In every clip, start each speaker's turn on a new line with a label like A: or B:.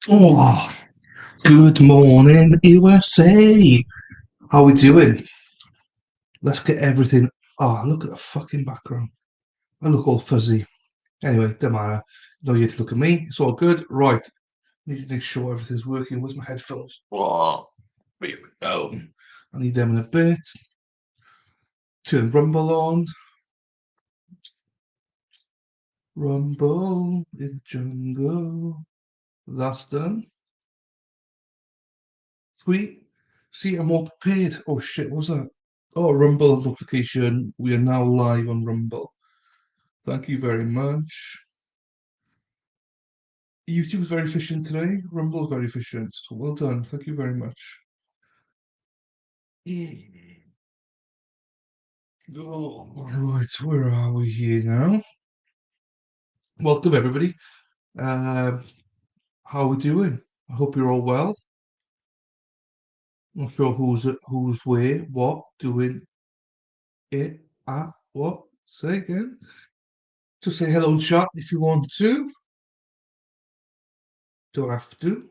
A: Oh, good morning, USA. How we doing? Let's get everything. Oh, look at the fucking background. I look all fuzzy. Anyway, don't matter. No, you had to look at me. It's all good. Right. Need to make sure everything's working. Where's my headphones? Oh, here we go. I need them in a bit. Turn Rumble on. Rumble in the jungle. That's done. Sweet. See, I'm all prepared. Oh shit, what was that? Oh, Rumble notification. We are now live on Rumble. Thank you very much. YouTube is very efficient today. Rumble is very efficient. So well done. Thank you very much. Oh, right, where are we here now? Welcome everybody. Um, how are we doing? I hope you're all well. Not sure who's where, what, doing it, at, what. Say again. Just say hello in chat if you want to. Don't have to.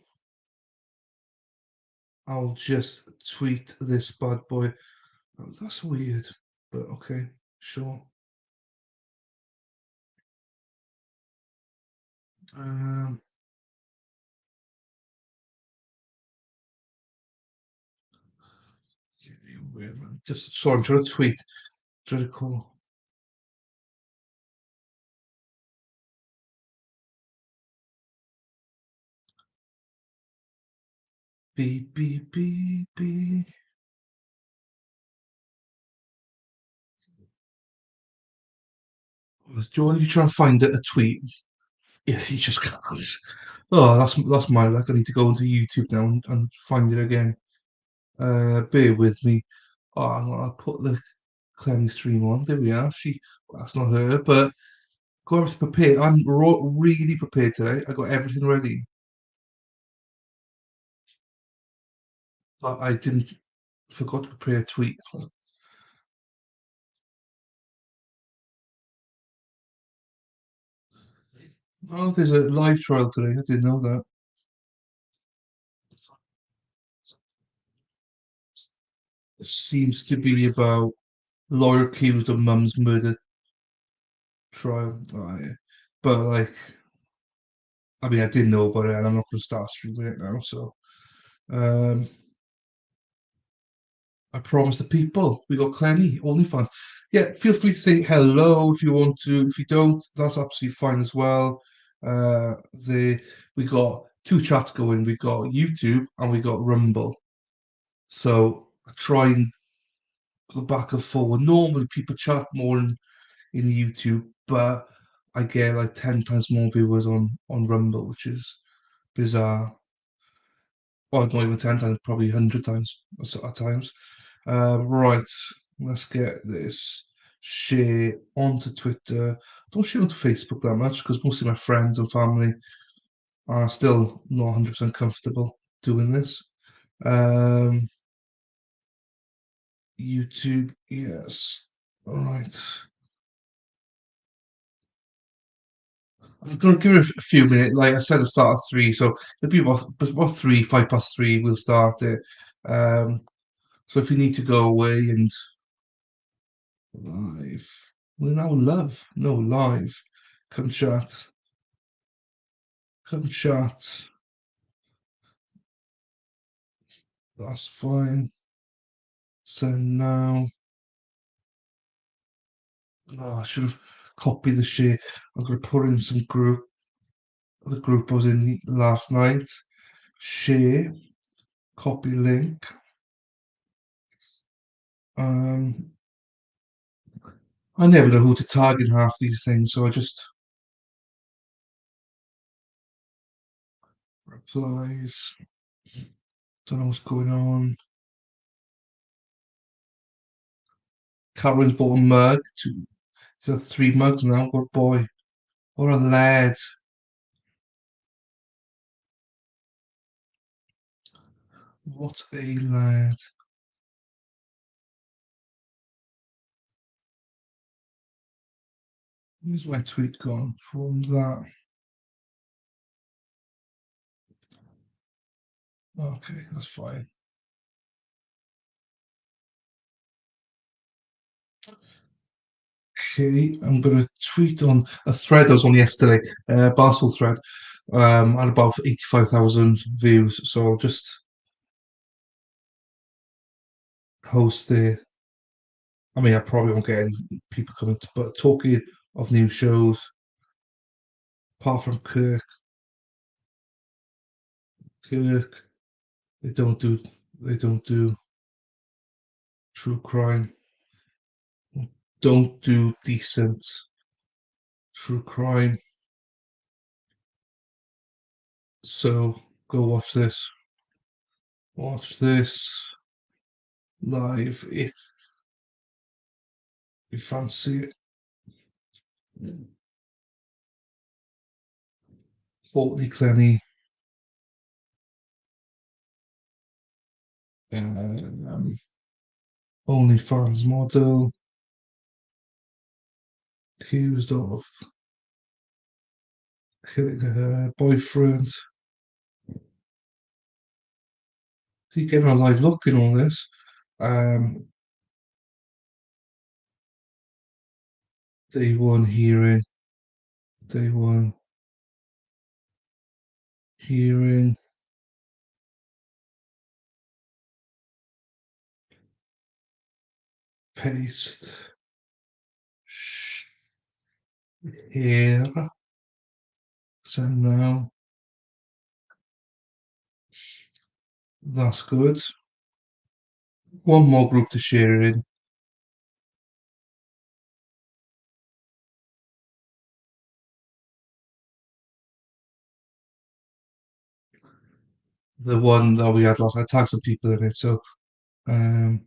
A: I'll just tweet this bad boy. Oh, that's weird, but okay, sure. Um, weird man. Just sorry, I'm trying to tweet. Trying to call. Beep beep beep beep. Do you want to try and find a tweet? Yeah, you just can't. Oh, that's my luck. I need to go into YouTube now and find it again. Bear with me. Oh, I'll put the Clenny stream on. There we are. Well, that's not her, but got everything prepared. I'm really prepared today. I got everything ready. But I didn't forgot to prepare a tweet. Oh, there's a live trial today. I didn't know that. It seems to be about lawyer accused of mum's murder trial. Oh, yeah. But like, I mean, I didn't know about it, and I'm not going to start streaming it now. So, um, I promised the people we got Clenny OnlyFans. Yeah, feel free to say hello if you want to. If you don't, that's absolutely fine as well. The we got two chats going. We got YouTube and we got Rumble. So I try and go back and forward. Normally people chat more in YouTube, but I get like 10 times more viewers on Rumble, which is bizarre. Well, not even 10 times, probably 100 times at times. Right, let's get this share onto Twitter. Don't share onto Facebook that much because most of my friends and family are still not 100% comfortable doing this. Um, YouTube, yes. All right. I'm gonna give it a few minutes. Like I said, the start at three, so it'll be about three, 5 past 3. We'll start it. Um, so if you need to go away and live, we're now live, no live. Come chat, come chat. That's fine. Send now. Oh, I should have copied the share. I'm gonna put in some group. The group I was in last night. Share, copy link. Um, I never know who to tag in half these things, so I just replies. Don't know what's going on. Cameron's bought a mug. He's got 3 mugs now. Good boy. What a lad. What a lad. Where's my tweet gone from that? Okay, that's fine. Okay, I'm gonna tweet on a thread I was on yesterday, Barstool thread, at about 85,000 views. So I'll just post there. I mean, I probably won't get any people coming, but talking of new shows, apart from Kirk, they don't do they don't do true crime, don't do decent true crime. So go watch this live if you fancy it. Fortney Clenny, um, OnlyFans model, accused of killing her boyfriend. You getting a live look in all this. Um, day one hearing, day one hearing, paste, here, send now. That's good. One more group to share in. The one that we had last, I tagged some people in it. So, um,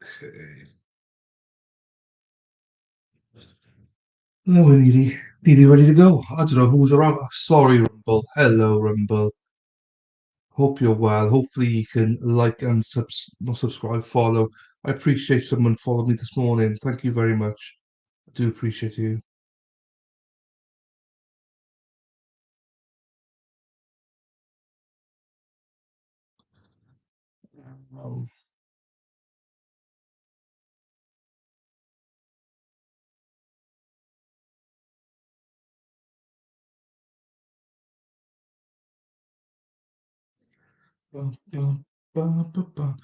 A: okay. Now we're nearly ready to go. I don't know who's around. Sorry, Rumble. Hello, Rumble. Hope you're well. Hopefully, you can like and not subscribe, follow. I appreciate someone followed me this morning. Thank you very much. I do appreciate you. Um, bum, bum, bum.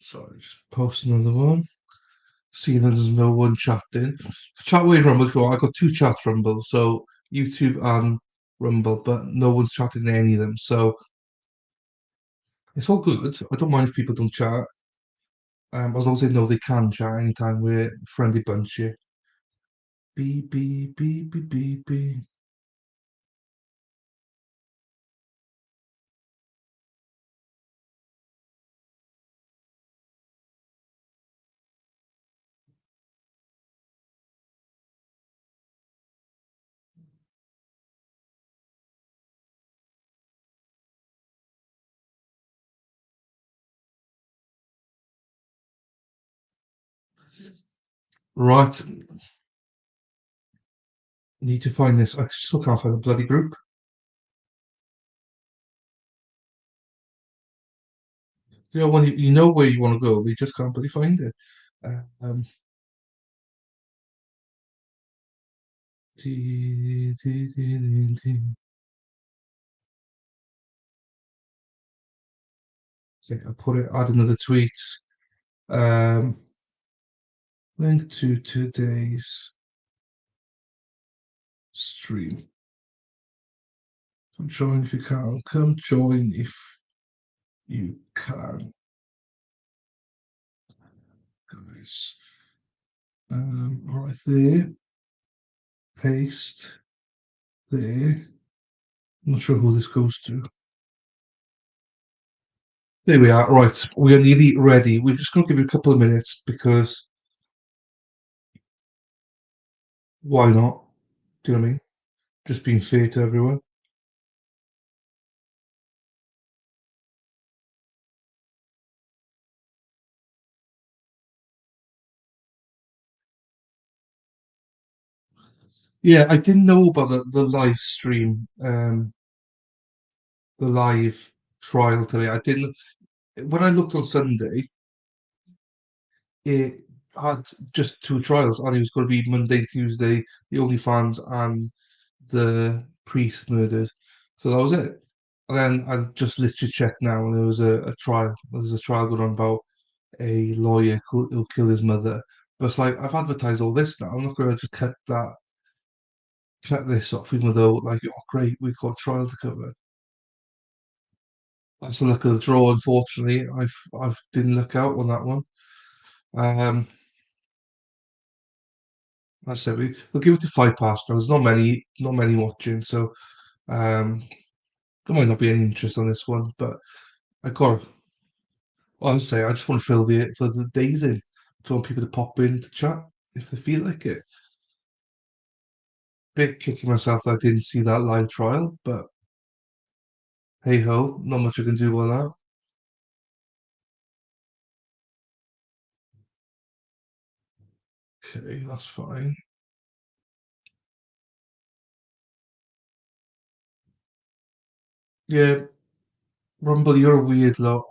A: Sorry, just post another one. See, that there's no one chatting. For Chatway Rumble, if you want, I've got two chats Rumble, so YouTube and Rumble, but no one's chatting in any of them. So it's all good. I don't mind if people don't chat. As long as they know they can chat anytime. We're a friendly bunch here. Beep, beep, beep, beep, beep, beep. Right, need to find this. I still can't find the bloody group. You know, when you know where you want to go, but you just can't bloody find it. Um, okay, I put it, add another tweet. Um, link to today's stream. Come join if you can. Come join if you can, guys. Right there. Paste there. I'm not sure who this goes to. There we are. Right, we are nearly ready. We're just going to give it a couple of minutes because why not? Do you know what I mean? Just being fair to everyone. Yeah, I didn't know about the live stream, the live trial today. I didn't. When I looked on Sunday, it had just two trials, and it was going to be Monday, Tuesday, the OnlyFans and the priest murdered. So that was it. And then I just literally checked now, and there was a trial. There's a trial going on about a lawyer who killed his mother. But it's like I've advertised all this now. I'm not going to just cut this off, even though like, oh great, we've got a trial to cover. That's the luck of the draw. Unfortunately, I've didn't look out on that one. Um, I said we'll give it to 5 past now. There's not many watching, so there might not be any interest on this one. But I got, well, I say I just want to fill the days in. I want people to pop in to chat if they feel like it. Bit kicking myself that I didn't see that live trial, but hey ho, not much I can do about that. Okay, that's fine. Yeah, Rumble, you're a weird lot.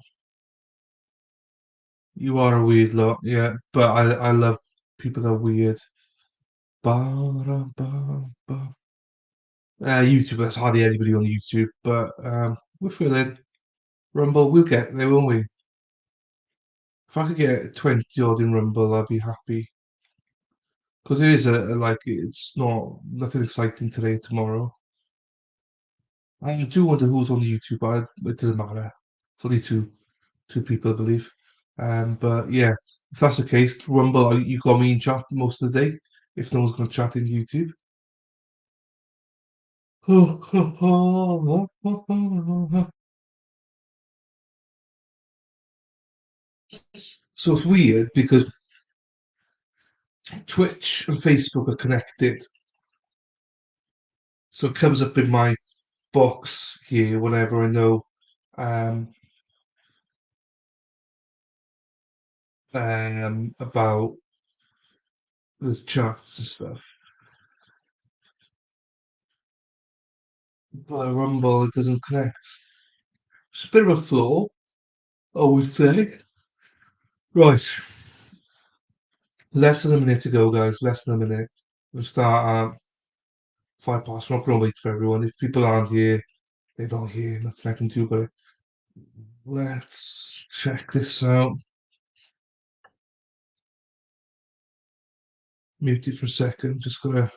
A: You are a weird lot, yeah. But I love people that are weird. Ba, da, ba, ba. YouTube, there's hardly anybody on YouTube, but we're feeling Rumble. We'll get there, won't we? If I could get 20 odd in Rumble, I'd be happy. Because it is like it's not nothing exciting today, tomorrow. I do wonder who's on YouTube, but it doesn't matter. It's only two people, I believe. But yeah, if that's the case, Rumble, you got me in chat most of the day. If no one's going to chat in YouTube. So it's weird because Twitch and Facebook are connected. So it comes up in my box here whenever I know um, about there's chats and stuff. But Rumble, it doesn't connect. It's a bit of a flaw, I would say. Right, less than a minute to go, guys. Less than a minute. We'll start at 5 past. I'm not going to wait for everyone. If people aren't here, they're not here. Nothing I can do about it. Let's check this out. Mute it for a second. Just gonna.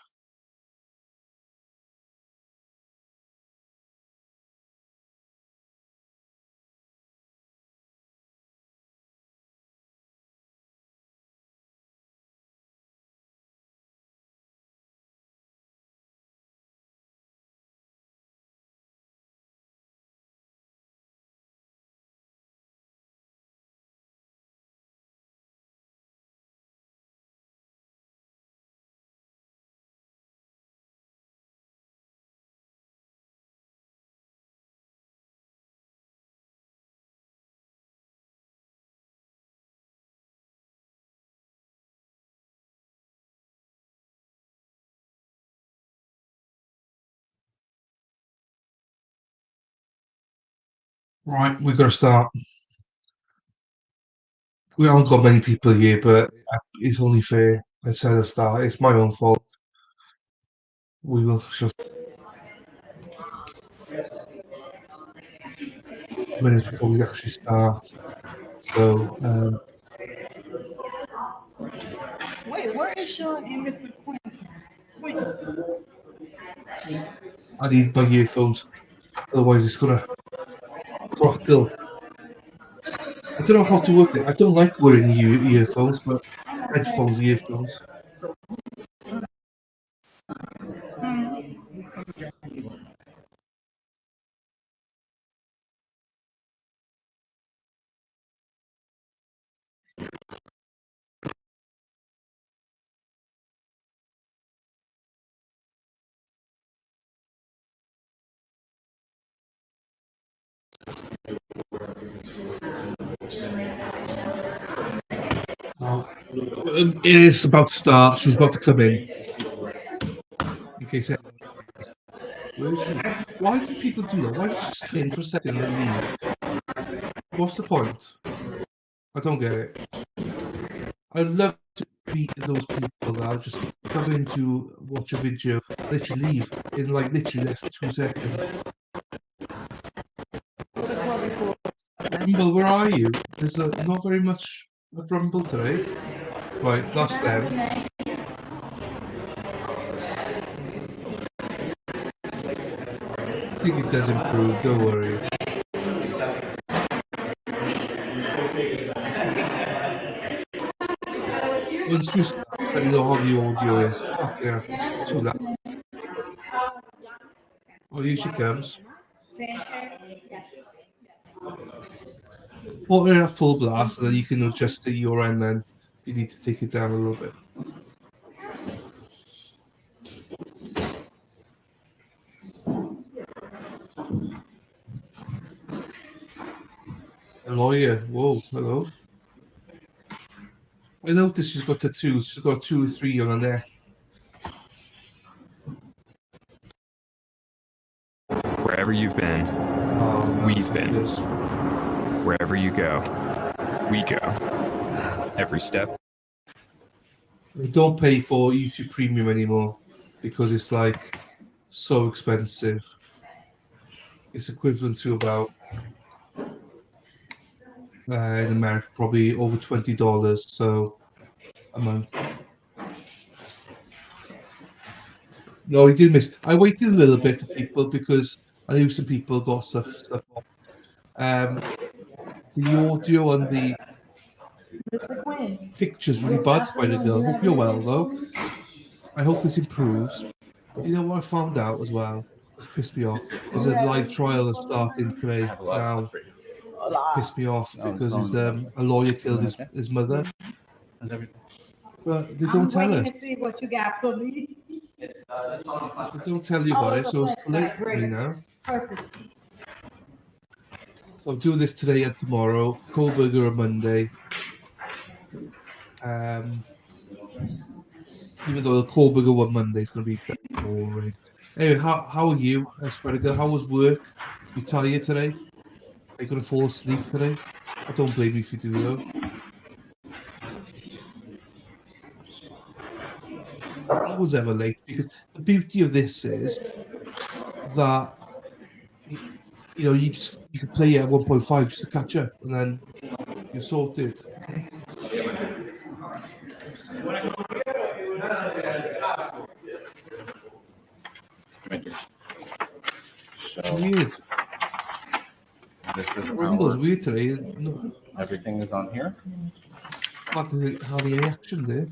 A: Right, we've got to start. We haven't got many people here, but it's only fair. I said at the start. It's my own fault. We will just minutes before we actually start. So
B: Wait, where is Sean and Mr. Quentin?
A: I need my earphones. Otherwise, it's gonna crackle. I don't know how to work it. I don't like wearing earphones, but earphones. It is about to start. She's about to come in. Okay, so where is she? Why do people do that? Why do you just come in for a second and then leave? What's the point? I don't get it. I'd love to be those people that just come in to watch a video, literally leave in like literally less than 2 seconds. Rumble, where are you? There's not very much of Rumble today. Right, that's them. I think it does improve, don't worry. Once we start, let me know how the audio is. Fucking hell, too loud. Oh, here she comes. Put it at full blast, and then you can adjust at your end then. You need to take it down a little bit. A lawyer. Whoa, hello. I noticed she's got tattoos. She's got 2 or 3 on her neck.
C: Wherever you've been, we've been.
A: This.
C: Wherever you go, we go. Every step.
A: We don't pay for YouTube Premium anymore because it's like so expensive. It's equivalent to about in America probably over $20 so a month. No, he did miss. I waited a little bit for people because I knew some people got stuff on. The audio and the picture's really bad, Spider Girl. Hope you're well though. I hope this improves. Do you know what I found out as well? It pissed me off. There's a live trial that's starting today now. Pissed me off because his, a lawyer killed his mother. But they don't tell us.
B: To see what you got for me.
A: They don't tell you about it, so it's too late for me now.
B: Perfect.
A: So I'm doing this today and tomorrow. Kohlberger on Monday. Even though the Kohlberger one Monday is going to be boring. Anyway, how are you, Spreader? How was work? You tired today? Are you going to fall asleep today? I don't blame you if you do though. I was ever late because the beauty of this is that you know you can play at 1.5 just to catch up and then you're sorted.
D: So
A: Weird.
D: this is
A: Rumble's weird today. No,
D: everything is on here.
A: not hardly any action there.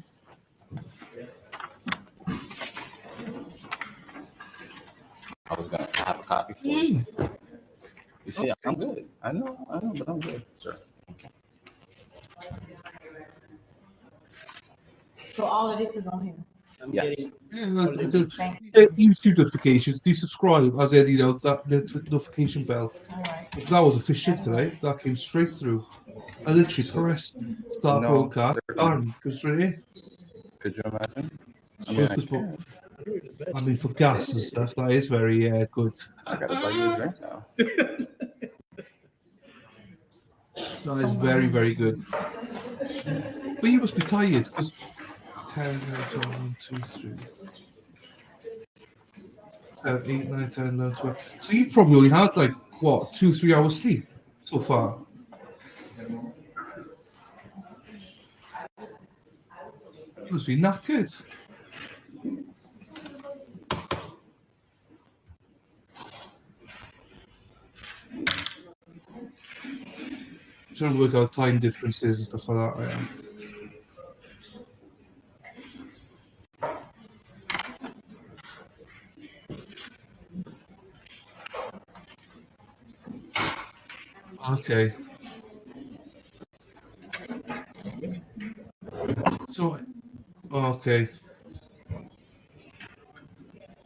D: I was gonna have a copy for you. You see, I'm good. I know, but I'm good, sir.
B: So all of this is on here.
D: Yes.
A: Yeah, YouTube notifications. Do subscribe, as in, you know, that notification bell.
B: All right.
A: That was efficient today. That came straight through. I literally pressed start
D: No,
A: broadcast.
D: they're-
A: Bang, goes straight in.
D: Could you imagine?
A: I mean, for gas and stuff, that is very good.
D: I gotta buy you a drink now.
A: That is very, very good. But you must be tired because 10, 9, 12, 1, 2, 3. 7, 8, 9, 10, 11, 12. So you've probably only had like, what, 2-3 hours sleep so far? You must be knackered. Trying to work out time differences and stuff like that. Yeah. Okay. So, okay.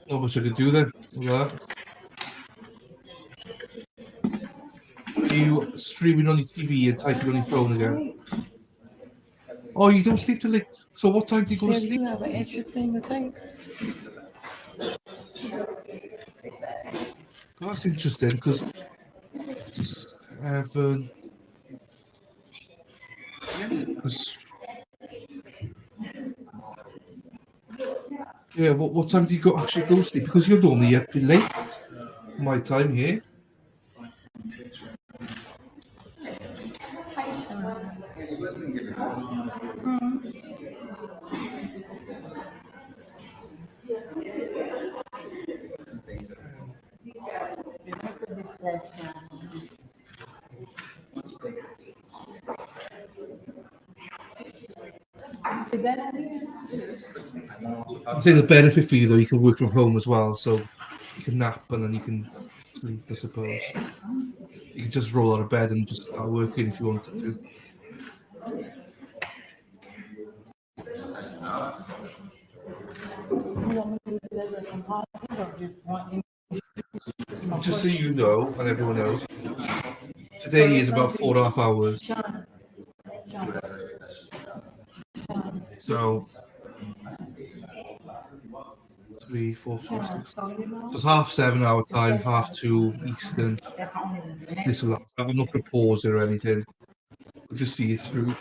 A: Not much I could do then with that. Are you streaming on your TV and typing on your phone again? Oh, you don't sleep till like. So what time do you go to
B: Did
A: sleep?
B: you have an extra thing to say?
A: That's interesting because yeah. What time do you actually go to sleep? Because you're normally up late. My time here.
B: Hi, Sean. Is that
A: I think the benefit for you though, you can work from home as well, so you can nap and then you can sleep. I suppose you can just roll out of bed and just start working if you wanted to. Just so you know, and everyone knows, today is about 4.5 hours. So 3, 4, 5, 6. So it's half 7 our time, half 2 Eastern. This will. I'm not going to pause it or anything. We'll just see it through.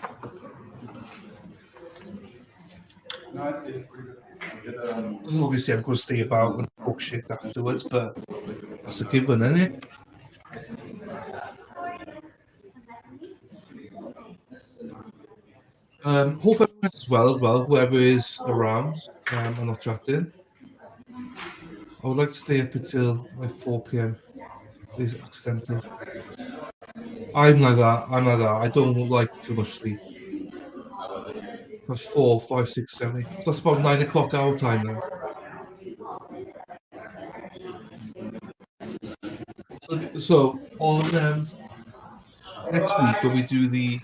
A: And obviously, I'm going to stay about and talk shit afterwards, but that's a given, isn't it? Hope everyone as well, whoever is around and not chatting. I would like to stay up until like 4 p.m. Please accidental. I'm like that. I don't like too much sleep. That's 4, 5, 6, 7, 8. So that's about 9 o'clock our time then. So on next week when we do the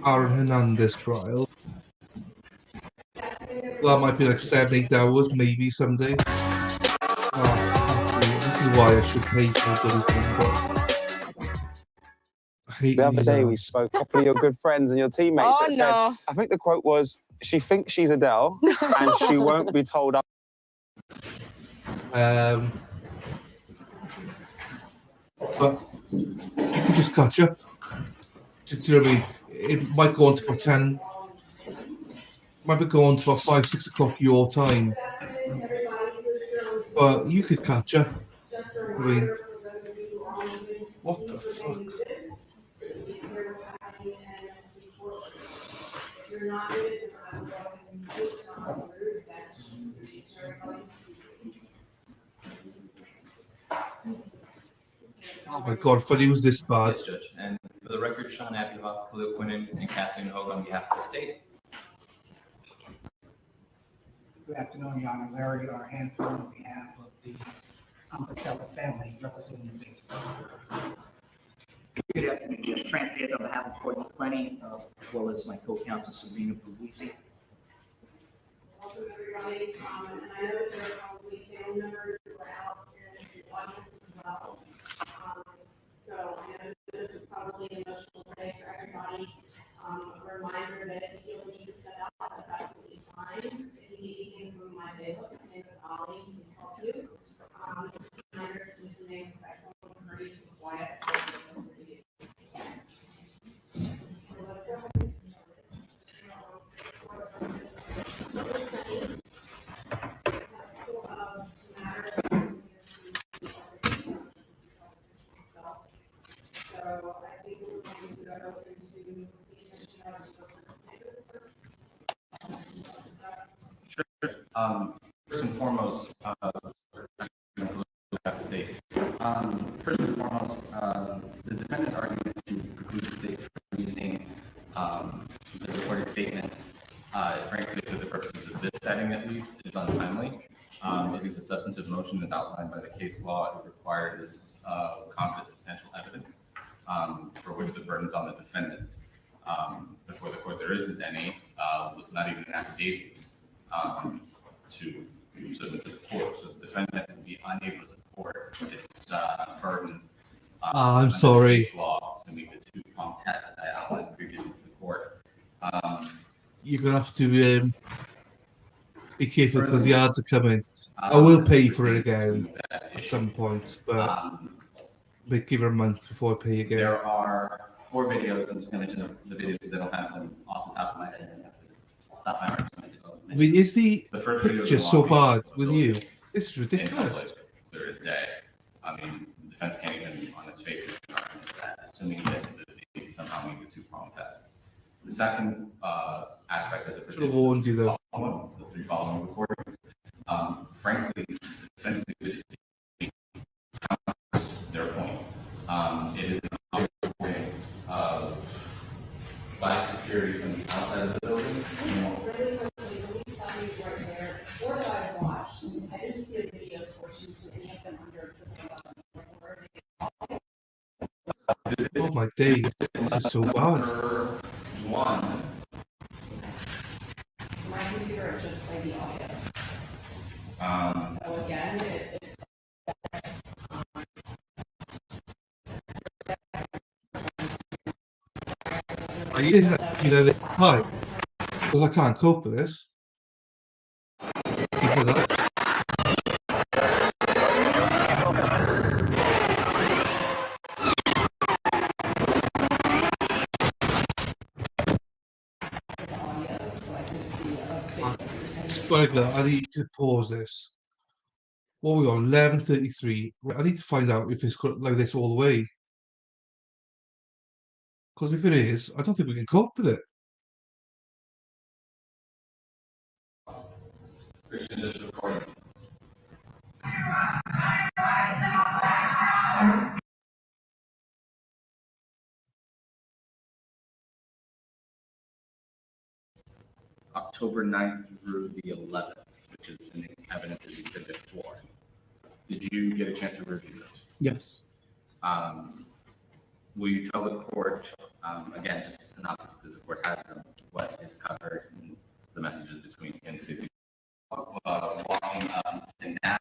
A: Aaron Hernandez trial, that might be like 7, 8 hours, maybe some days. This is why I should pay for the bloody thing, but I hate
E: The other
A: these
E: day we
A: ads.
E: spoke, a couple of your good friends and your teammates.
F: Oh,
E: that said,
F: no.
E: I think the quote was, she thinks she's Adele and she won't be told up.
A: But you can just catch up. Do you know what I mean? It might go on to about 10, might be going to about 5, 6 o'clock your time. But you could catch up. I mean, what the fuck? Oh my god, if it was this bad.
G: Yes, Judge. And for the record, Sean Abduhoff, Khalil Quinnen, and Kathleen Hogue on behalf of the state.
H: Good afternoon, Your Honor. Larry R. Hanfield on behalf of the Patel family representing the state.
I: Good afternoon, Judge. Frank Beard on behalf of Courtney Plenty, as well as my co-counsel Serena Puglisi.
J: Welcome, everybody. And I know that there are probably family members who are out in the audience as well. So I know this is probably an emotional day for everybody. A reminder that if you feel need to step out, that's absolutely fine. If you need anything from my bailiff, his name is Ollie, he can help you. Reminder to just remain respectful and courteous and quiet. So let's go ahead. So I think we're going to go into the issue of
D: First and foremost, state. First and foremost, the defendant's argument to preclude the state from using the recorded statements, frankly, for the purposes of this setting at least, is untimely. Because the substantive motion is outlined by the case law, it requires competent substantial evidence, for which the burden is on the defendant. Before the court, there isn't any, not even an affidavit to submit to the court. So the defendant would be unable to support its burden.
A: I'm sorry.
D: Case law to meet the two-pronged test that I outlined previously to the court.
A: You're gonna have to be careful because the ads are coming. I will pay for it again. at some point, but
D: Um,
A: they give her a month before I pay again.
D: There are 4 videos. I'm just going to mention the videos because I don't have them off the top of my head. I have to stop my argument to go
A: I mean, is the
D: The first video is
A: picture
D: a
A: so
D: long video
A: bad
D: of
A: with
D: Bill
A: you?
D: Gates
A: This is
D: in
A: ridiculous.
D: public Thursday. I mean, the defense can't even on its face make an argument that, assuming that they somehow make a two-prong test. The second aspect as it
A: Should have warned you though.
D: the 3 following recordings. Frankly, the defense counters their point. It is an audio recording by security from the outside of the building.
J: Really quickly, the police saw these right there, or that I watched, I didn't see a video portions of any of them under existing weapons.
A: Oh my days, this is so bad.
D: One,
J: My computer just played the audio. So again, it's
A: Are you know, time? Because I can't cope with this. You hear that? Spider, I need to pause this. What we got? 11:33. I need to find out if it's got like this all the way. Because if it is, I don't think we can cope with it.
D: Christian just recording. October 9th through the 11th, which is in evidence as exhibit 4. Did you get a chance to review those?
F: Yes.
D: Will you tell the court, again, just a synopsis because the court has them, what is covered in the messages between the United States walking up and sitting down?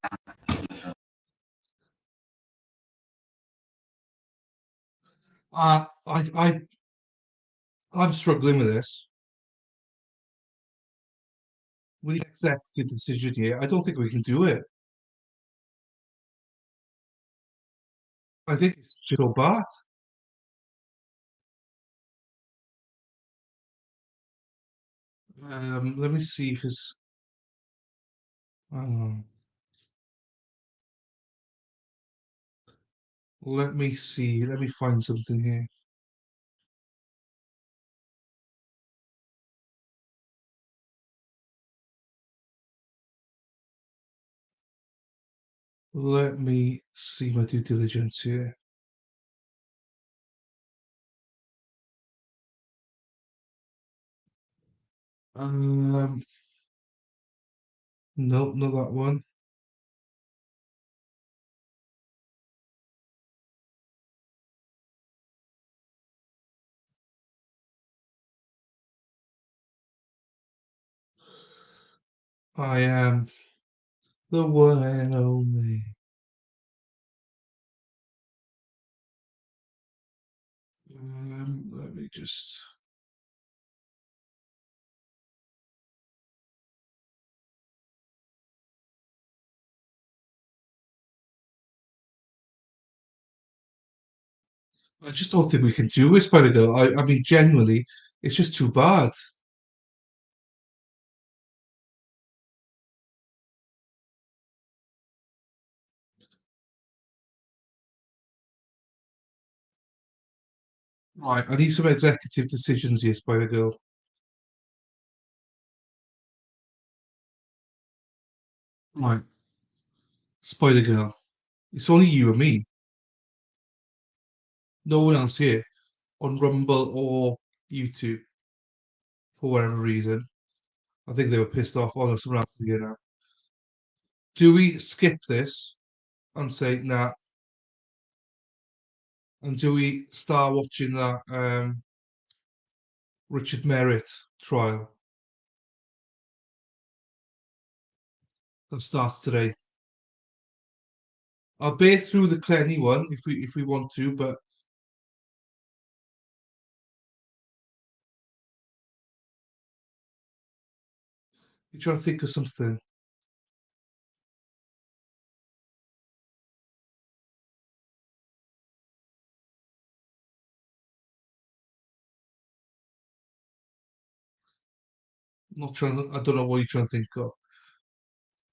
A: I'm struggling with this. We need an executive decision here. I don't think we can do it. I think it's just so bad. Let me see if it's. Let me see. Let me find something here. Let me see my due diligence here. Nope, not that one. I am the one and only. Let me just. I just don't think we can do this, Spider Girl. I mean, genuinely, it's just too bad. Right, I need some executive decisions here, Spider Girl. Right, Spider Girl. It's only you and me. No one else here on Rumble or YouTube for whatever reason. I think they were pissed off on us around here now. Do we skip this and say nah? And do we start watching that Richard Merritt trial that starts today? I'll bear through the Clenny one if we want to, but you try to think of something. Not trying. I don't know what you're trying to think of.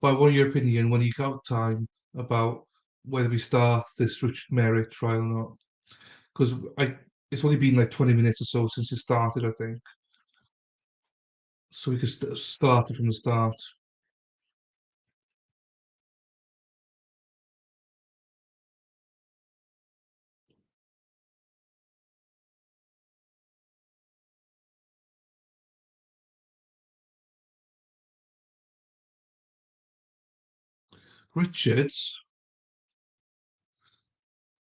A: But what your opinion when you got time about whether we start this Richard Merritt trial or not? Because it's only been like 20 minutes or so since it started, I think. So we could start it from the start. Richards.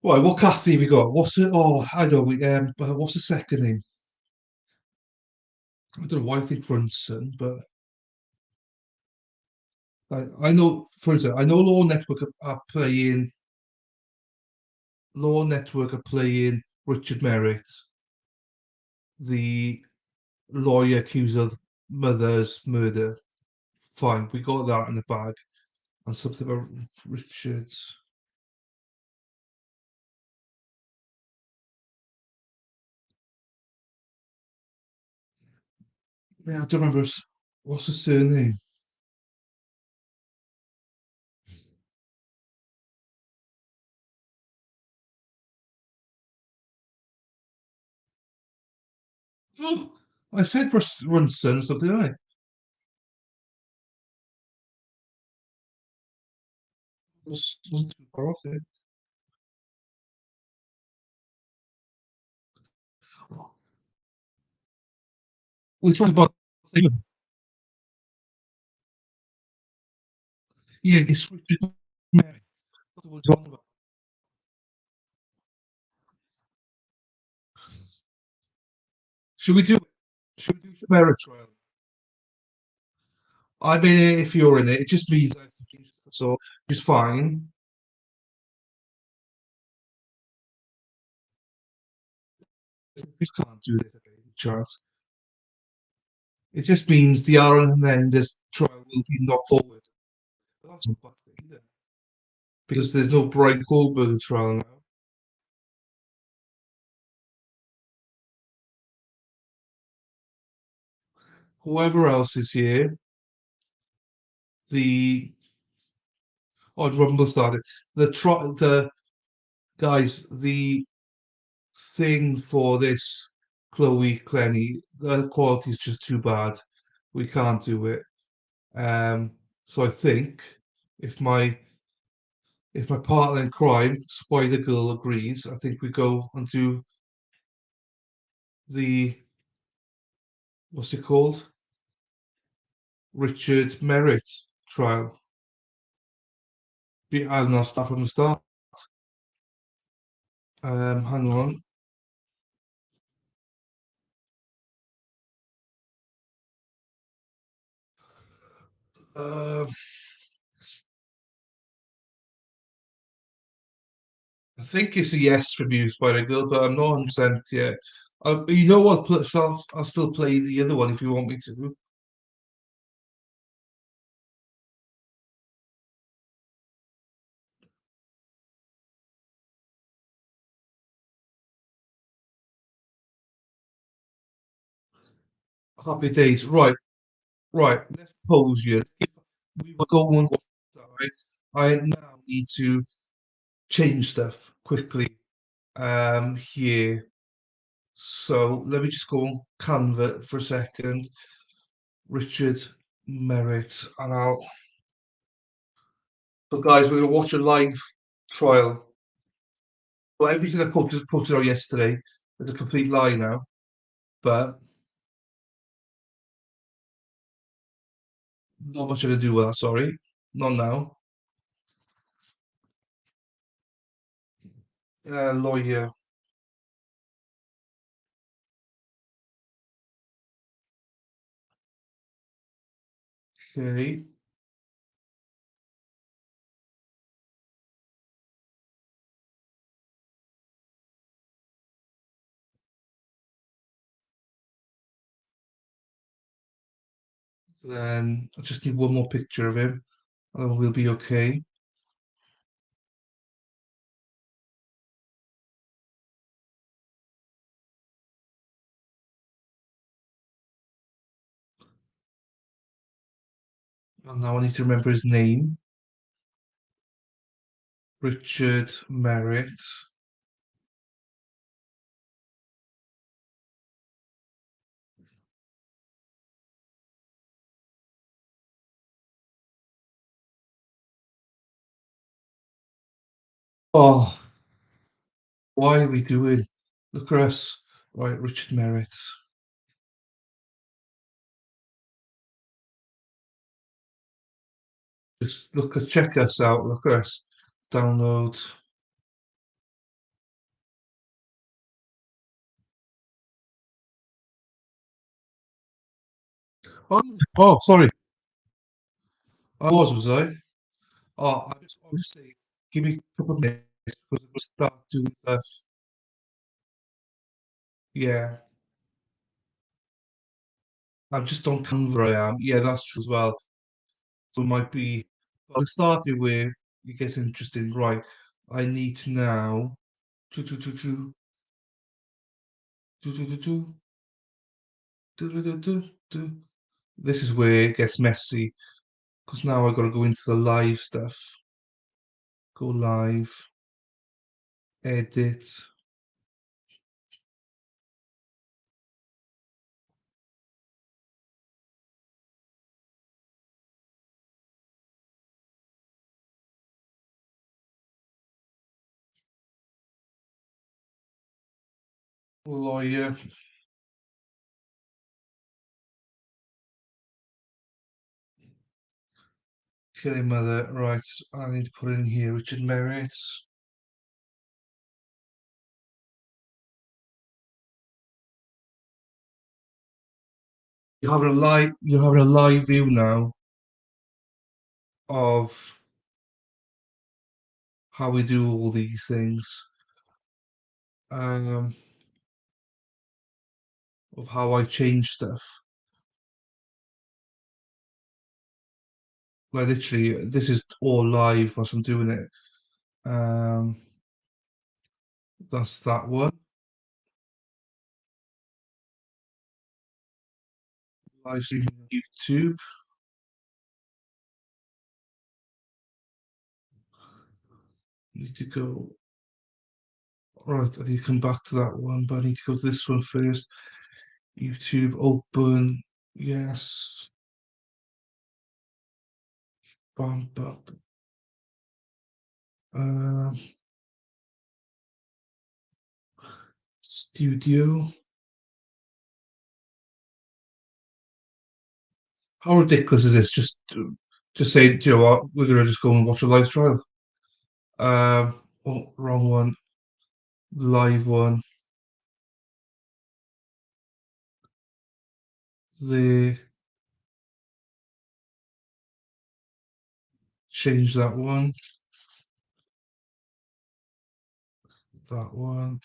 A: Right, what casting have you got? What's it? Oh, I don't know. What's the second name? I don't know why I think Brunson, but I know, for instance, I know Law Network are playing Richard Merritt, the lawyer accused of mother's murder. Fine, we got that in the bag. And something about Richards. Yeah, I don't remember. What's the surname? Oh, I said Brunson or something, didn't I? Wasn't too far off there. We're talking about. Yeah, it's Richard Merritt. That's what we're talking about. Should we do it? Should we do the Merritt trial? I mean, if you're in it, it just means I have to change it, so it's fine. We just can't do this again, Charles. It just means the Aaron and then this trial will be knocked forward. But that's not bad thing, either, because there's no Brian Goldberg trial now. Whoever else is here, the odd rumble started. The guys, the thing for this Chloe Clenny, the quality is just too bad. We can't do it. So I think if my if my partner in crime, Spider Girl, agrees, I think we go and do the what's it called? Richard Merritt trial. I'll not start from the start. Hang on. Um, I think it's a yes from you, Spider Girl, but I'm not 100% yet. You know what? I'll still play the other one if you want me to. Happy days. Right, right. Let's pose you. We will go and watch that, right? I now need to change stuff quickly. Here. So let me just go on Canva for a second. Richard Merritt, and I'll. So guys, we're gonna watch a live trial. Well, everything I posted out yesterday is a complete lie now, but not much I can do with that. Sorry, not now. Lawyer. Okay. Then I just need one more picture of him, and we'll be okay. And now I need to remember his name. Richard Merritt. Oh, why are we doing? Look at us. Right, Richard Merritt. Just check us out. Look at us. Download. Oh, sorry. Was I? Oh, I was saying, give me a couple of minutes because we'll start doing stuff. Yeah, I'm just on Canva. I am. Yeah, that's true as well. So it might be. I started where it gets interesting. Right. I need to now. Do, do, do, do, do, do, do, do, do, do, do, do, do. This is where it gets messy because now I've got to go into the live stuff. Go live, edit. Lawyer. Killing mother. Right. I need to put in here Richard Merritt. You're having a live view now of how we do all these things. Um, of how I change stuff. Like literally, this is all live whilst I'm doing it. Um, that's that one. Live streaming on YouTube. Need to go. Right, I need to come back to that one, but I need to go to this one first. YouTube open. Yes. Bump up. Um, Studio. How ridiculous is this? Just say, do you know what? We're gonna just go and watch a live trial. Oh, wrong one. Live one. The change that one. That one.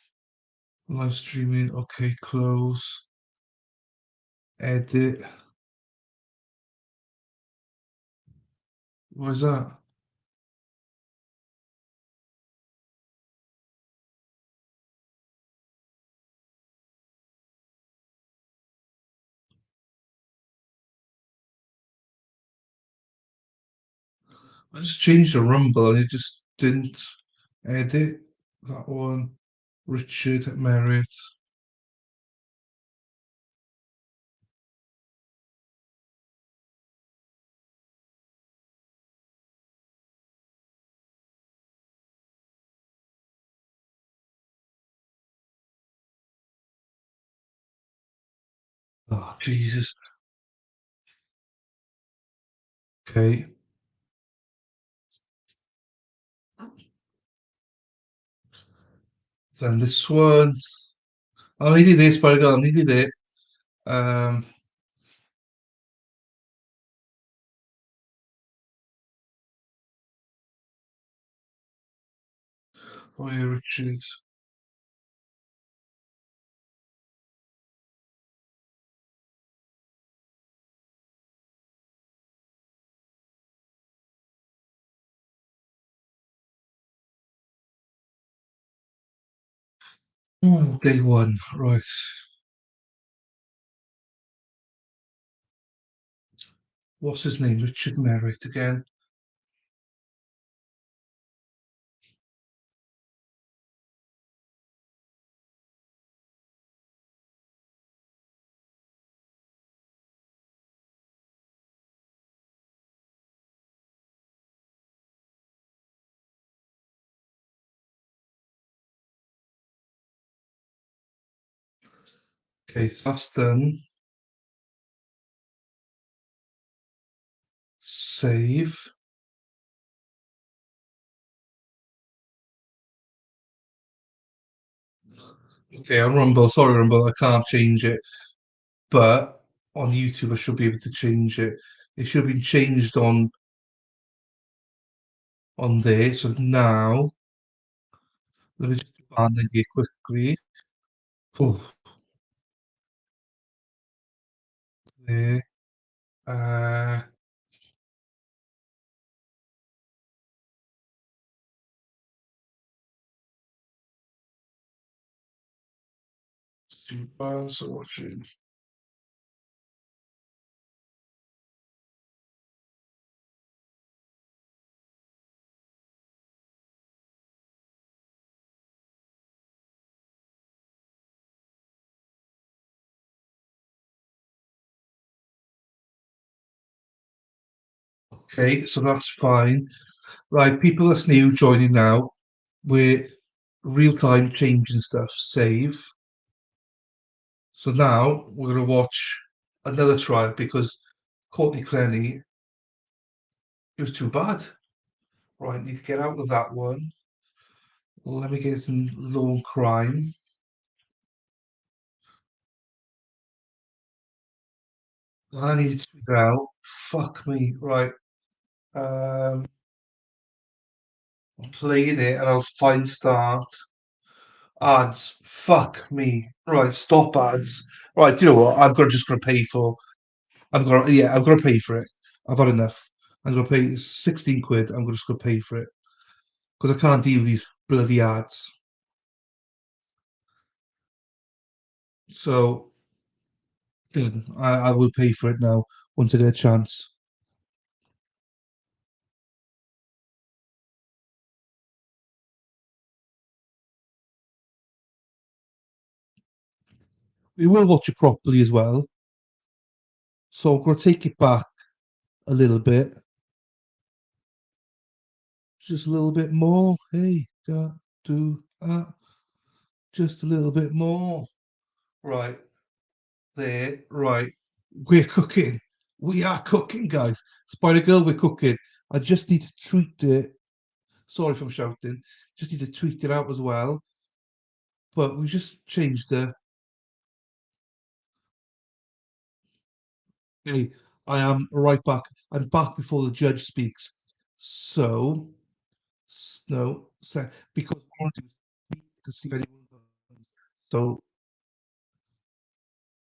A: Live streaming. Okay, close. Edit. What is that? I just changed the rumble and it just didn't edit that one. Richard Merritt. Oh, Jesus. Okay. Then this one. I nearly this, but I got nearly there. Um, oh yeah, Richard. Oh, day one, right. What's his name? Richard Merritt again. Okay, so that's done. Save. Okay, on Rumble, sorry Rumble, I can't change it. But on YouTube I should be able to change it. It should have been changed on there. So now let me just find it here quickly. Oh, there. Uh Super so watching. Okay, so that's fine. Right, people that's new joining now, we're real time changing stuff. Save. So now we're gonna watch another trial because Courtney Clenny, it was too bad. Right, need to get out of that one. Let me get some law and crime. I need to figure out. Fuck me. Right. I'm playing it and I'll find start. Ads. Fuck me. Right, stop ads. Right, do you know what? Just gonna pay for. I'm gonna pay for it. I've had enough. I'm gonna pay 16 quid. I'm just gonna pay for it because I can't deal with these bloody ads. So then I will pay for it now once I get a chance. We will watch it properly as well. So I'm gonna take it back a little bit. Just a little bit more. Hey, do that. Just a little bit more. Right there. Right. We're cooking. We are cooking, guys. Spider Girl, we're cooking. I just need to tweet it. Sorry if I'm shouting. Just need to tweet it out as well. But we just changed the. Hey, I am right back. I'm back before the judge speaks. So, no, because I want to see if anyone. So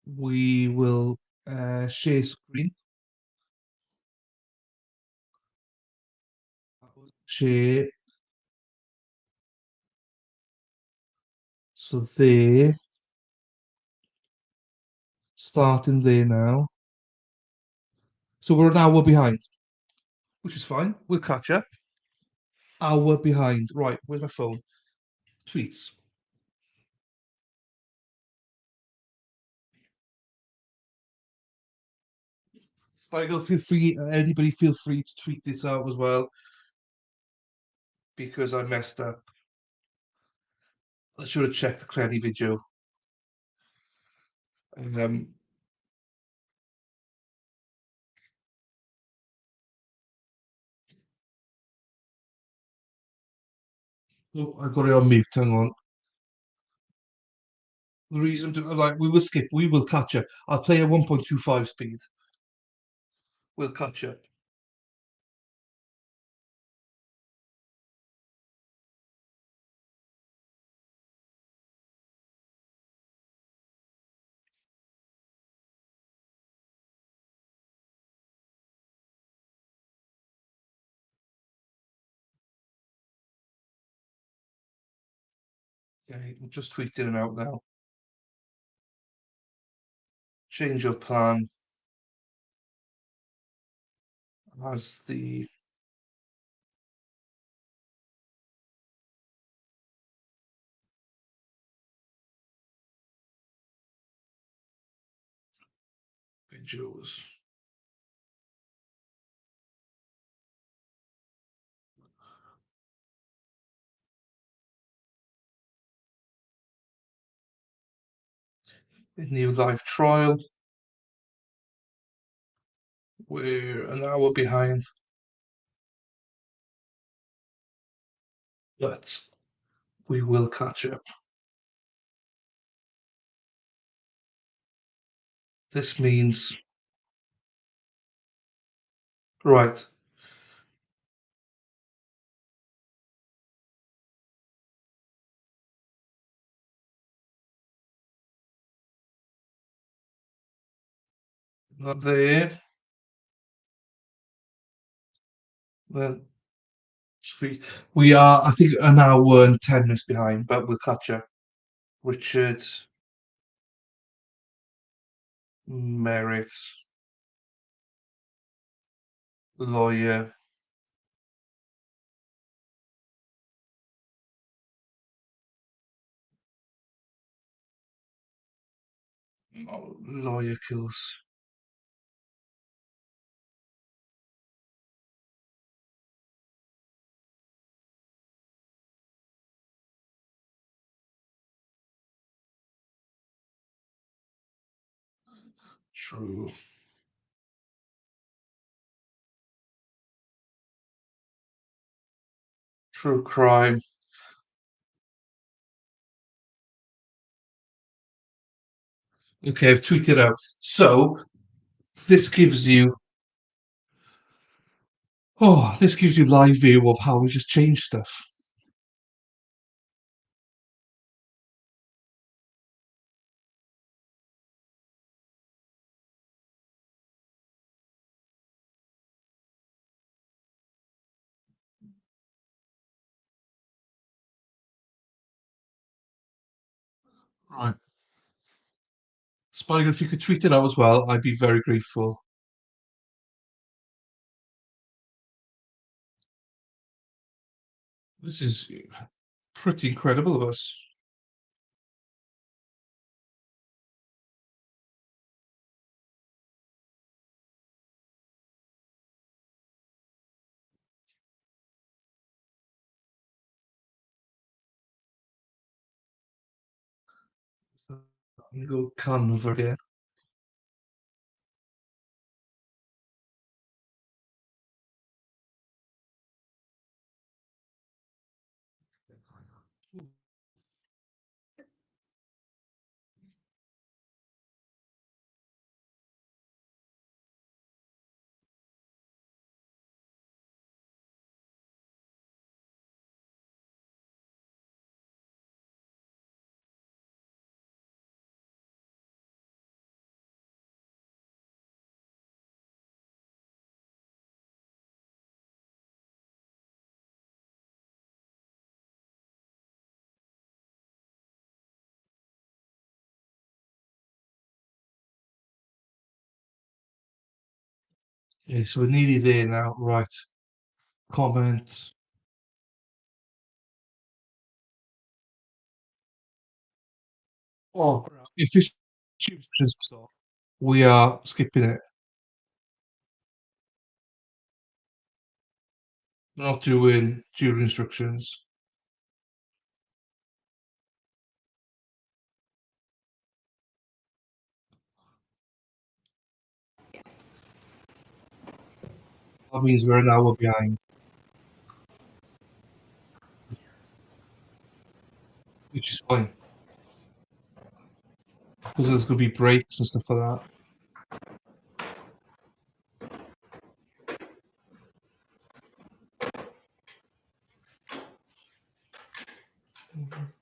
A: we will share screen. Share. So there, starting there now. So we're an hour behind, which is fine. We'll catch up. Hour behind. Right, where's my phone? Tweets. Spiegel, feel free. Anybody feel free to tweet this out as well because I messed up. I should have checked the Clenny video. Um, oh, I got it on mute. Hang on. The reason to like we will skip. We will catch up. I'll play at 1.25 speed. We'll catch up. Okay, I'm just tweeting it out now. Change of plan. as the videos. A new live trial. We're an hour behind. But we will catch up. This means right. Not there. Then we are, I think, an hour and 10 minutes behind, but we'll catch up. Richard Merritt, lawyer. Oh, lawyer kills. True. True crime. Okay, I've tweeted out. So this gives you live view of how we just change stuff. Right. Spider, if you could tweet it out as well, I'd be very grateful. This is pretty incredible of us. I'm gonna go Canva again. Okay, so we're nearly there now. Right. Comment. Oh, if this chooses stop, we are skipping it. We're not doing jury instructions. That means we're an hour behind. Which is fine. Because there's gonna be breaks and stuff like that.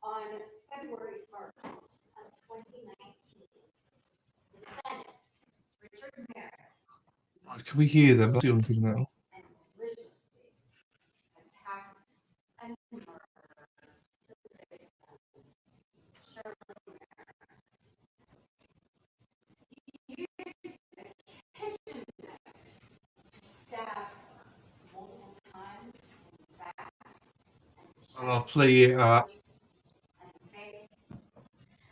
J: On February 1st of 2019, the defendant, Richard Merritt,
A: Right, can we hear them? That's the only thing now.
J: and maliciously attacked and murdered the victim, Shirley Merritt. He used a kitchen knife to stab
A: And I'll play it at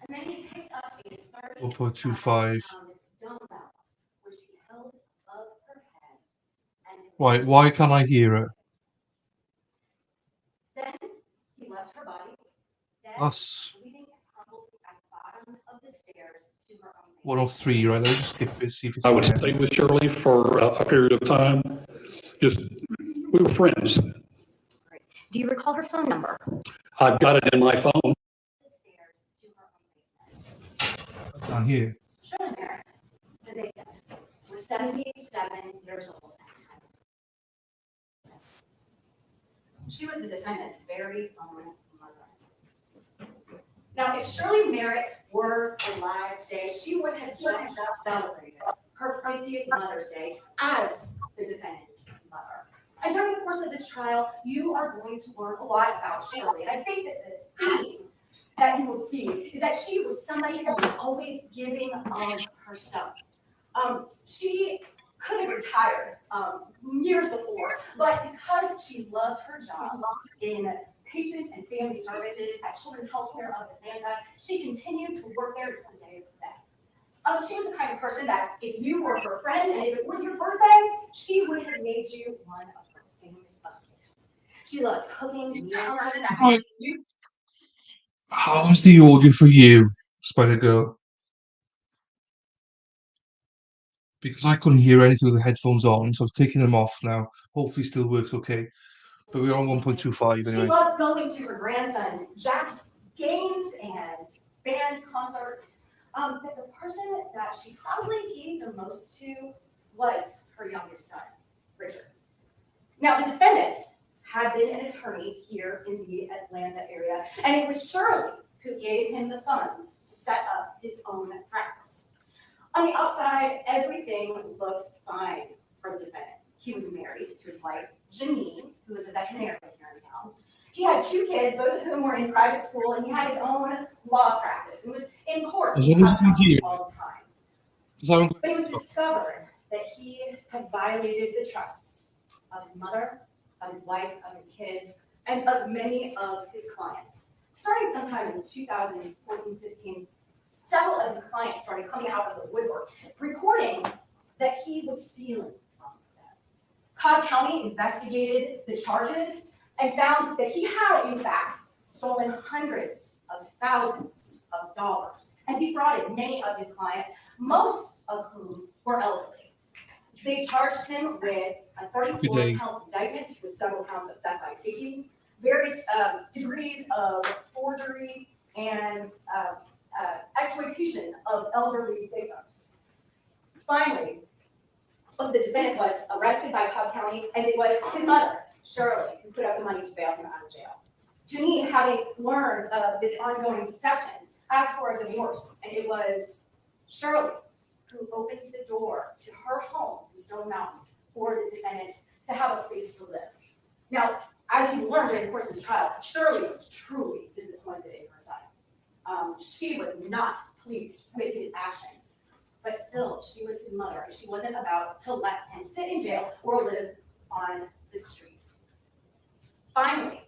J: And then he picked up a
A: 1.25.
J: dumbbell, which he held above her head. And
A: Right, why can't I hear it?
J: then he left her body dead,
A: That's
J: bleeding and crumpled at the bottom of the stairs to her own.
A: 103, right? Let me just skip it, see if it's
F: I would
A: there.
F: stay with Shirley for a period of time. Just, we were friends.
J: Do you recall her phone number?
F: I've got it in my phone.
J: The stairs to her own basement.
A: Down here.
J: Shirley Merritt, the victim, was 77 years old at the time. She was the defendant's very own mother. Now, if Shirley Merritt were alive today, she would have just celebrated her 50th Mother's Day as the defendant's mother. And during the course of this trial, you are going to learn a lot about Shirley. And I think that the theme that you will see is that she was somebody who was always giving of herself. She could have retired years before, but because she loved her job in patients and family services at Children's Healthcare of Atlanta, she continued to work there until the day of her death. She was the kind of person that if you were her friend and if it was your birthday, she would have made you one of her famous cupcakes. She loves cooking, meals,
A: Right. How's the audio for you, Spider Girl? Because I couldn't hear anything with the headphones on, so I've taken them off now. Hopefully, it still works okay. But we're on 1.25
J: She
A: anyway.
J: loved going to her grandson Jack's games and band concerts. But the person that she probably gave the most to was her youngest son, Richard. Now, the defendant had been an attorney here in the Atlanta area, and it was Shirley who gave him the funds to set up his own practice. On the outside, everything looked fine for the defendant. He was married to his wife, Janine, who was a veterinarian here in town. He had 2 kids, both of whom were in private school, and he had his own law practice and was in court
A: As long as you can hear.
J: all the time.
A: So
J: But it was discovered that he had violated the trust of his mother, of his wife, of his kids, and of many of his clients. Starting sometime in 2014-15, several of his clients started coming out of the woodwork, reporting that he was stealing from them. Cobb County investigated the charges and found that he had, in fact, stolen hundreds of thousands of dollars and defrauded many of his clients, most of whom were elderly. They charged him with a 34-count indictment with several counts of theft by taking, various degrees of forgery and exploitation of elderly victims. Finally, the defendant was arrested by Cobb County, and it was his mother, Shirley, who put up the money to bail him out of jail. Janine, having learned of this ongoing deception, asked for a divorce, and it was Shirley who opened the door to her home in Stone Mountain for the defendant to have a place to live. Now, as you learned during the course of this trial, Shirley was truly disappointed in her son. She was not pleased with his actions, but still, she was his mother, and she wasn't about to let him sit in jail or live on the street. Finally,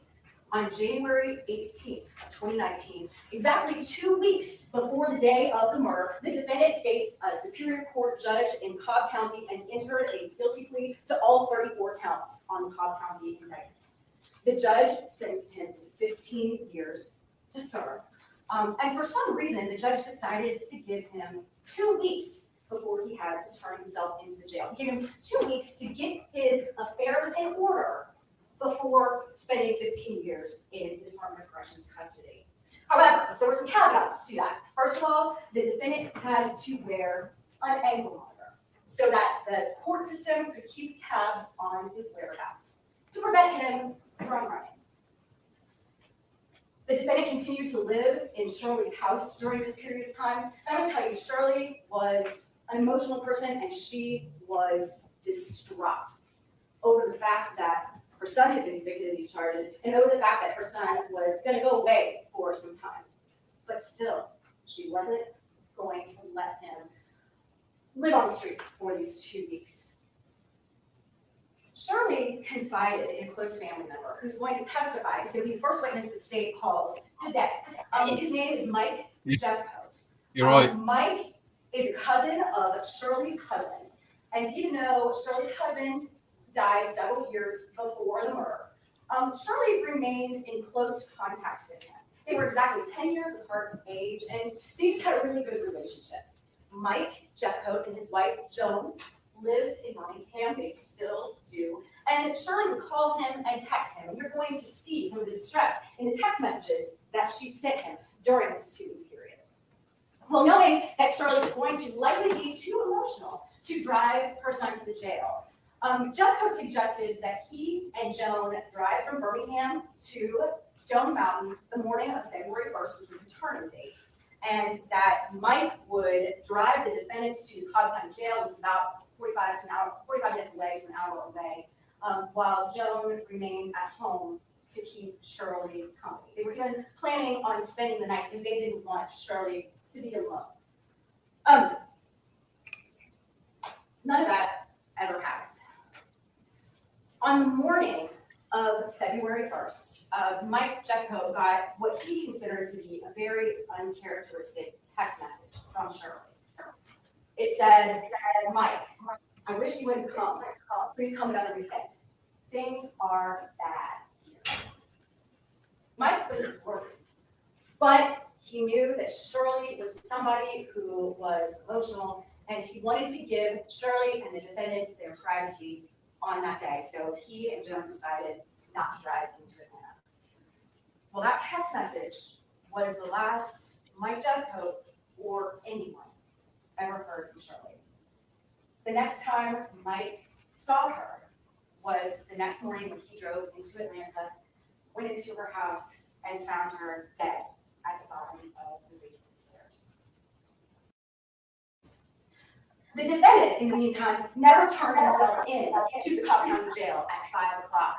J: on January 18th of 2019, exactly 2 weeks before the day of the murder, the defendant faced a Superior Court judge in Cobb County and entered a guilty plea to all 34 counts on the Cobb County indictment. The judge sentenced him to 15 years to serve. And for some reason, the judge decided to give him 2 weeks before he had to turn himself into the jail. He gave him 2 weeks to get his affairs in order before spending 15 years in the Department of Corrections custody. However, there were some caveats to that. First of all, the defendant had to wear an ankle monitor so that the court system could keep tabs on his whereabouts to prevent him from running. The defendant continued to live in Shirley's house during this period of time. And I'm going to tell you, Shirley was an emotional person, and she was distraught over the fact that her son had been convicted of these charges, and over the fact that her son was going to go away for some time. But still, she wasn't going to let him live on the streets for these 2 weeks. Shirley confided in a close family member who's going to testify. He's going to be the first witness the state calls today. His name is Mike Jeffcoat.
A: You're right.
J: Mike is a cousin of Shirley's husband. And even though Shirley's husband died several years before the murder, Shirley remained in close contact with him. They were exactly 10 years apart in age, and they just had a really good relationship. Mike Jeffcoat and his wife, Joan, lived in Birmingham. They still do. And Shirley would call him and text him. And you're going to see some of the distress in the text messages that she sent him during this 2-week period. Well, knowing that Shirley was going to likely be too emotional to drive her son to the jail, Jeffcoat suggested that he and Joan drive from Birmingham to Stone Mountain the morning of February 1st, which was the turning date, and that Mike would drive the defendants to Cobb County Jail, which was about 45 minutes away to an hour away, while Joan remained at home to keep Shirley company. They were even planning on spending the night because they didn't want Shirley to be alone. None of that ever happened. On the morning of February 1st, Mike Jeffcoat got what he considered to be a very uncharacteristic text message from Shirley. It said, Mike, I wish you wouldn't come. Please come another weekend. Things are bad here. Mike was worried, but he knew that Shirley was somebody who was emotional, and he wanted to give Shirley and the defendants their privacy on that day. So he and Joan decided not to drive into Atlanta. Well, that text message was the last Mike Jeffcoat or anyone ever heard from Shirley. The next time Mike saw her was the next morning when he drove into Atlanta, went into her house, and found her dead at the bottom of the basement stairs. The defendant, in the meantime, never turned himself in to the Cobb County Jail at 5 o'clock,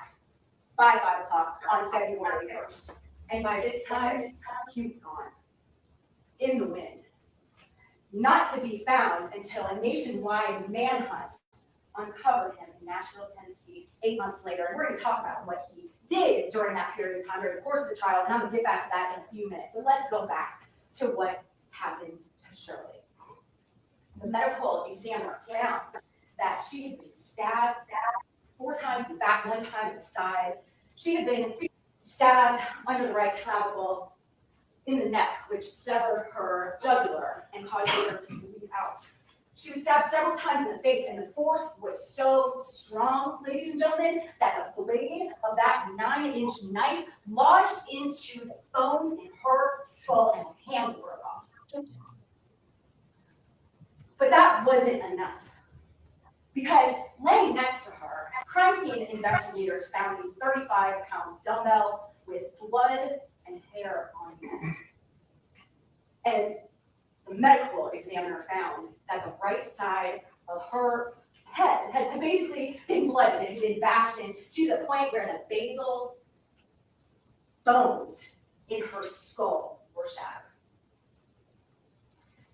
J: by 5 o'clock on February 1st. And by this time, he was gone, in the wind, not to be found until a nationwide manhunt uncovered him in Nashville, Tennessee, 8 months later. And we're going to talk about what he did during that period of time, during the course of the trial, and I'm going to get back to that in a few minutes. But let's go back to what happened to Shirley. The medical examiner found that she had been stabbed 4 times in the back, 1 time in the side. She had been stabbed under the right clavicle in the neck, which severed her jugular and caused her to bleed out. She was stabbed several times in the face, and the force was so strong, ladies and gentlemen, that the blade of that 9-inch knife lodged into the bones in her skull and her hand broke off. But that wasn't enough, because laying next to her, crime scene investigators found a 35-pound dumbbell with blood and hair on it. And the medical examiner found that the right side of her head had basically been bludgeoned. It had been bashed in to the point where the basal bones in her skull were shattered.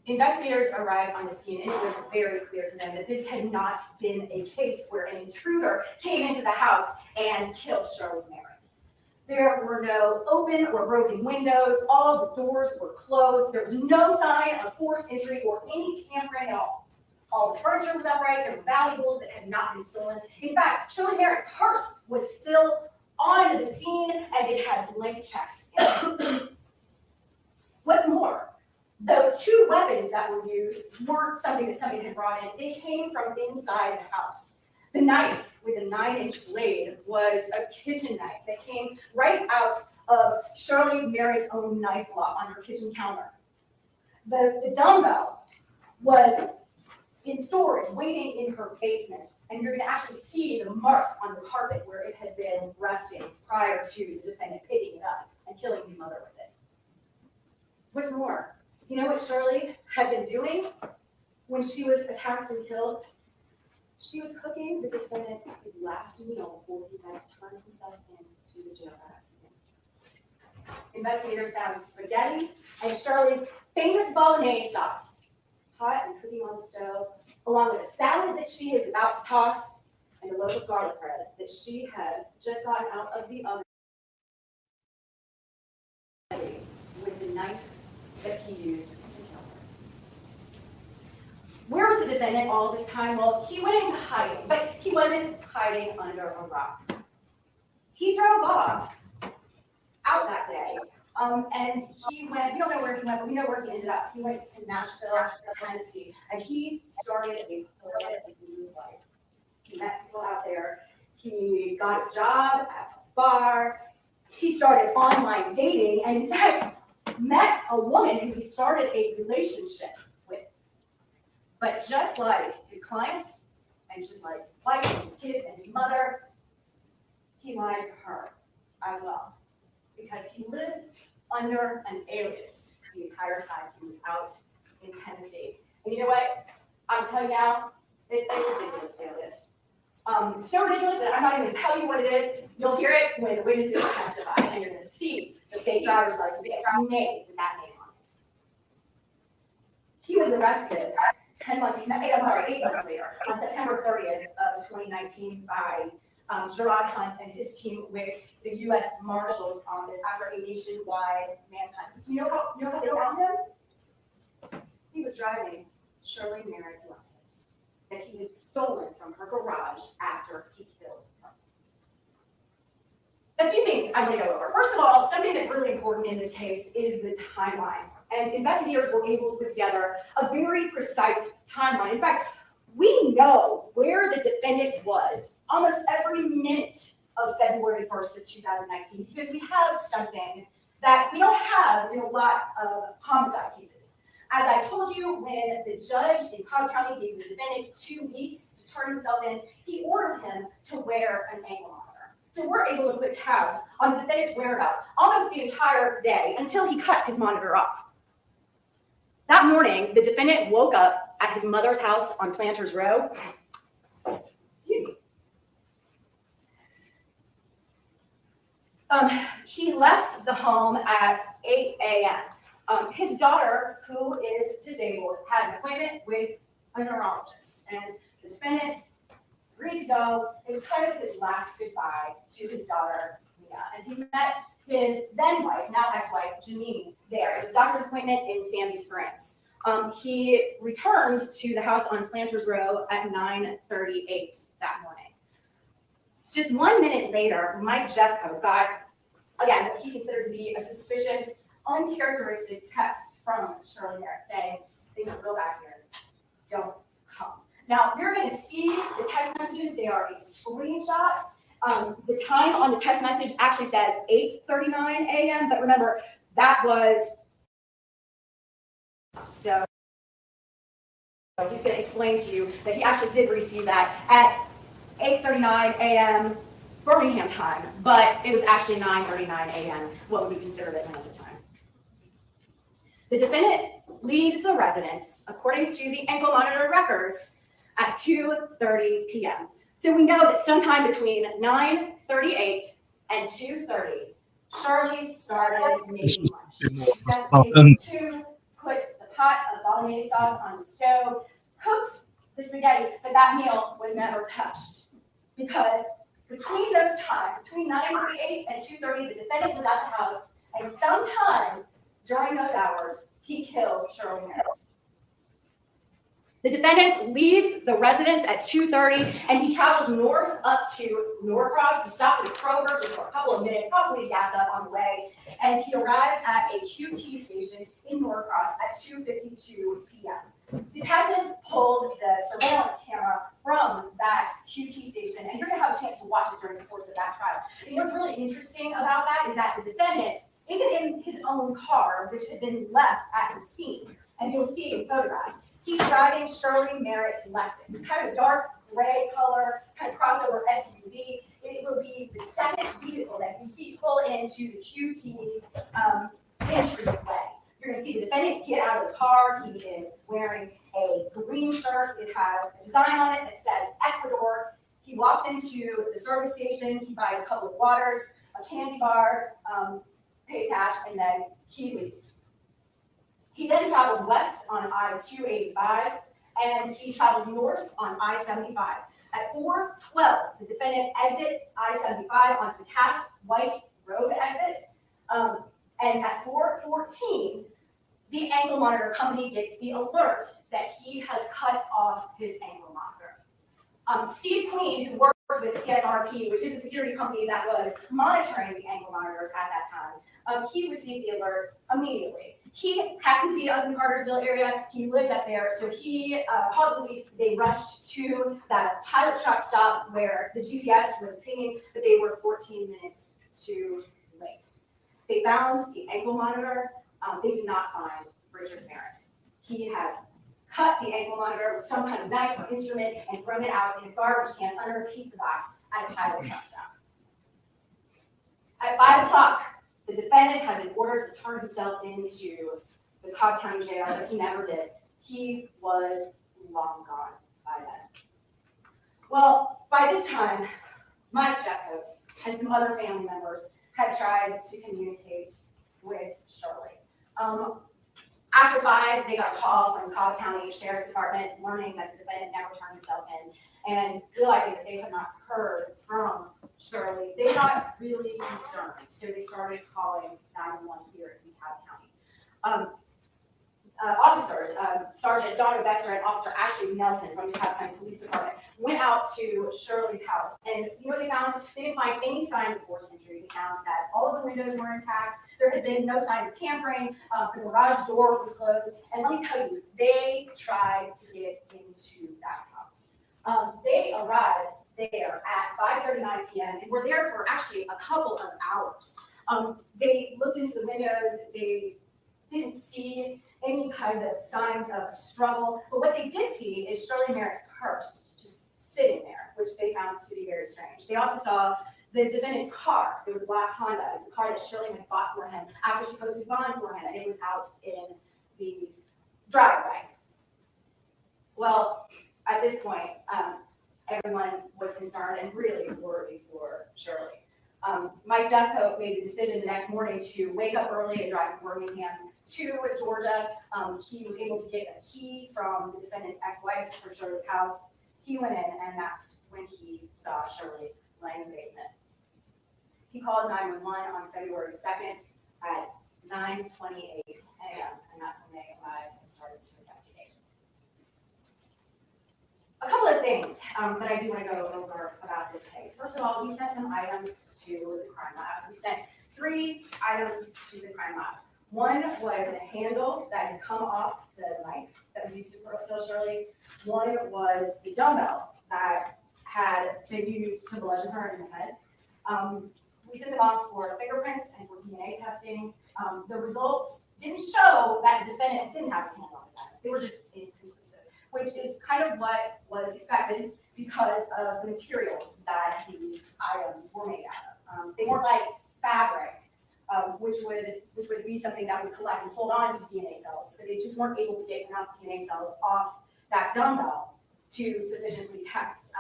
J: Investigators arrived on the scene, and it was very clear to them that this had not been a case where an intruder came into the house and killed Shirley Merritt. There were no open or broken windows. All the doors were closed. There was no sign of forced entry or any tampering at all. All the furniture was upright. There were valuables that had not been stolen. In fact, Shirley Merritt's purse was still on the scene, and it had blank checks in it. What's more, the 2 weapons that were used weren't something that somebody had brought in. They came from inside the house. The knife with a 9-inch blade was a kitchen knife that came right out of Shirley Merritt's own knife block on her kitchen counter. The dumbbell was in storage, waiting in her basement, and you're going to actually see the mark on the carpet where it had been resting prior to the defendant picking it up and killing his mother with it. What's more, you know what Shirley had been doing when she was attacked and killed? She was cooking the defendant his last meal before he had turned himself into the jail that afternoon. Investigators found spaghetti and Shirley's famous bolognese sauce, hot and cooking on the stove, along with a salad that she is about to toss, and a loaf of garlic bread that she had just gotten out of the oven with the knife that he used to kill her. Where was the defendant all this time? Well, he went into hiding, but he wasn't hiding under a rock. He drove off out that day, and he went, we don't know where he went, but we know where he ended up. He went to Nashville, Tennessee, and he started a whole new life. He met people out there. He got a job at a bar. He started online dating, and in fact, met a woman who he started a relationship with. But just like his clients, and just like wife and his kids and his mother, he lied to her as well. Because he lived under an alias the entire time he was out in Tennessee. And you know what? I'm telling you now, it's a ridiculous alias. So ridiculous that I'm not even going to tell you what it is. You'll hear it when the witnesses testify, and you're going to see the fake driver's license get made with that name on it. He was arrested 8 months later, on September 30th of 2019 by Gerard Hunt and his team with the U.S. Marshals Office after a nationwide manhunt. You know how they found him? He was driving Shirley Merritt's Lexus that he had stolen from her garage after he killed her. A few things I want to go over. First of all, something that's really important in this case is the timeline. And investigators were able to put together a very precise timeline. In fact, we know where the defendant was almost every minute of February 1st of 2019 because we have something that we don't have in a lot of homicide cases. As I told you, when the judge in Cobb County gave the defendant 2 weeks to turn himself in, he ordered him to wear an ankle monitor. So we're able to put tabs on the defendant's whereabouts almost the entire day until he cut his monitor off. That morning, the defendant woke up at his mother's house on Planters Row. Excuse me. He left the home at 8 a.m. His daughter, who is disabled, had an appointment with a neurologist, and the defendant agreed to go. It was kind of his last goodbye to his daughter, Mia, and he met his then wife, now ex-wife, Janine, there. It was a doctor's appointment in Sandy Springs. He returned to the house on Planters Row at 9:38 that morning. Just 1 minute later, Mike Jeffco got, again, what he considered to be a suspicious, uncharacteristic text from Shirley Merritt saying, things are real bad here, don't come. Now, you're going to see the text messages. They are a screenshot. The time on the text message actually says 8:39 a.m., but remember, that was, so he's going to explain to you that he actually did receive that at 8:39 a.m. Birmingham time, but it was actually 9:39 a.m., what would be considered Atlanta time. The defendant leaves the residence, according to the ankle monitor records, at 2:30 p.m. So we know that sometime between 9:38 and 2:30, Shirley started making lunch. She set the table to, put the pot of bolognese sauce on the stove, cooked the spaghetti, but that meal was never touched. Because between those times, between 9:38 and 2:30, the defendant was at the house, and sometime during those hours, he killed Shirley Merritt. The defendant leaves the residence at 2:30, and he travels north up to Norcross to stop at a Kroger just for a couple of minutes, probably to gas up on the way, and he arrives at a QT station in Norcross at 2:52 p.m. Detectives pulled the surveillance camera from that QT station, and you're going to have a chance to watch it during the course of that trial. And what's really interesting about that is that the defendant isn't in his own car, which had been left at the scene, and you'll see in photographs. He's driving Shirley Merritt's Lexus. It's kind of a dark gray color, kind of crossover SUV. It will be the second vehicle that you see pull into the QT entryway. You're going to see the defendant get out of the car. He is wearing a green shirt. It has a design on it that says Ecuador. He walks into the service station. He buys a couple of waters, a candy bar, pays cash, and then he leaves. He then travels west on I-285, and he travels north on I-75.
K: At 4:12, the defendant exits I-75 onto the Cass White Road exit. And at 4:14, the ankle monitor company gets the alert that he has cut off his ankle monitor. Steve Queen, who worked with CSRP, which is the security company that was monitoring the ankle monitors at that time, he received the alert immediately. He happened to be up in the Cartersville area. He lived up there, so he called the police. They rushed to that pilot truck stop where the GPS was pinging that they were 14 minutes too late. They found the ankle monitor. They did not find Richard Merritt. He had cut the ankle monitor with some kind of knife or instrument and thrown it out in a garbage can under a pizza box at a pilot truck stop. At 5 o'clock, the defendant had been ordered to turn himself into the Cobb County Jail, but he never did. He was long gone by then. Well, by this time, Mike Jeffcoat and some other family members had tried to communicate with Shirley. After 5, they got a call from Cobb County Sheriff's Department learning that the defendant never turned himself in, and realizing that they had not heard from Shirley. They got really concerned, so they started calling 911 here in Cobb County. Officers, Sergeant John Besser and Officer Ashley Nelson from the Cobb County Police Department went out to Shirley's house, and you know what they found? They didn't find any signs of forced entry. They found that all of the windows were intact. There had been no signs of tampering. The garage door was closed, and let me tell you, they tried to get into that house. They arrived there at 5:39 p.m. and were there for actually a couple of hours. They looked into the windows. They didn't see any kind of signs of struggle, but what they did see is Shirley Merritt's purse just sitting there, which they found to be very strange. They also saw the defendant's car. It was a black Honda. It was a car that Shirley had bought for him after she posted bond for him, and it was out in the driveway. Well, at this point, everyone was concerned and really worried for Shirley. Mike Jeffcoat made the decision the next morning to wake up early and drive from Birmingham to Georgia. He was able to get a key from the defendant's ex-wife for Shirley's house. He went in, and that's when he saw Shirley laying in the basement. He called 911 on February 2nd at 9:28 a.m., and that's when they arrived and started to investigate. A couple of things that I do want to go over about this case. First of all, we sent some items to the crime lab. We sent 3 items to the crime lab. One was a handle that had come off the knife that was used to kill Shirley. One was the dumbbell that had been used to bludgeon her in the head. We sent them off for fingerprints and for DNA testing. The results didn't show that the defendant didn't have his hand on his head. They were just inconclusive, which is kind of what was expected because of the materials that these items were made out of. They weren't like fabric, which would be something that would collect and hold on to DNA cells. So they just weren't able to get enough DNA cells off that dumbbell to sufficiently test.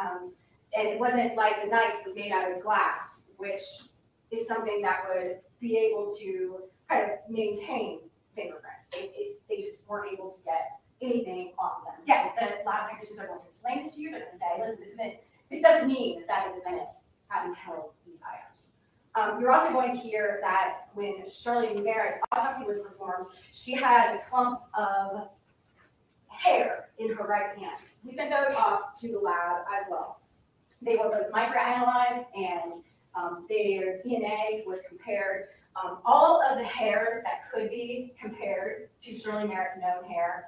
K: And it wasn't like the knife was made out of glass, which is something that would be able to kind of maintain fingerprints. They just weren't able to get anything off them. Again, the lab technicians are going to explain this to you. They're going to say, listen, this doesn't mean that the defendant hadn't held these items. You're also going to hear that when Shirley Merritt's autopsy was performed, she had a clump of hair in her right hand. We sent those off to the lab as well. They were both microanalyzed and their DNA was compared. All of the hairs that could be compared to Shirley Merritt's known hair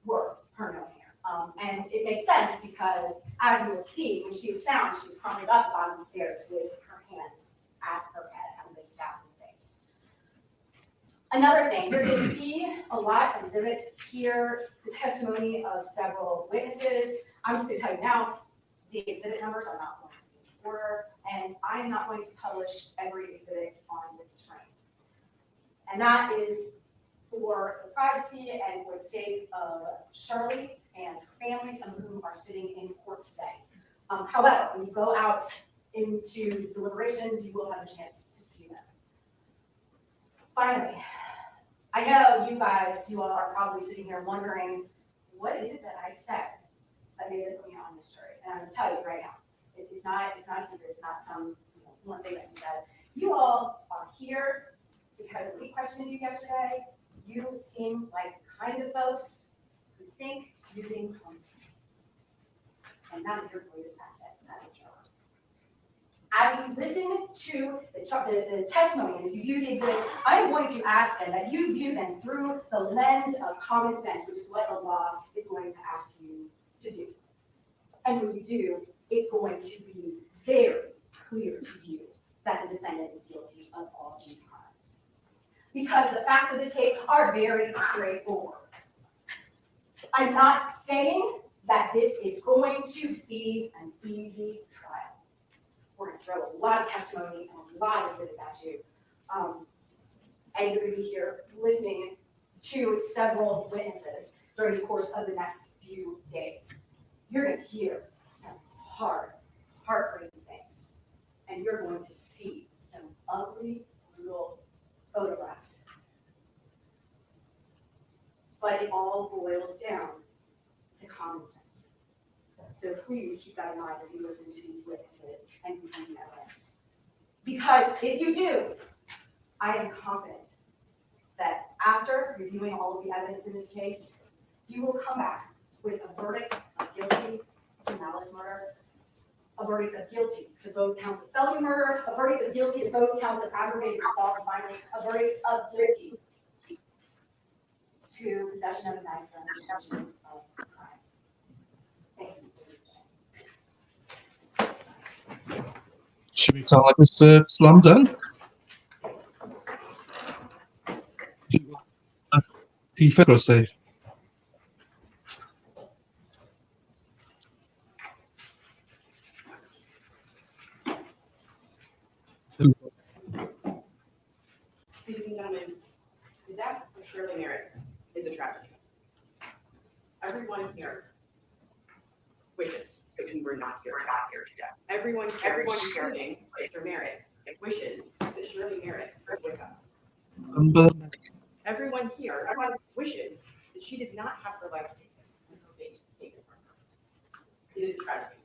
K: were her known hair. And it makes sense because, as you will see, when she was found, she was climbing up the bottom of the stairs with her hands at her head, having been stabbed in the face. Another thing, you're going to see a lot of exhibits here, the testimony of several witnesses. I'm just going to tell you now, the exhibit numbers are not going to be in order, and I'm not going to publish every exhibit on this screen. And that is for the privacy and for the sake of Shirley and her family, some of whom are sitting in court today. However, when you go out into deliberations, you will have a chance to see them. Finally, I know you all are probably sitting here wondering, what is it that I said? Amanda put me on this story, and I'm gonna tell you right now, it's not a secret, it's not some, one thing that you said. You all are here because we questioned you yesterday. You seem like the kind of folks who think using common sense. And that is your greatest asset, that is your own. As you listen to the testimony and as you view the exhibit, I'm going to ask them that you view them through the lens of common sense, which is what the law is going to ask you to do. And when you do, it's going to be very clear to you that the defendant is guilty of all these crimes. Because the facts of this case are very straightforward. I'm not saying that this is going to be an easy trial. We're going to throw a lot of testimony and a lot of exhibits at you. And you're going to be here listening to several witnesses during the course of the next few days. You're going to hear some heartbreaking things. And you're going to see some ugly, brutal photographs. But it all boils down to common sense. So please keep that in mind as you listen to these witnesses and review the evidence. Because if you do, I am confident that after reviewing all of the evidence in this case, you will come back with a verdict of guilty to malice murder, a verdict of guilty to both counts of felony murder, a verdict of guilty to both counts of aggravated assault, and finally, a verdict of guilty to possession of a knife and possession of a crime. Thank you.
A: Should we sound like Mr. Slam Dunk? The federal say.
L: Ladies and gentlemen, the death of Shirley Merritt is a tragedy. Everyone here wishes that we were not here today. Everyone surrounding Mr. Merritt wishes that Shirley Merritt was with us. Everyone here wishes that she did not have her life taken and her fate taken from her. It is a tragedy.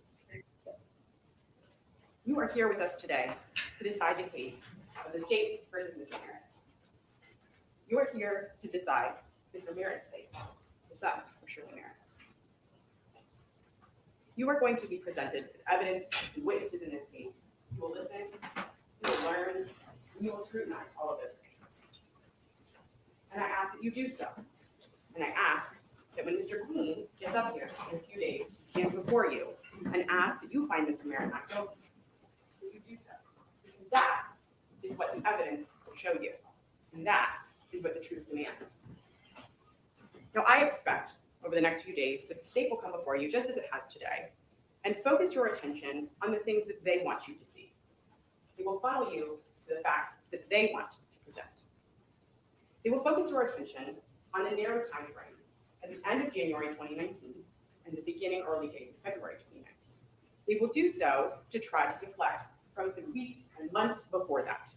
L: You are here with us today to decide the case of the state versus Mr. Merritt. You are here to decide Mr. Merritt's fate, the son of Shirley Merritt. You are going to be presented with evidence and witnesses in this case. You will listen, you will learn, and you will scrutinize all of this. And I ask that you do so. And I ask that when Mr. Queen gets up here in a few days, stands before you, and asks that you find Mr. Merritt not guilty, that you do so. Because that is what the evidence will show you. And that is what the truth demands. Now, I expect over the next few days that the state will come before you, just as it has today, and focus your attention on the things that they want you to see. They will funnel you to the facts that they want to present. They will focus your attention on the narrow time frame at the end of January 2019 and the beginning early days of February 2019. They will do so to try to deflect from the weeks and months before that.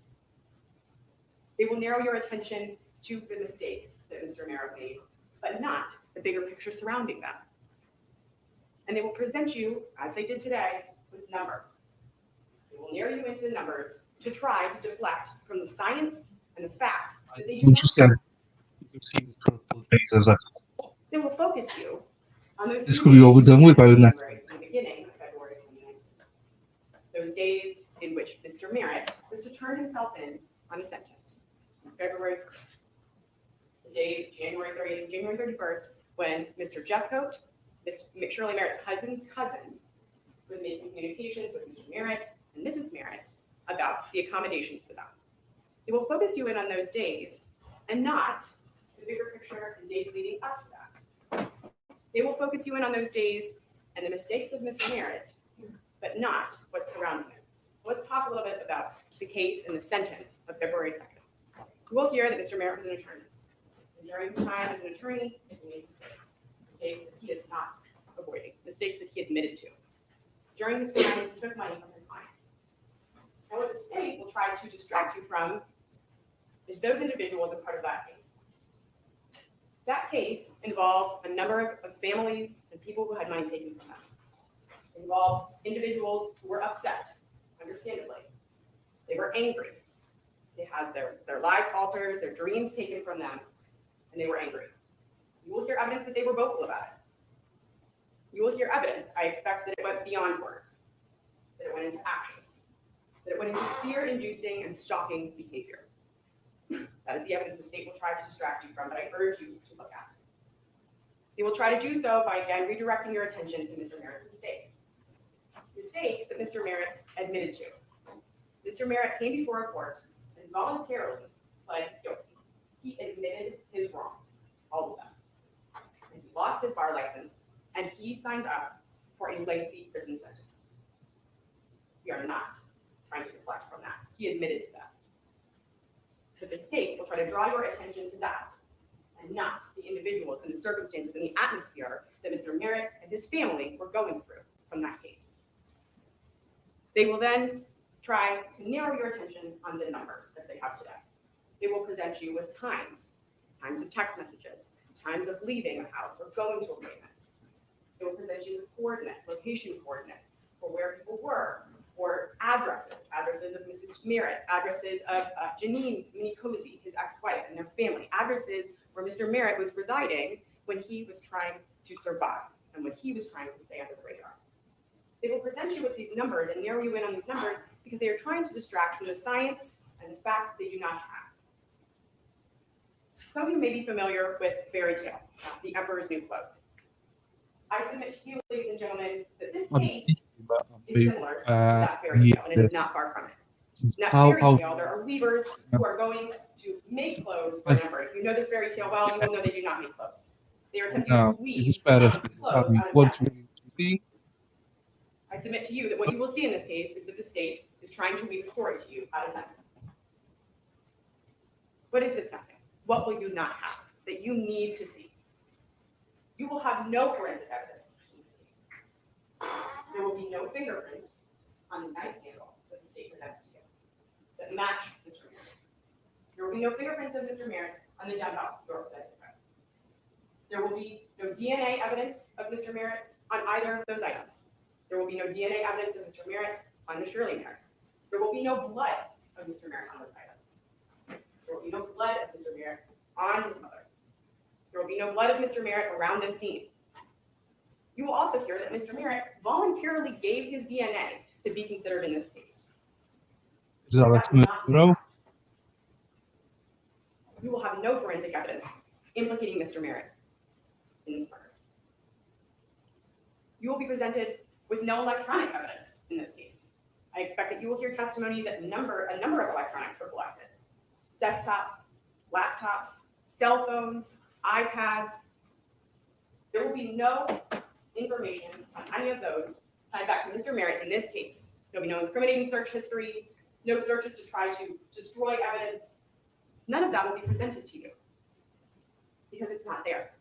L: They will narrow your attention to the mistakes that Mr. Merritt made, but not the bigger picture surrounding them. And they will present you, as they did today, with numbers. They will narrow you into the numbers to try to deflect from the science and the facts that they do not. They will focus you on those
A: This could be over done with by the next.
L: the beginning of February 2019. Those days in which Mr. Merritt was to turn himself in on a sentence on February 1st. The day January 30th and January 31st, when Mr. Jeffcoat, Shirley Merritt's cousin's cousin, was making communications with Mr. Merritt and Mrs. Merritt about the accommodations for them. They will focus you in on those days and not the bigger picture and days leading up to that. They will focus you in on those days and the mistakes of Mr. Merritt, but not what's surrounding him. Let's talk a little bit about the case and the sentence of February 2nd. You will hear that Mr. Merritt was an attorney. And during his time as an attorney, he made mistakes that he is not avoiding, mistakes that he admitted to. During this time, he took money from his clients. And what the state will try to distract you from is those individuals a part of that case. That case involved a number of families and people people who had money taken from them. It involved individuals who were upset, understandably. They were angry. They had their lives altered, their dreams taken from them, and they were angry. You will hear evidence that they were vocal about it. You will hear evidence, I expect, that it went beyond words, that it went into actions, that it went into fear-inducing and stalking behavior. That is the evidence the state will try to distract you from, but I urge you to look at. They will try to do so by, again, redirecting your attention to Mr. Merritt's mistakes. Mistakes that Mr. Merritt admitted to. Mr. Merritt came before a court and voluntarily pled guilty. He admitted his wrongs, all of them. And he lost his bar license, and he signed up for a lengthy prison sentence. We are not trying to deflect from that. He admitted to that. But the state will try to draw your attention to that, and not the individuals and the circumstances and the atmosphere that Mr. Merritt and his family were going through from that case. They will then try to narrow your attention on the numbers as they have today. They will present you with times of text messages, times of leaving a house or going to appointments. They will present you with coordinates, location coordinates for where people were, or addresses of Mrs. Merritt, addresses of Janine Minikozy, his ex-wife, and their family, addresses where Mr. Merritt was residing when he was trying to survive and when he was trying to stay under the radar. They will present you with these numbers and narrow you in on these numbers because they are trying to distract from the science and the facts that they do not have. Some of you may be familiar with fairy tale, The Emperor's New Clothes. I submit to you, ladies and gentlemen, that this case is similar to that fairy tale, and it is not far from it. In that fairy tale, there are weavers who are going to make clothes for an emperor. If you know this fairy tale well, you will know they do not make clothes. They are attempting to weave clothes out of fabric. I submit to you that what you will see in this case is that the state is trying to weave a story to you out of nothing. What is this nothing? What will you not have that you need to see? You will have no forensic evidence in this case. There will be no fingerprints on the knife handle that the state presents to you that match Mr. Merritt. There will be no fingerprints of Mr. Merritt on the dumbbell you're presented with. There will be no DNA evidence of Mr. Merritt on either of those items. There will be no DNA evidence of Mr. Merritt on Ms. Shirley Merritt. There will be no blood of Mr. Merritt on those items. There will be no blood of Mr. Merritt on his mother. There will be no blood of Mr. Merritt around this scene. You will also hear that Mr. Merritt voluntarily gave his DNA to be considered in this case. You will have no forensic evidence implicating Mr. Merritt in this murder. You will be presented with no electronic evidence in this case. I expect that you will hear testimony that a number of electronics were collected. Desktops, laptops, cell phones, iPads. There will be no information on any of those tied back to Mr. Merritt in this case. There will be no incriminating search history, no searches to try to destroy evidence. None of that will be presented to you because it's not there.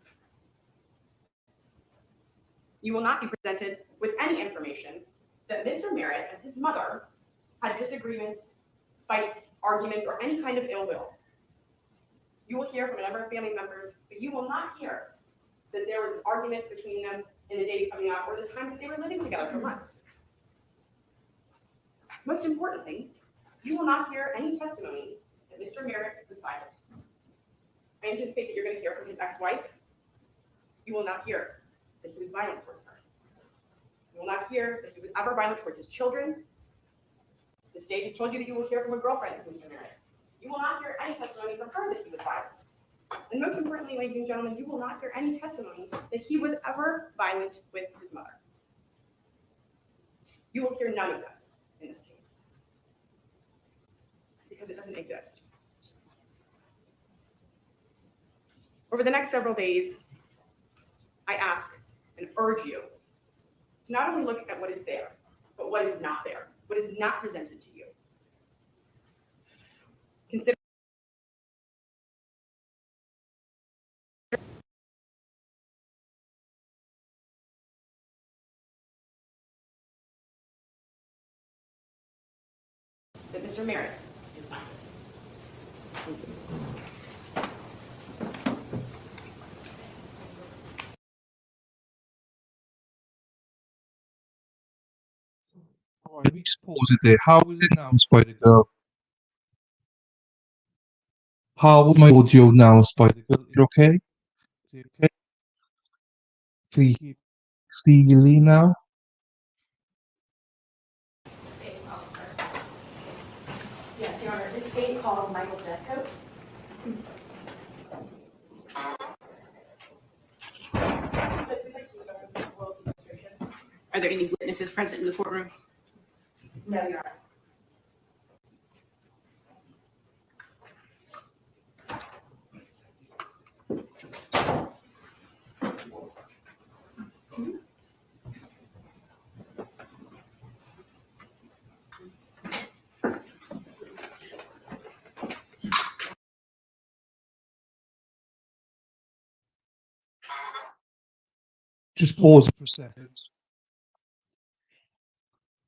L: You will not be presented with any information that Mr. Merritt and his mother had disagreements, fights, arguments, or any kind of ill will. You will hear from a number of family members, but you will not hear that there was an argument between them in the days coming up or the times that they were living together for months. Most importantly, you will not hear any testimony that Mr. Merritt was violent. I anticipate that you're going to hear from his ex-wife. You will not hear that he was violent towards her. You will not hear that he was ever violent towards his children. The state has told you that you will hear from a girlfriend of Mr. Merritt. You will not hear any testimony from her that he was violent. And most importantly, ladies and gentlemen, you will not hear any testimony that he was ever violent with his mother. You will hear none of this in this case because it doesn't exist. Over the next several days, I ask and urge you to not only look at what is there, but what is not there, what is not presented to you. Consider that Mr. Merritt is not guilty. Thank you.
A: Right, we just pause it there. How is it now, Spider Girl? How is my audio now, Spider Girl? You okay? Is it okay? Can you hear Stevie Lee now?
K: Yes, Your Honor, this state calls Michael Jeffcoat.
L: Are there any witnesses present in the courtroom?
K: No, Your Honor.
A: Just pause it for a second.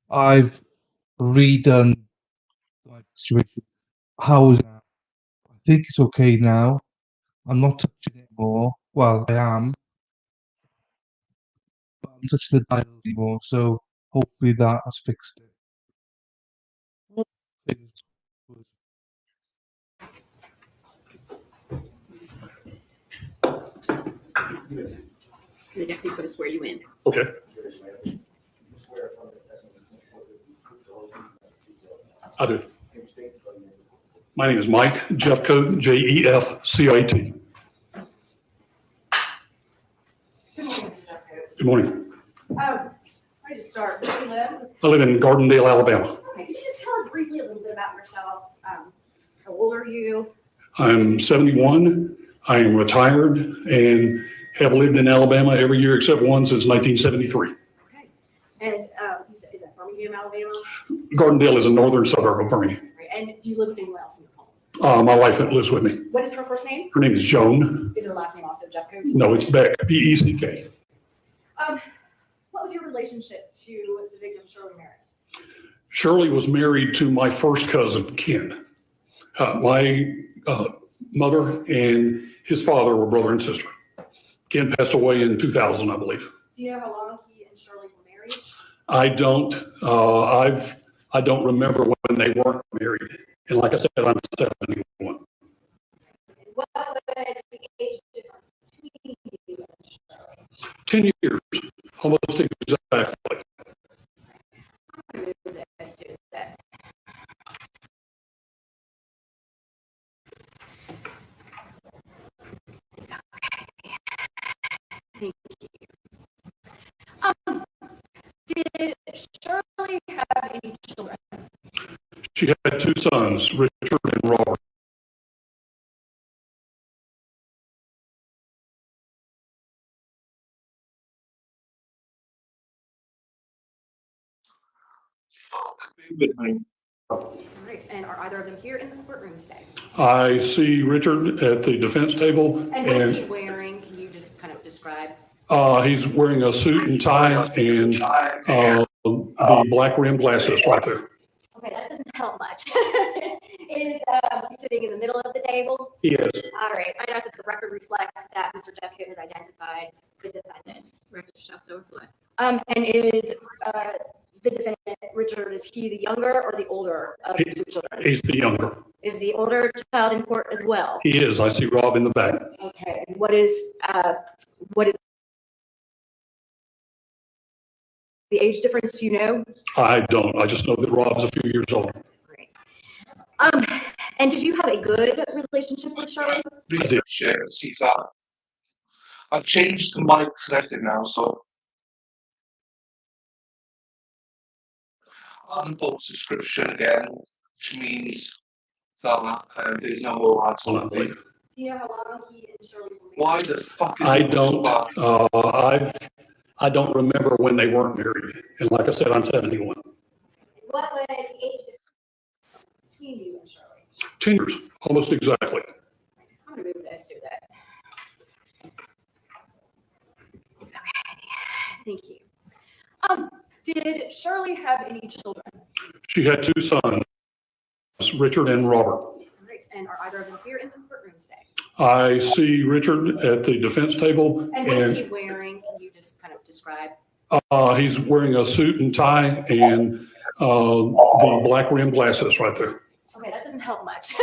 A: I've redone my situation. How is it now? I think it's okay now. I'm not touching it more. Well, I am. But I'm not touching the dial anymore, so hopefully that has fixed it.
L: The deputy put to swear you in.
F: Okay. I do. My name is Mike Jeffcoat, Jefcoat.
K: Good morning, Mr. Jeffcoat.
F: Good morning.
K: Where to start? Where do you live?
F: I live in Gardendale, Alabama.
K: Okay, could you just tell us briefly a little bit about yourself? How old are you?
F: I'm 71. I am retired and have lived in Alabama every year except one since 1973.
K: Okay. And you said, is that Birmingham, Alabama?
F: Gardendale is a northern suburb of Birmingham.
K: Right. And do you live with anyone else in your home?
F: My wife lives with me.
K: What is her first name?
F: Her name is Joan.
K: Is her last name also Jeffcoat?
F: No, it's Beck, Beck.
K: What was your relationship to the victim, Shirley Merritt?
F: Shirley was married to my first cousin, Ken. My mother and his father were brother and sister. Ken passed away in 2000, I believe.
K: Do you know how long he and Shirley were married?
F: I don't. I don't remember when they weren't married. And like I said, I'm 71.
K: And what was the age difference between you and Shirley?
F: 10 years, almost exactly.
K: I'm going to move this to that. Thank you. Did Shirley have any children?
F: She had two sons, Richard and Robert.
K: All right, and are either of them here in the courtroom today?
F: I see Richard at the defense table.
K: And what is he wearing? Can you just kind of describe?
F: He's wearing a suit and tie and the black rim glasses right there.
K: Okay, that doesn't help much. Is he sitting in the middle of the table?
F: He is.
K: All right, I ask that the record reflects that Mr. Jeffcoat has identified the defendants.
L: Record shall so reflect.
K: And is the defendant, Richard, is he the younger or the older of the two children?
F: He's the younger.
K: Is the older child in court as well?
F: He is. I see Rob in the back.
K: Okay, and what is the age difference, do you know?
F: I don't. I just know that Rob's a few years older.
K: Great. And did you have a good relationship with Shirley?
F: I did.
A: See that. I've changed the mic setting now, so unbolt subscription again, which means that there's no more ads on it.
K: Do you know how long he and Shirley were married?
A: Why the fuck is
F: I
A: it
F: don't.
A: so bad?
F: I don't remember when they weren't married. And like I said, I'm 71.
K: What was the age difference between you and Shirley?
F: 10 years, almost exactly.
K: I'm going to move this to that. Okay, thank you. Did Shirley have any children?
F: She had two sons, Richard and Robert.
K: All right, and are either of them here in the courtroom today?
F: I see Richard at the defense table.
K: And what is he wearing? Can you just kind of describe?
F: He's wearing a suit and tie and The black rim glasses right there.
K: Okay, that doesn't help much.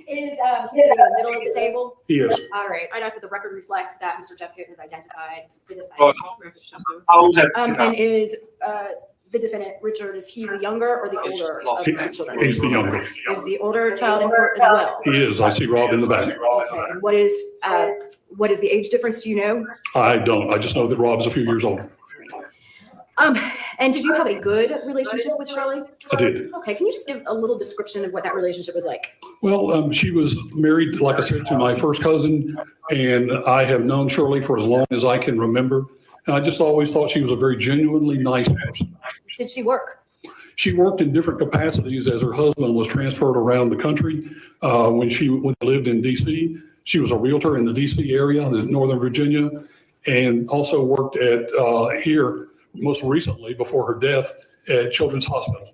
K: Is he sitting in the middle of the table?
F: He is.
K: All right, I'd ask that the record reflects that Mr. Jeffcoat has identified the
A: Right.
K: defendant. And is the defendant, Richard, is he the younger or the older of the two children?
F: He's the younger.
K: Is the older child in court as well?
F: He is. I see Rob in the back.
K: Okay, and what is the age difference, do you know?
F: I don't. I just know that Rob is a few years older.
K: And did you have a good relationship with Shirley?
F: I did.
K: Okay, can you just give a little description of what that relationship was like?
F: Well, she was married, like I said, to my first cousin, and I have known Shirley for as long as I can remember. And I just always thought she was a very genuinely nice person.
K: Did she work?
F: She worked in different capacities as her husband was transferred around the country. When she lived in D.C., she was a realtor in the D.C. area, in Northern Virginia, and also worked at here most recently before her death at Children's Hospital.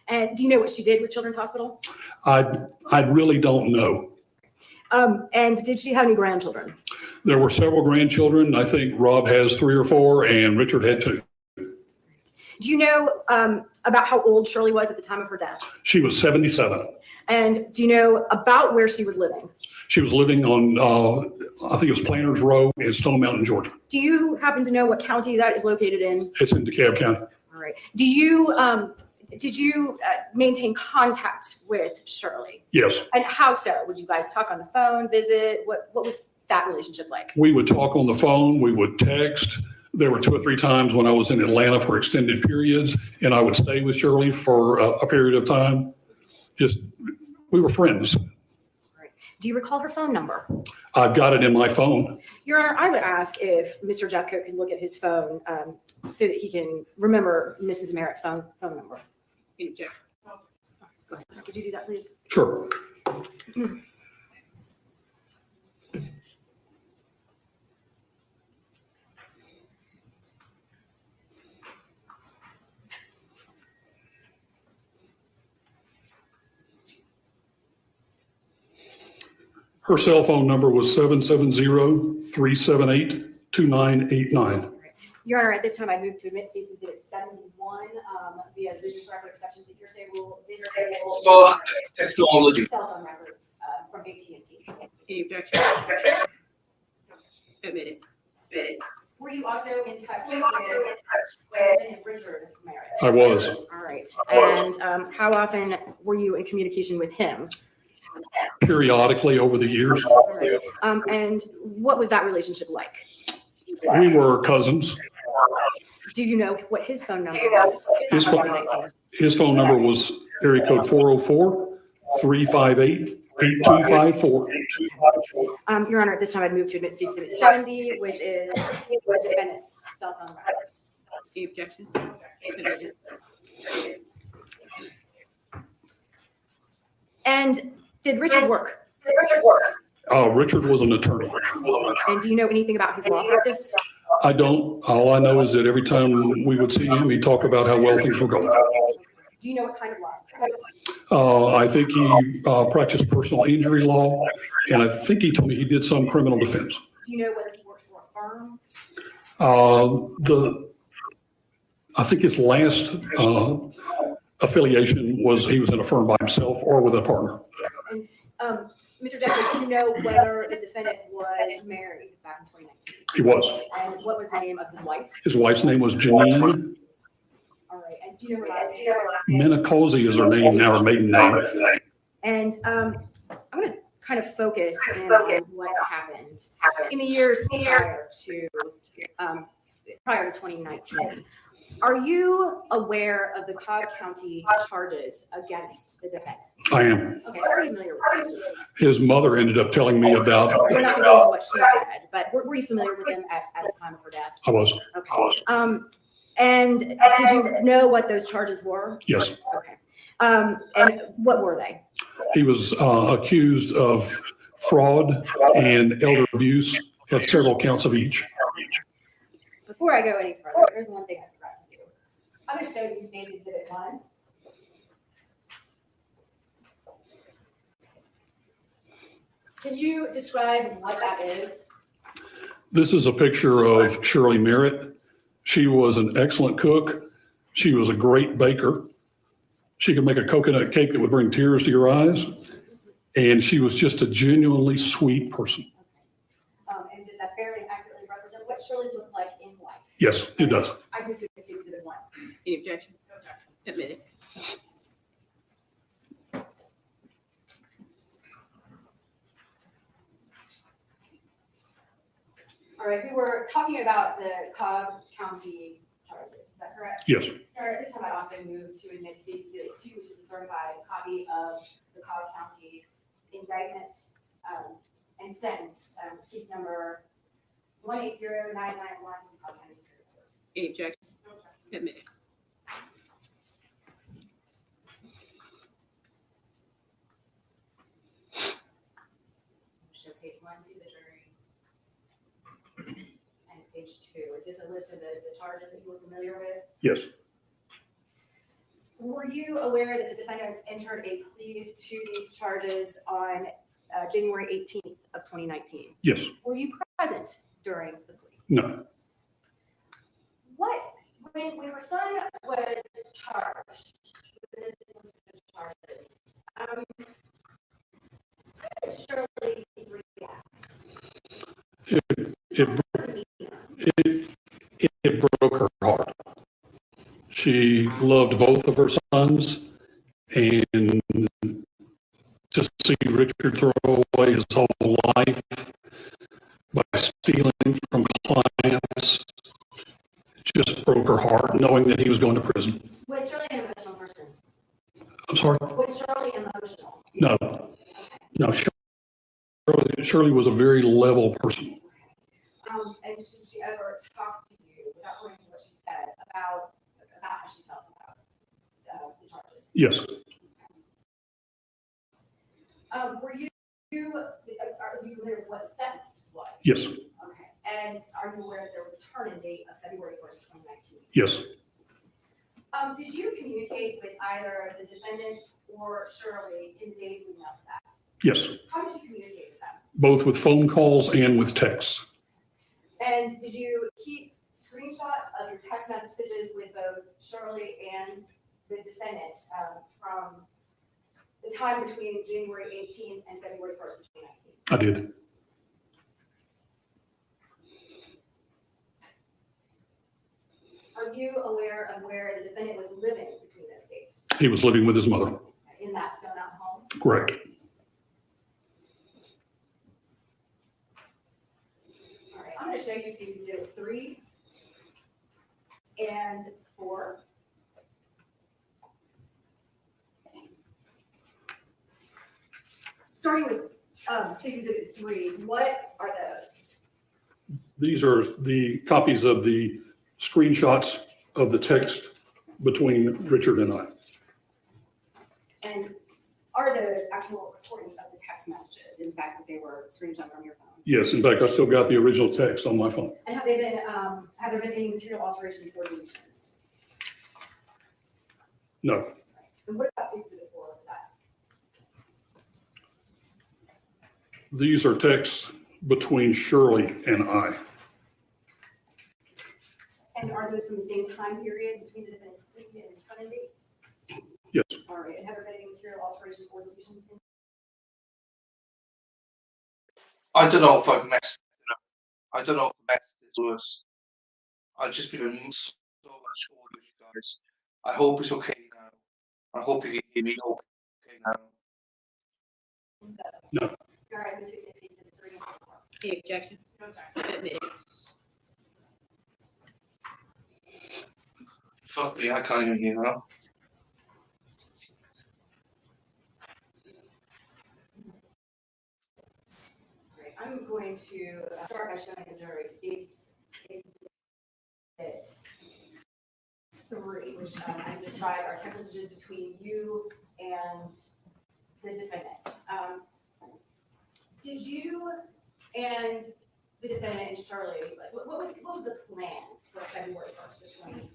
K: And do you know what she did with Children's Hospital?
F: I really don't know.
K: And did she have any grandchildren?
F: There were several grandchildren. I think Rob has 3 or 4 and Richard had 2.
K: Do you know about how old Shirley was at the time of her death?
F: She was 77.
K: And do you know about where she was living?
F: She was living on, I think it was Planters Row in Stone Mountain, Georgia.
K: Do you happen to know what county that is located in?
F: It's in DeKalb County.
K: All right. Do you, did you maintain contact with Shirley?
F: Yes.
K: And how so? Would you guys talk on the phone, visit? What was that relationship like?
F: We would talk on the phone. We would text. There were 2 or 3 times when I was in Atlanta for extended periods, and I would stay with Shirley for a period of time. We were friends.
K: Do you recall her phone number?
F: I've got it in my phone.
K: Your Honor, I would ask if Mr. Jeffcoat could look at his phone so that he can remember Mrs. Merritt's phone number.
L: Jeff.
K: Go ahead, sir. Could you do that, please?
F: Sure. Her cell phone number was 770-378-2989.
K: Your Honor, at this time, I move to admit State's Exhibit 71 via business record exceptions that you're saying will
A: Technology.
K: cell phone records from AT&T.
L: Any objection? Admitted.
K: Were you also in touch with Richard Merritt?
F: I was.
K: All right. And how often were you in communication with him?
F: Periodically over the years.
K: And what was that relationship like?
F: We were cousins.
K: Do you know what his phone number was?
F: His phone number was area code 404-358-8254.
K: Your Honor, at this time, I'd move to admit State's Exhibit 70, which is the defendant's cell phone records.
L: Any objection?
K: And did Richard work?
F: Richard was an attorney.
K: And do you know anything about his law practice?
F: I don't. All I know is that every time we would see him, he'd talk about how well things were going.
K: Do you know what kind of law practice?
F: I think he practiced personal injury law, and I think he told me he did some criminal defense.
K: Do you know whether he worked for a firm?
F: I think his last affiliation was he was in a firm by himself or with a partner.
K: And Mr. Jeffcoat, do you know whether the defendant was married back in 2019?
F: He was.
K: And what was the name of his wife?
F: His wife's name was Janine.
K: All right. And do you know her last name?
F: Menacozzi is her name now, her maiden name.
K: And I'm going to kind of focus in on what happened in the years prior to 2019. Are you aware of the Cobb County charges against the defendant?
F: I am.
K: Okay, are you familiar with those?
F: His mother ended up telling me about.
K: We're not going to go into what she said, but were you familiar with them at the time of her death?
F: I was.
K: Okay. And did you know what those charges were?
F: Yes.
K: Okay. And what were they?
F: He was accused of fraud and elder abuse, had several counts of each.
K: Before I go any further, here's one thing I forgot to do. I'm going to show you State's Exhibit 1. Can you describe what that is?
F: This is a picture of Shirley Merritt. She was an excellent cook. She was a great baker. She could make a coconut cake that would bring tears to your eyes. And she was just a genuinely sweet person.
K: And does that fairly accurately represent what Shirley looked like in life?
F: Yes, it does.
K: I agree to Exhibit 1.
L: Any objection? No objection. Admitted.
K: All right, we were talking about the Cobb County charges, is that correct?
F: Yes.
K: This time I also moved to admit State's Exhibit 2, which is a certified copy of the Cobb County indictment and sentence. It's case number 180991 from Cobb County Superior Court.
L: Any objection? No objection. Admitted.
K: Show page 1 to the jury. And page 2. Is this a list of the charges that you were familiar with?
F: Yes.
K: Were you aware that the defendant entered a plea to these charges on January 18th of 2019?
F: Yes.
K: Were you present during the plea?
F: No.
K: When your son was charged with this list of charges, how did Shirley react?
F: It broke her heart. She loved both of her sons, and to see Richard throw away his whole life by stealing from clients just broke her heart, knowing that he was going to prison.
K: Was Shirley an emotional person?
F: I'm sorry?
K: Was Shirley emotional?
F: No. No, Shirley was a very level person.
K: And did she ever talk to you, without going into what she said, about how she felt about the charges?
F: Yes.
K: Are you familiar with what the sentence was?
F: Yes.
K: Okay. And are you aware that there was a turn-in date of February 1st, 2019?
F: Yes.
K: Did you communicate with either the defendant or Shirley in the days leading up to that?
F: Yes.
K: How did you communicate with them?
F: Both with phone calls and with texts.
K: And did you keep screenshots of your text messages with both Shirley and the defendant from the time between January 18th and February 1st of 2019?
F: I did.
K: Are you aware of where the defendant was living between those dates?
F: He was living with his mother.
K: In that zone out home?
F: Correct.
K: All right, I'm going to show you State's Exhibits 3 and 4. Starting with State's Exhibit 3, what are those?
F: These are the copies of the screenshots of the text between Richard and I.
K: And are those actual recordings of the text messages, in fact, that they were screenshot from your phone?
F: Yes, in fact, I still got the original text on my phone.
K: And have there been any material alterations or deletions?
F: No.
K: And what about State's Exhibit 4 with that?
F: These are texts between Shirley and I.
K: And are those from the same time period between the defendant's plea and his turn-in date?
F: Yes.
K: All right, and have there been any material alterations or deletions?
A: I don't know if I've messed it up. I don't know if I've messed it worse. I've just been in so much trouble with you guys. I hope it's okay now. I hope you can hear me okay now.
F: No.
K: All right, we took it to 3 and 4.
L: Any objection? No objection. Admitted.
A: Fuck me, I can't even hear now.
K: Right, I'm going to start by showing the jury State's Exhibit 3, which I described are text messages between you and the defendant. Did you and the defendant and Shirley, what was the plan for February 1st of 2019?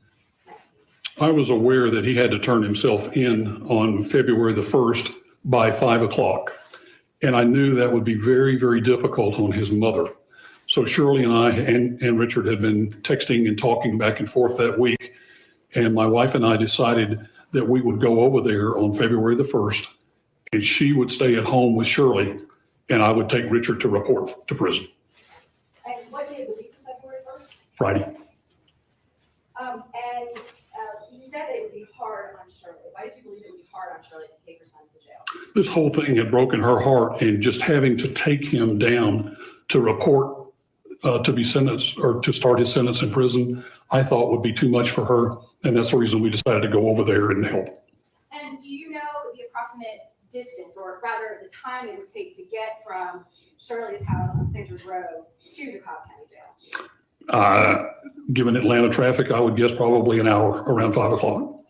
F: I was aware that he had to turn himself in on February the 1st by 5 o'clock. And I knew that would be very, very difficult on his mother. So Shirley and I and Richard had been texting and talking back and forth that week. And my wife and I decided that we would go over there on February the 1st, and she would stay at home with Shirley, and I would take Richard to report to prison.
K: And what day of the week is February 1st?
F: Friday.
K: And you said that it would be hard on Shirley. Why did you believe it would be hard on Shirley to take her son to jail?
F: This whole thing had broken her heart, and just having to take him down to report to be sentenced or to start his sentence in prison, I thought would be too much for her. And that's the reason we decided to go over there and help.
K: And do you know the approximate distance, or rather the time it would take to get from Shirley's house on Pinters Road to the Cobb County Jail?
F: Given Atlanta traffic, I would guess probably an hour, around 5 o'clock.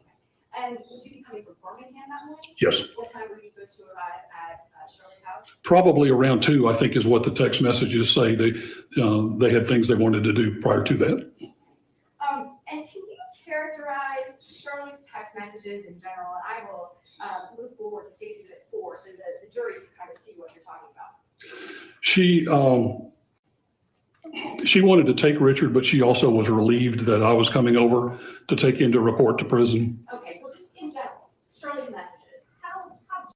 K: And would you be coming from Birmingham that morning?
F: Yes.
K: What time were you supposed to arrive at Shirley's house?
F: Probably around 2, I think is what the text messages say. They had things they wanted to do prior to that.
K: And can you characterize Shirley's text messages in general? And I will move forward to Stacey's at 4 so that the jury can kind of see what you're talking about.
F: She wanted to take Richard, but she also was relieved that I was coming over to take him to report to prison.
K: Okay, well, just in general, Shirley's messages, how did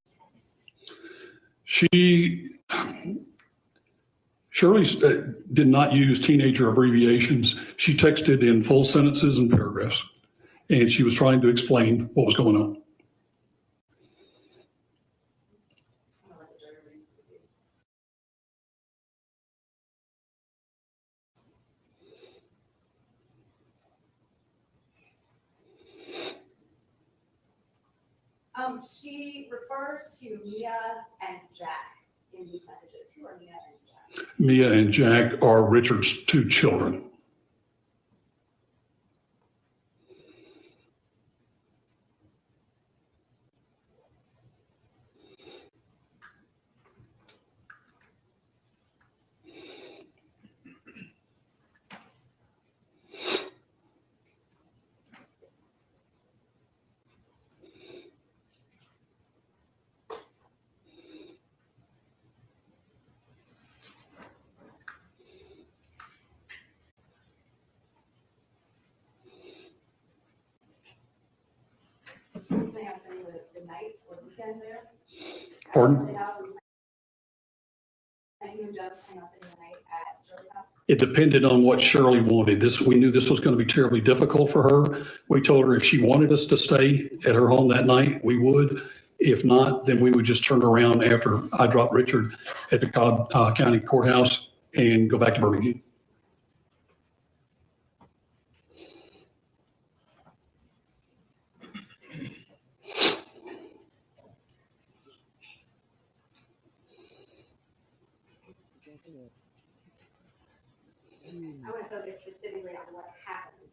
K: you text?
F: Shirley did not use teenager abbreviations. She texted in full sentences and paragraphs, and she was trying to explain what was going on.
K: I'm gonna let the jury read through these. She refers to Mia and Jack in these messages. Who are Mia and Jack?
F: Mia and Jack are Richard's 2 children.
K: They have any of the nights or weekends there?
F: Pardon?
K: His house, and you and Jeff hang out spending the night at Shirley's house?
F: It depended on what Shirley wanted. We knew this was going to be terribly difficult for her. We told her if she wanted us to stay at her home that night, we would. If not, then we would just turn around after I dropped Richard at the Cobb County Courthouse and go back to Birmingham.
K: I want to focus specifically on what happened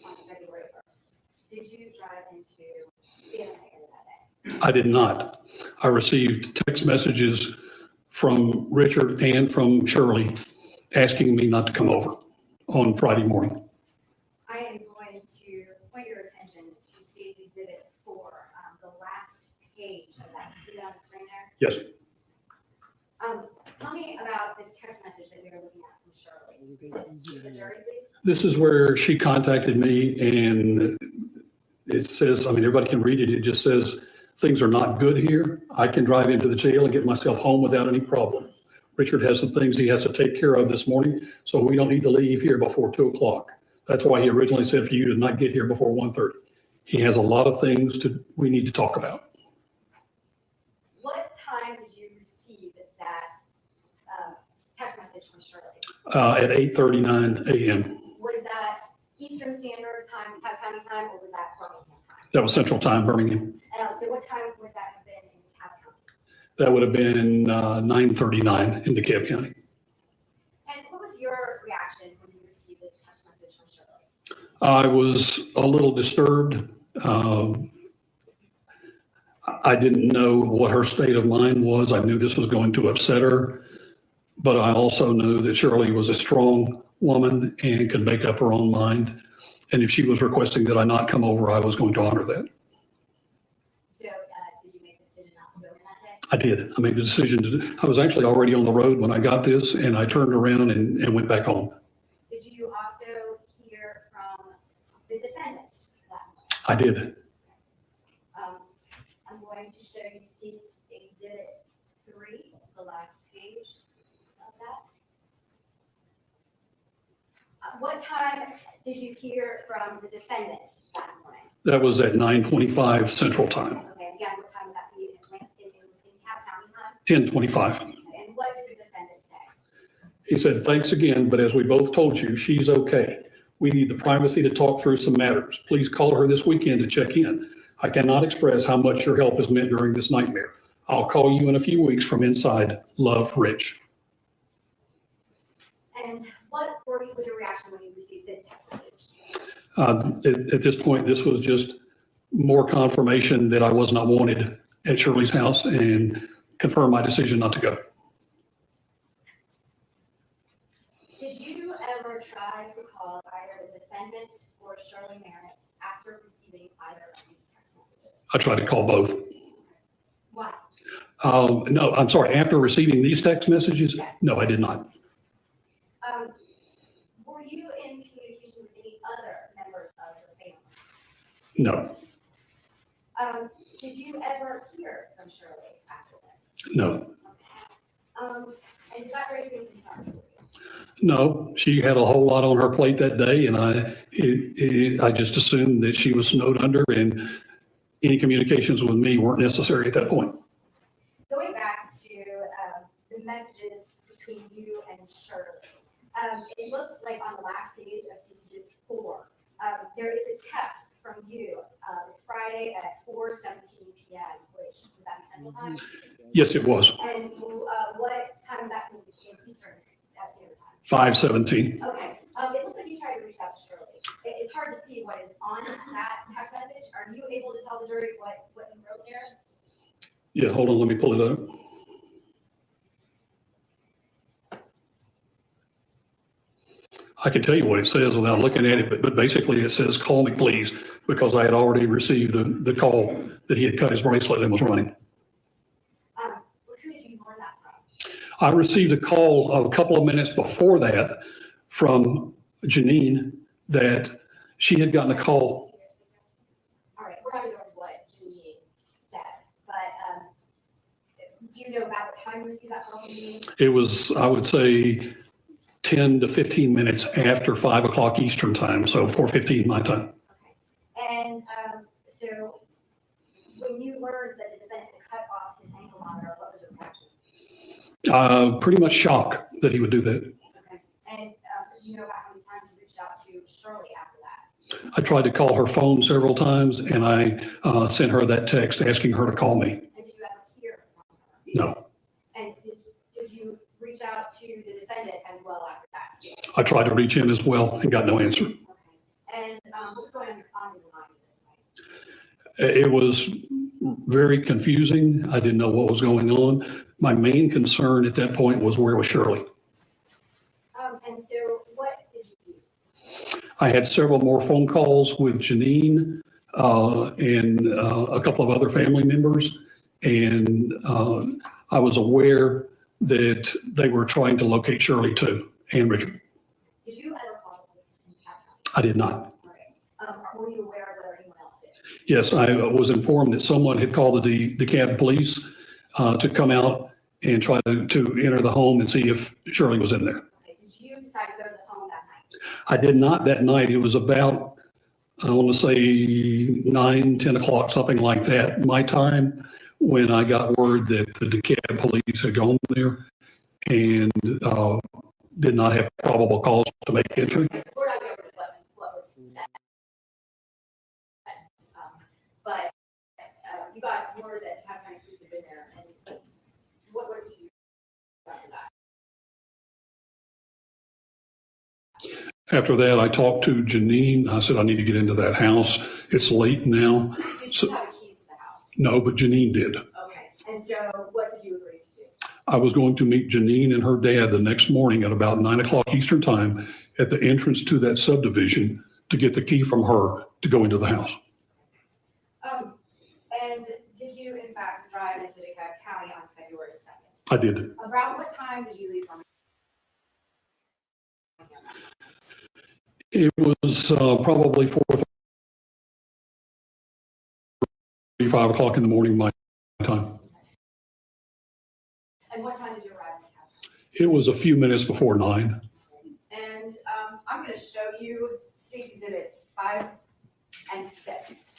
K: on February 1st. Did you drive into the area that day?
F: I did not. I received text messages from Richard and from Shirley asking me not to come over on Friday morning.
K: I am going to point your attention to State's Exhibit 4, the last page of that. See that on the screen there?
F: Yes.
K: Tell me about this text message that we were looking at from Shirley. Read this to the jury, please.
F: This is where she contacted me, and it says, I mean, everybody can read it. It just says, things are not good here. I can drive into the jail and get myself home without any problem. Richard has some things he has to take care of this morning, so we don't need to leave here before 2 o'clock. That's why he originally said for you to not get here before 1:30. He has a lot of things we need to talk about.
K: What time did you receive that text message from Shirley?
F: At 8:39 a.m.
K: Was that Eastern Standard Time, Cobb County time, or was that Birmingham time?
F: That was Central Time, Birmingham.
K: So what time would that have been in Cobb County?
F: That would have been 9:39 in DeKalb County.
K: And what was your reaction when you received this text message from Shirley?
F: I was a little disturbed. I didn't know what her state of mind was. I knew this was going to upset her, but I also knew that Shirley was a strong woman and could make up her own mind. And if she was requesting that I not come over, I was going to honor that.
K: So did you make the decision not to go in that day?
F: I did. I made the decision I was actually already on the road when I got this, and I turned around and went back home.
K: Did you also hear from the defendant that
F: I did.
K: I'm going to show you State's Exhibit 3, the last page of that. What time did you hear from the defendant that morning?
F: That was at 9:25 Central Time,
K: Okay, again, what time would that be in Cap County time?
F: 10:25.
K: And what did the defendant say?
F: He said, thanks again, but as we both told you, she's okay. We need the privacy to talk through some matters. Please call her this weekend to check in. I cannot express how much your help has meant during this nightmare. I'll call you in a few weeks from inside. Love, Rich.
K: And what was your reaction when you received this text message?
F: At this point, this was just more confirmation that I was not wanted at Shirley's house and confirmed my decision not to go.
K: Did you ever try to call either the defendant or Shirley Merritt after receiving either of these text messages?
F: I tried to call both.
K: Why?
F: No, I'm sorry. After receiving these text messages,
K: Yes.
F: no, I did not.
K: Were you in communication with any other members of your family?
F: No,
K: Did you ever hear from Shirley after this?
F: no,
K: And did that raise any concerns for you?
F: no. She had a whole lot on her plate that day, and I just assumed that she was snowed under and any communications with me weren't necessary at that point.
K: Going back to the messages between you and Shirley, it looks like on the last page of Census 4, there is a text from you. It's Friday at 4:17 p.m., which would that be Central Time?
F: Yes, it was.
K: And what time would that be in Eastern Standard Time?
F: 5:17.
K: Okay. It looks like you tried to reach out to Shirley. It's hard to see what is on that text message. Are you able to tell the jury what you wrote there?
F: Yeah, hold on, let me pull it up. I can tell you what it says without looking at it, but basically it says, call me please, because I had already received the call that he had cut his bracelet and was running.
K: Who did you learn that from?
F: I received a call a couple of minutes before that from Janine that she had gotten a call.
K: All right, we're not going to go into what Janine said, but do you know about what time you received that call from Janine?
F: It was, I would say, 10 to 15 minutes after 5 o'clock Eastern time, so 4:15 my time.
K: Okay. And so when you learned that the defendant had cut off his ankle monitor, what was your reaction?
F: Pretty much shocked that he would do that.
K: Okay. And do you know about how many times you reached out to Shirley after that?
F: I tried to call her phone several times, and I sent her that text asking her to call me.
K: And did you ever hear from her?
F: No.
K: And did you reach out to the defendant as well after that too?
F: I tried to reach him as well and got no answer.
K: Okay. And what's going on in your mind at this point?
F: It was very confusing. I didn't know what was going on. My main concern at that point was where was Shirley?
K: And so what did you do?
F: I had several more phone calls with Janine and a couple of other family members. And I was aware that they were trying to locate Shirley too, and Richard.
K: Did you ever call the police in Cap County?
F: I did not.
K: Right. Were you aware of whether anyone else did?
F: Yes, I was informed that someone had called the DeKalb police to come out and try to enter the home and see if Shirley was in there.
K: Okay. Did you decide to go to the home that night?
F: I did not that night. It was about, I want to say 9, 10 o'clock, something like that, my time, when I got word that the DeKalb police had gone there and did not have probable cause to make entry.
K: We're not going to what was said. But you got word that Cap County police had been there, and what did you do after that?
F: After that, I talked to Janine. I said, I need to get into that house. It's late now.
K: Did
F: So,
K: you have a key to the house?
F: no, but Janine did.
K: Okay. And so what did you agree to do?
F: I was going to meet Janine and her dad the next morning at about 9 o'clock Eastern time at the entrance to that subdivision to get the key from her to go into the house.
K: And did you in fact drive into DeKalb County on February 2nd?
F: I did.
K: Around what time did you leave from?
F: It was probably 4:30 5 o'clock in the morning, my time.
K: And what time did you arrive at the house?
F: It was a few minutes before 9.
K: And I'm going to show you State's Exhibits 5 and 6.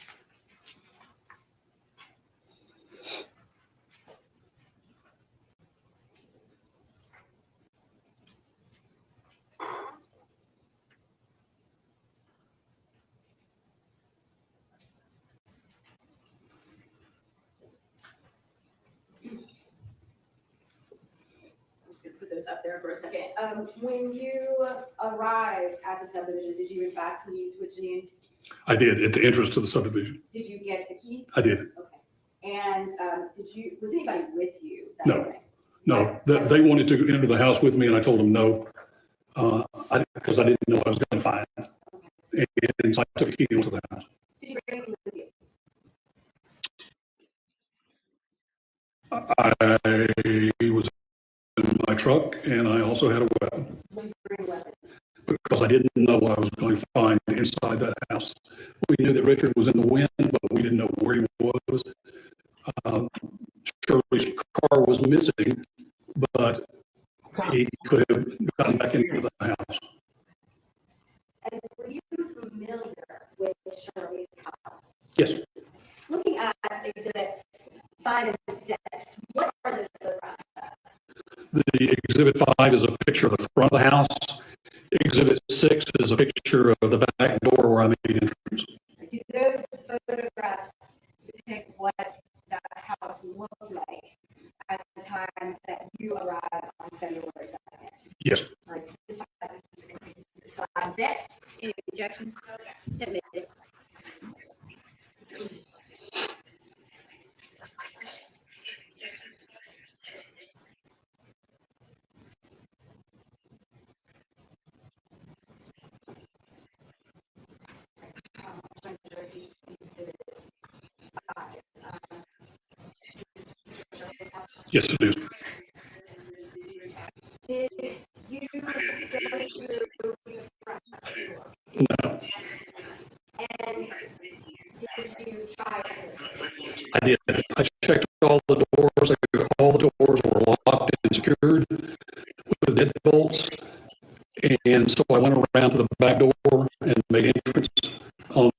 K: Put those up there for a second. When you arrived at the subdivision, did you in fact meet with Janine?
F: I did, at the entrance to the subdivision.
K: Did you get the key?
F: I did.
K: Okay. And was anybody with you that
F: No.
K: morning?
F: No, they wanted to enter the house with me, and I told them no, because I didn't know what I was going to find. And so I took the key into the house.
K: Did you bring anything with you?
F: I was in my truck, and I also had a weapon.
K: Did you bring a weapon?
F: Because I didn't know what I was going to find inside that house. We knew that Richard was in the wind, but we didn't know where he was. Shirley's car was missing, but he could have gotten back into the house.
K: And were you familiar with Shirley's house?
F: Yes,
K: Looking at Exhibits 5 and 6, what are those photographs of?
F: the Exhibit 5 is a picture of the front of the house. Exhibit 6 is a picture of the back door where I made entrance.
K: Do those photographs depict what that house looked like at the time that you arrived on February 2nd?
F: Yes.
K: All right, this time, it's 5 and 6.
M: Any objection? Admitted.
F: Yes, it is.
K: Did you go through the front door?
F: No,
K: And did you try to?
F: I did. I checked all the doors. All the doors were locked and secured with deadbolts. And so I went around to the back door and made entrance on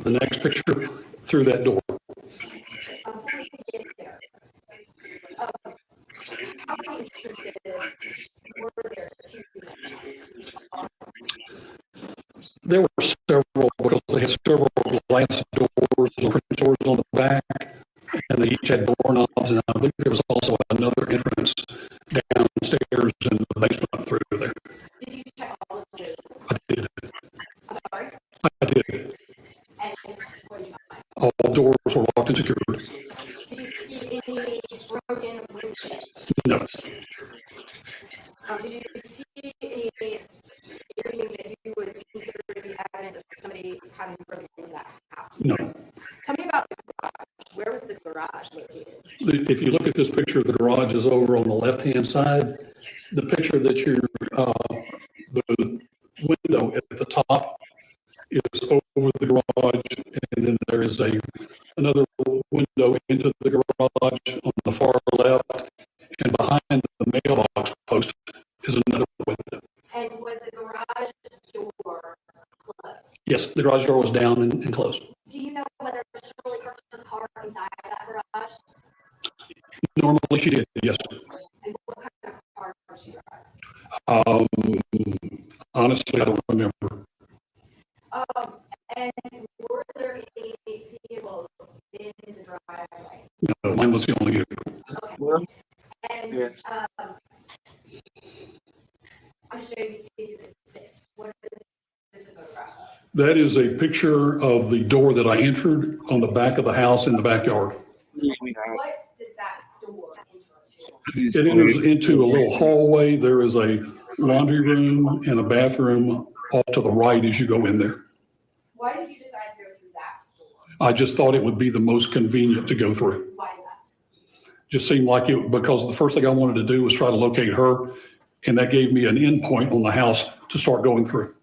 F: the next picture through that door.
K: Before you get there, how many entrances were there to?
F: There were several, because they had several glass doors, French doors on the back, and they each had doorknobs, and I believe there was also another entrance downstairs in the basement through there.
K: Did you check all of those?
F: I did.
K: I'm sorry?
F: I did.
K: And what did you find?
F: All doors were locked and secured.
K: Did you see any broken windows?
F: No,
K: Did you see anything that you would consider to be evidence of somebody having broken into that house?
F: no.
K: Tell me about the garage. Where was the garage located?
F: If you look at this picture, the garage is over on the left-hand side. The picture that you're, the window at the top is over the garage, and then there is another window into the garage on the far left, and behind the mailbox post is another window.
K: And was the garage door closed?
F: Yes, the garage door was down and closed.
K: Do you know whether Shirley parked her car inside that garage?
F: Normally she did, yes.
K: And what kind of car was she driving?
F: Honestly, I don't remember.
K: And were there any vehicles in the driveway?
F: No, mine was the only vehicle.
K: Okay. And I'm going to show you Steve 6. What is this photograph of?
F: That is a picture of the door that I entered on the back of the house in the backyard.
K: What does that door enter to?
F: It enters into a little hallway. There is a laundry room and a bathroom off to the right as you go in there.
K: Why did you decide to go through that door?
F: I just thought it would be the most convenient to go through.
K: Why is that?
F: Just seemed like it, because the first thing I wanted to do was try to locate her, and that gave me an end point on the house to start going through.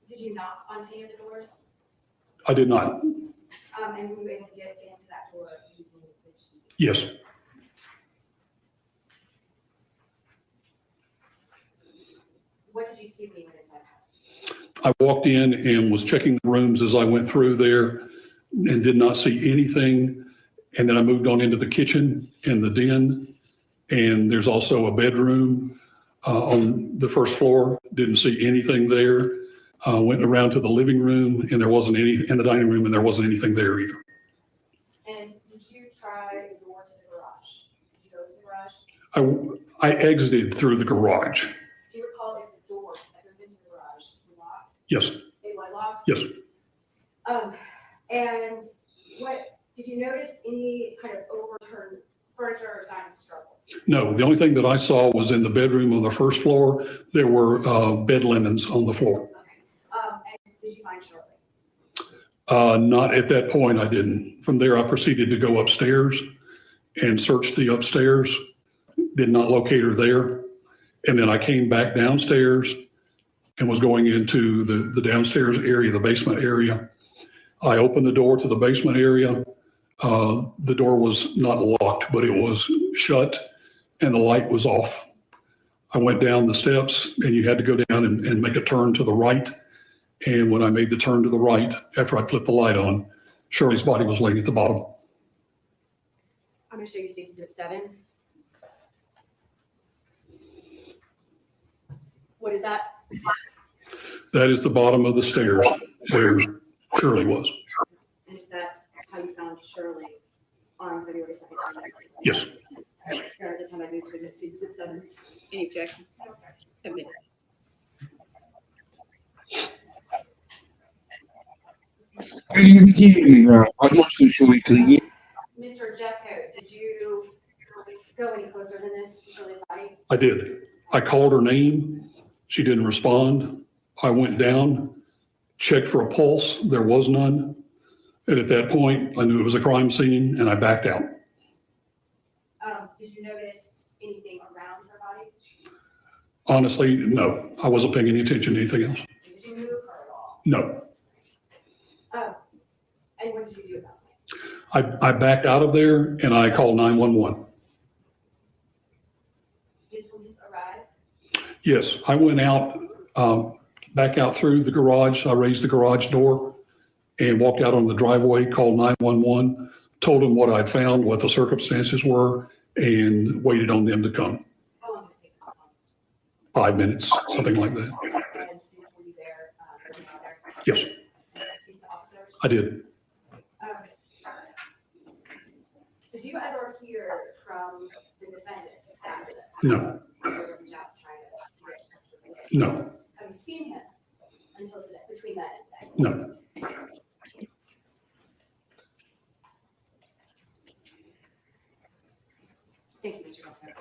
K: Did you knock on any of the doors?
F: I did not.
K: And we were able to get into that door using the key.
F: Yes.
K: What did you see when you went inside the house?
F: I walked in and was checking the rooms as I went through there and did not see anything. And then I moved on into the kitchen and the den. And there's also a bedroom on the first floor. Didn't see anything there. Went around to the living room and there wasn't any, in the dining room, and there wasn't anything there either.
K: And did you try the door to the garage? Did you go to the garage?
F: I exited through the garage.
K: Do you recall if the door that goes into the garage was locked?
F: Yes,
K: It was locked?
F: yes.
K: And what, did you notice any kind of overturned furniture or signs of struggle?
F: No, the only thing that I saw was in the bedroom on the first floor, there were bed linens on the floor.
K: And did you find Shirley?
F: Not at that point, I didn't. From there, I proceeded to go upstairs and search the upstairs. Did not locate her there. And then I came back downstairs and was going into the downstairs area, the basement area. I opened the door to the basement area. The door was not locked, but it was shut and the light was off. I went down the steps and you had to go down and make a turn to the right. And when I made the turn to the right, after I flipped the light on, Shirley's body was laying at the bottom.
K: I'm going to show you Stacy's at 7. What is that?
F: That is the bottom of the stairs where Shirley was.
K: And is that how you found Shirley on February 2nd?
F: Yes.
K: Or this time I moved to Miss Stacy's at 7.
M: Any objection? Admitted.
A: Can you hear me now? I'm not too sure you can hear.
K: Mr. Jeffcoat, did you go any closer than this to Shirley's body?
F: I did. I called her name. She didn't respond. I went down, checked for a pulse. There was none. And at that point, I knew it was a crime scene and I backed out.
K: Did you notice anything around her body?
F: Honestly, no. I wasn't paying any attention to anything else.
K: Did you move her at all?
F: No.
K: And what did you do about it?
F: I backed out of there and I called 911.
K: Did police arrive?
F: Yes, I went out, back out through the garage. I raised the garage door and walked out on the driveway, called 911, told them what I'd found, what the circumstances were, and waited on them to come.
K: How long did it take to come?
F: 5 minutes, something like that.
K: And were you there, were you out there?
F: Yes,
K: Did you speak to officers?
F: I did.
K: Did you ever hear from the defendant after this?
F: No,
K: You ever reach out to try to get in touch with him?
F: no,
K: Have you seen him until today, between that and today?
F: no.
K: Thank you, Mr. Jeffcoat.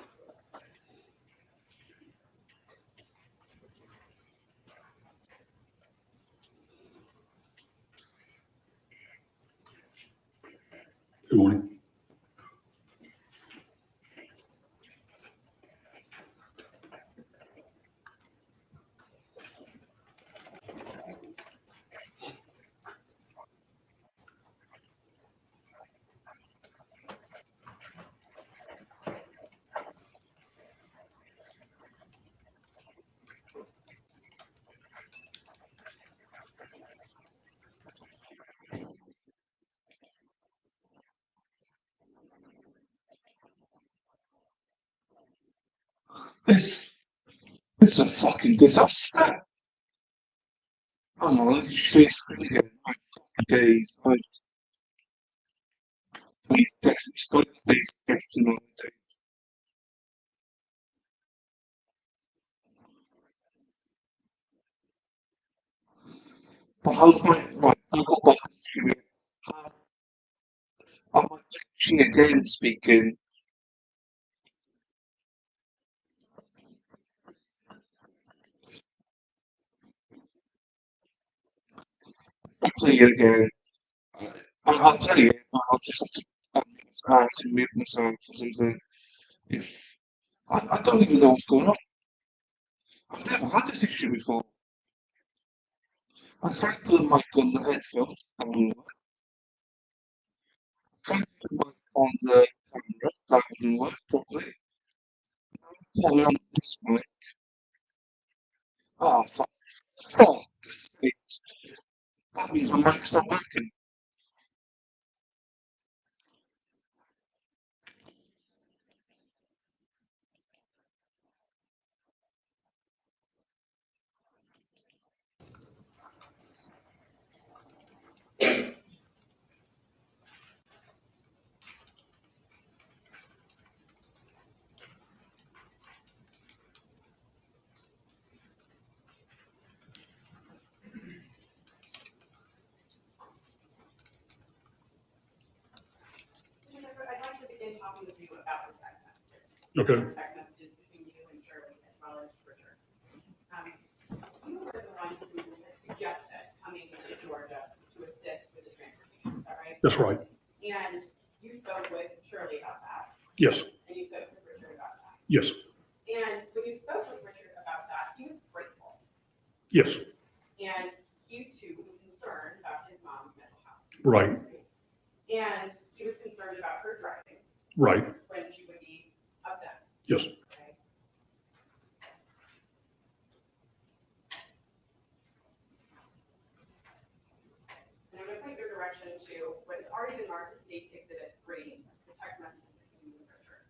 F: Good morning.
A: This is a fucking disaster. I'm on shit again. My fucking days. Please text me. Stop texting on the day. But how's my right? I got back to it. I'm actually again speaking. I'll play it again. I'll play it, but I'll just have to mute myself or something. If I don't even know what's going on. I've never had this issue before. I tried to put the mic on the headphones, and Trying to work on the camera, that didn't work properly. Carry on this mic. Oh, fuck. Fuck. Sakes. That means my mic's not working.
L: I'd like to begin talking with you about the text messages.
F: Okay.
L: Text messages between you and Shirley as well as Richard. You were the one who suggested coming to Georgia to assist with the transportation, is that right?
F: That's right.
L: And you spoke with Shirley about that,
F: Yes.
L: and you spoke with Richard about that.
F: Yes.
L: And when you spoke with Richard about that, he was grateful.
F: Yes.
L: And he too was concerned about his mom's mental health.
F: Right.
L: And he was concerned about her driving
F: Right.
L: when she would be upset.
F: Yes.
L: Okay. And I'm going to point your direction to what has already been marked as State's Exhibit 3, the text messages between you and Richard.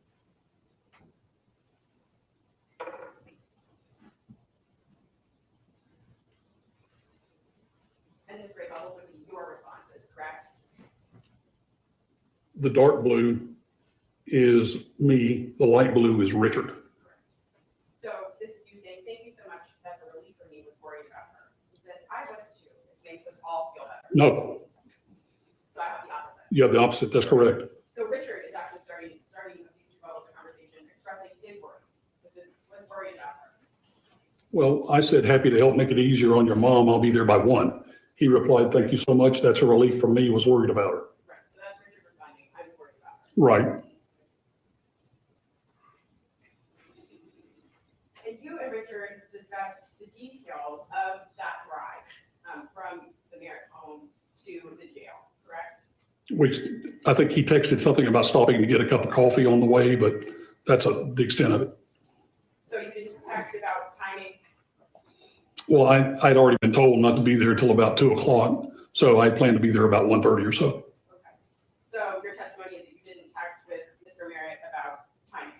L: And this gray bubble would be your responses, correct?
F: The dark blue is me. The light blue is Richard.
L: So this is you saying, thank you so much, that's a relief for me, was worried about her. He says, I was too, this makes us all feel better.
F: No,
L: So I have the opposite.
F: you have the opposite. That's correct.
L: So Richard is actually starting these two levels of conversation, expressing his worry, was worried about her.
F: Well, I said, happy to help make it easier on your mom. I'll be there by 1. He replied, thank you so much. That's a relief from me. Was worried about her.
L: Right, so that's Richard responding, I was worried about her.
F: Right.
L: And you and Richard discussed the details of that drive from the Merritt home to the jail, correct?
F: I think he texted something about stopping to get a cup of coffee on the way, but that's the extent of it.
L: So you didn't text about timing?
F: Well, I'd already been told not to be there till about 2 o'clock. So I planned to be there about 1:30 or so.
L: Okay. So your testimony is that you didn't text with Mr. Merritt about timing?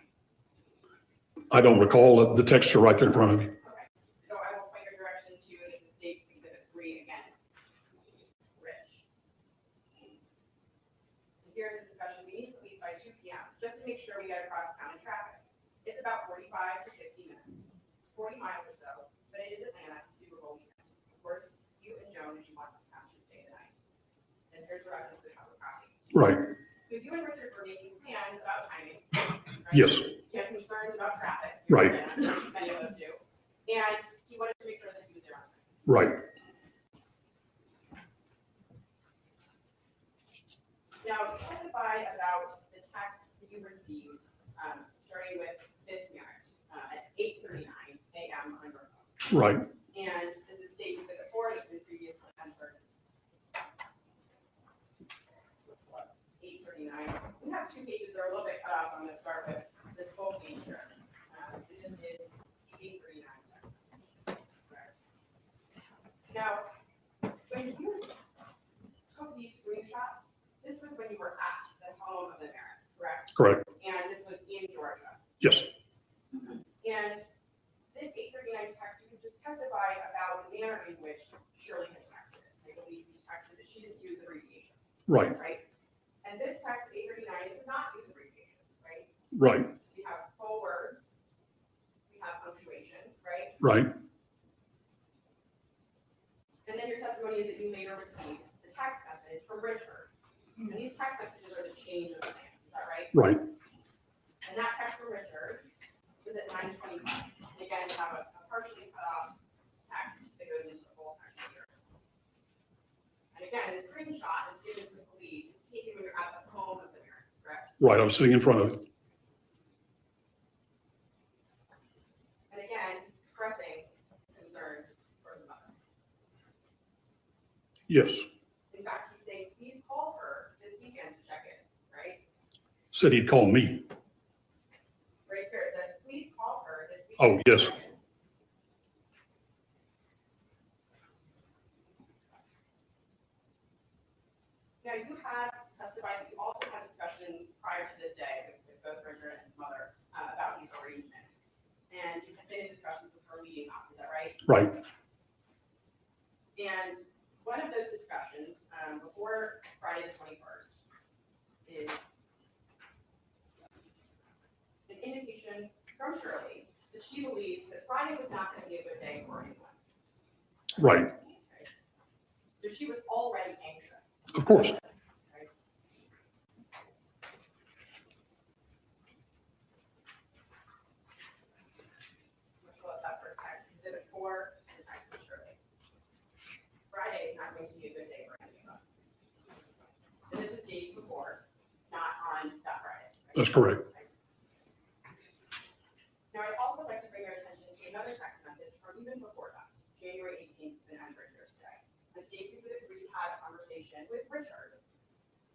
F: I don't recall the texture right there in front of me.
L: Okay. So I will point your direction to this is State's Exhibit 3 again. Rich. Here's the discussion. We need to leave by 2 p.m. just to make sure we get across town in traffic. It's about 45 to 60 minutes, 40 miles or so, but it is Atlanta, Super Bowl weekend. Of course, you and Joan, if she wants to come, should stay the night. And here's the rest of the cup of coffee.
F: Right.
L: So you and Richard were making plans about timing. Right?
F: Yes.
L: You had concerns about traffic.
F: Right.
L: Many of us do. And he wanted to make sure that he was there on time.
F: Right.
L: Now, you testified about the text that you received, starting with this Merritt at 8:39 a.m. on your phone.
F: Right.
L: And this is State Exhibit 4 that's been previously entered. 8:39. We have 2 pages that are a little bit cut off. I'm going to start with this whole page here. This is 8:39. Correct. Now, when you took these screenshots, this was when you were at the home of the Merritts, correct?
F: Correct.
L: And this was in Georgia.
F: Yes.
L: And this 8:39 text, you could just testify about the manner in which Shirley has texted. I believe you texted that she didn't use abbreviations.
F: Right.
L: Right? And this text, 8:39, it does not use abbreviations, right?
F: Right.
L: We have full words. We have punctuation, right?
F: Right.
L: And then your testimony is that you later received the text message from Richard. And these text messages are the change of plans, is that right?
F: Right.
L: And that text from Richard was at 9:25. And again, you have a partially cut off text that goes into the full text here. And again, the screenshot that's given to the police is taken when you're at the home of the Merritts, correct?
F: Right. I was sitting in front of it.
L: And again, he's expressing concern for his mother.
F: Yes.
L: In fact, he's saying, please call her this weekend to check in.
F: said he'd call me.
L: Right here, it says, please call her this week.
F: Oh, yes.
L: Now, you had testified that you also had discussions prior to this day with both Richard and his mother about these arrangements. And you had been in discussions with her leading up, is that right?
F: Right.
L: And one of those discussions, before Friday the 21st, is an indication from Shirley that she believed that Friday was not going to be a good day for anyone.
F: Right.
L: Okay. So she was already anxious.
F: Of course.
L: Right? Let's pull up that first text. Exhibit 4, the text from Shirley. Friday is not going to be a good day for any of us. And this is days before, not on that Friday. Right?
F: That's correct.
L: Now, I'd also like to bring your attention to another text message from even before that, January 18th, and entered here today. And states Exhibit 3 had a conversation with Richard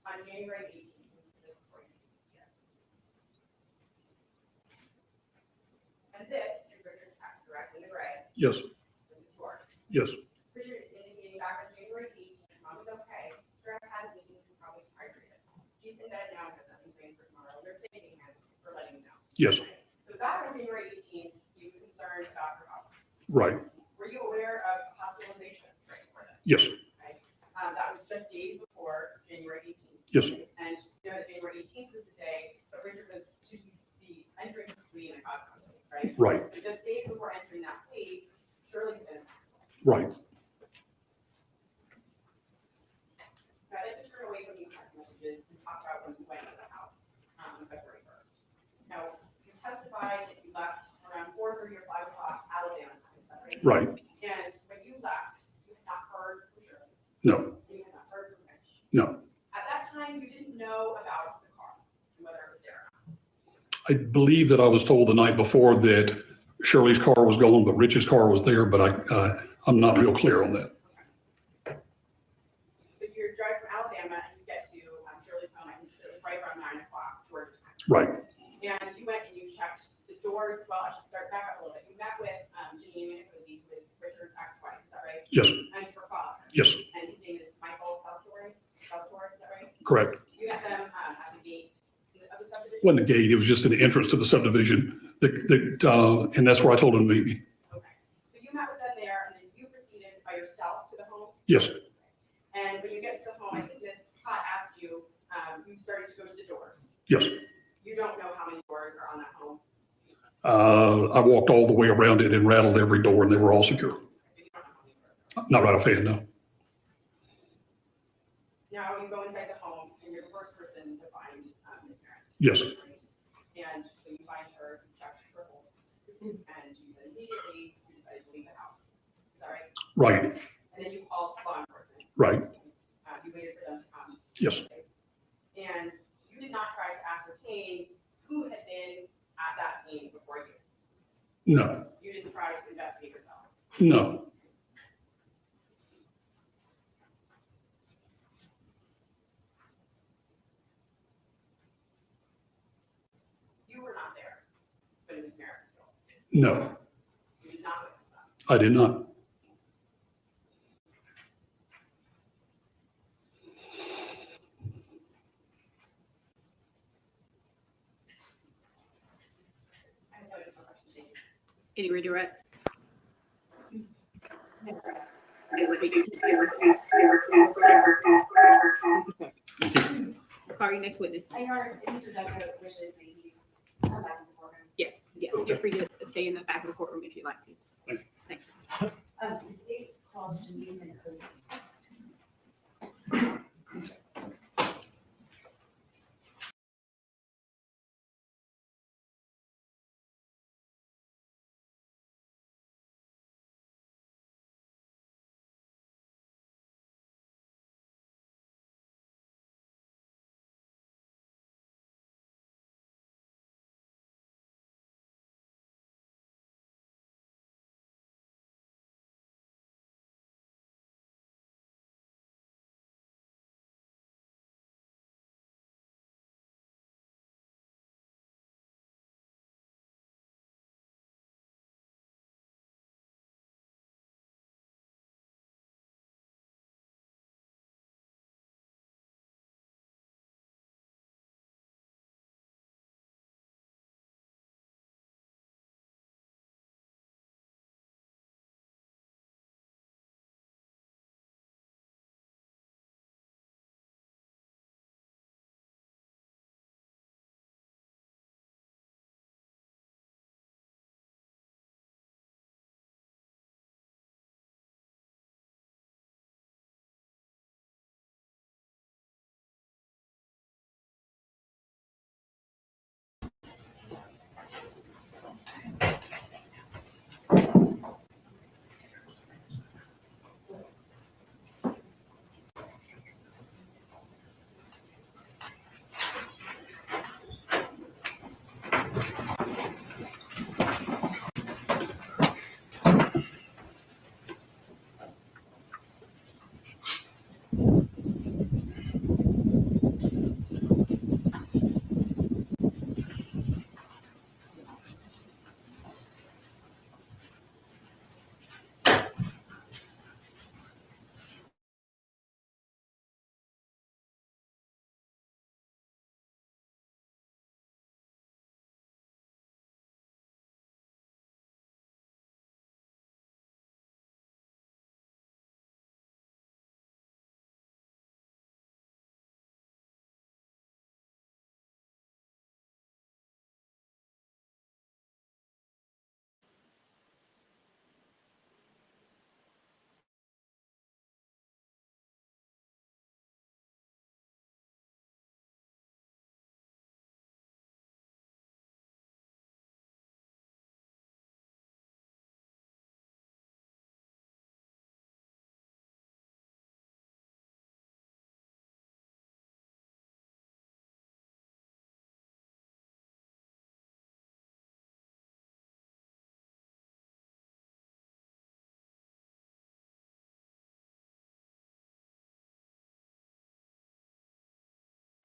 L: on January 18th. Just before you see this here. And this is Richard's text, correct, in the gray.
F: Yes.
L: This is yours.
F: Yes.
L: Richard is indicating back on January 18th, mom is okay. Stress had a meeting, probably dehydrated. She's in bed now and has nothing planned for tomorrow. They're thanking him for letting him know.
F: Yes.
L: So back on January 18th, he was concerned about her health.
F: Right.
L: Were you aware of hospitalization right before this?
F: Yes.
L: Okay. That was just days before January 18th.
F: Yes.
L: And you know that January 18th was the day that Richard was to be entering his plea in a cosmetic case, right?
F: Right.
L: So just days before entering that plea, Shirley had been in the hospital.
F: Right.
L: Now, I'd like to turn away from these text messages and talk about when you went to the house on February 1st. Now, you testified that you left around 4:30 or 5 o'clock Alabama time, is that right?
F: Right.
L: And when you left, you had not heard from Shirley.
F: No.
L: You had not heard from Rich.
F: No.
L: At that time, you didn't know about the car and whether it was there or not.
F: I believe that I was told the night before that Shirley's car was gone, but Rich's car was there, but I'm not real clear on that.
L: So you're driving from Alabama and you get to Shirley's home, I think it was right around 9 o'clock, Georgia time.
F: Right.
L: And you went and you checked the doors. Well, I should start back up a little bit. You met with Janine Manicosi, who is Richard's ex-wife, is that right?
F: Yes.
L: And her father.
F: Yes.
L: And his name is Michael Salvatore, is that right?
F: Correct.
L: You met them at the gate of the subdivision?
F: Wasn't a gate, it was just an entrance to the subdivision and that's where I told him to meet me.
L: Okay. So you met with them there and then you proceeded by yourself to the home?
F: Yes.
L: And when you get to the home, I think Ms. Cott asked you, you started to go to the doors.
F: Yes.
L: You don't know how many doors are on that home?
F: I walked all the way around it and rattled every door and they were all secure.
L: You don't know how many doors.
F: Not right offhand, no.
L: Now you go inside the home and you're the first person to find Ms. Merritt.
F: Yes.
L: And when you find her, you check her pulse. And you said immediately you decided to leave the house. Is that right?
F: Right.
L: And then you called law enforcement.
F: Right.
L: You waited for them to come.
F: Yes.
L: And you did not try to ascertain who had been at that scene before you.
F: No.
L: You didn't try to investigate yourself.
F: No.
L: You were not there when Ms. Merritt was killed.
F: No.
L: You did not witness that.
F: I did not.
L: I have no additional questions. Thank you.
M: Any redirect? Call your next witness.
K: Your Honor, if Mr. Duncan wishes, may he come back before him?
M: Yes, yes. Feel free to stay in the back of the courtroom if you'd like to. Thank you.
K: The state calls Janine Manicosi.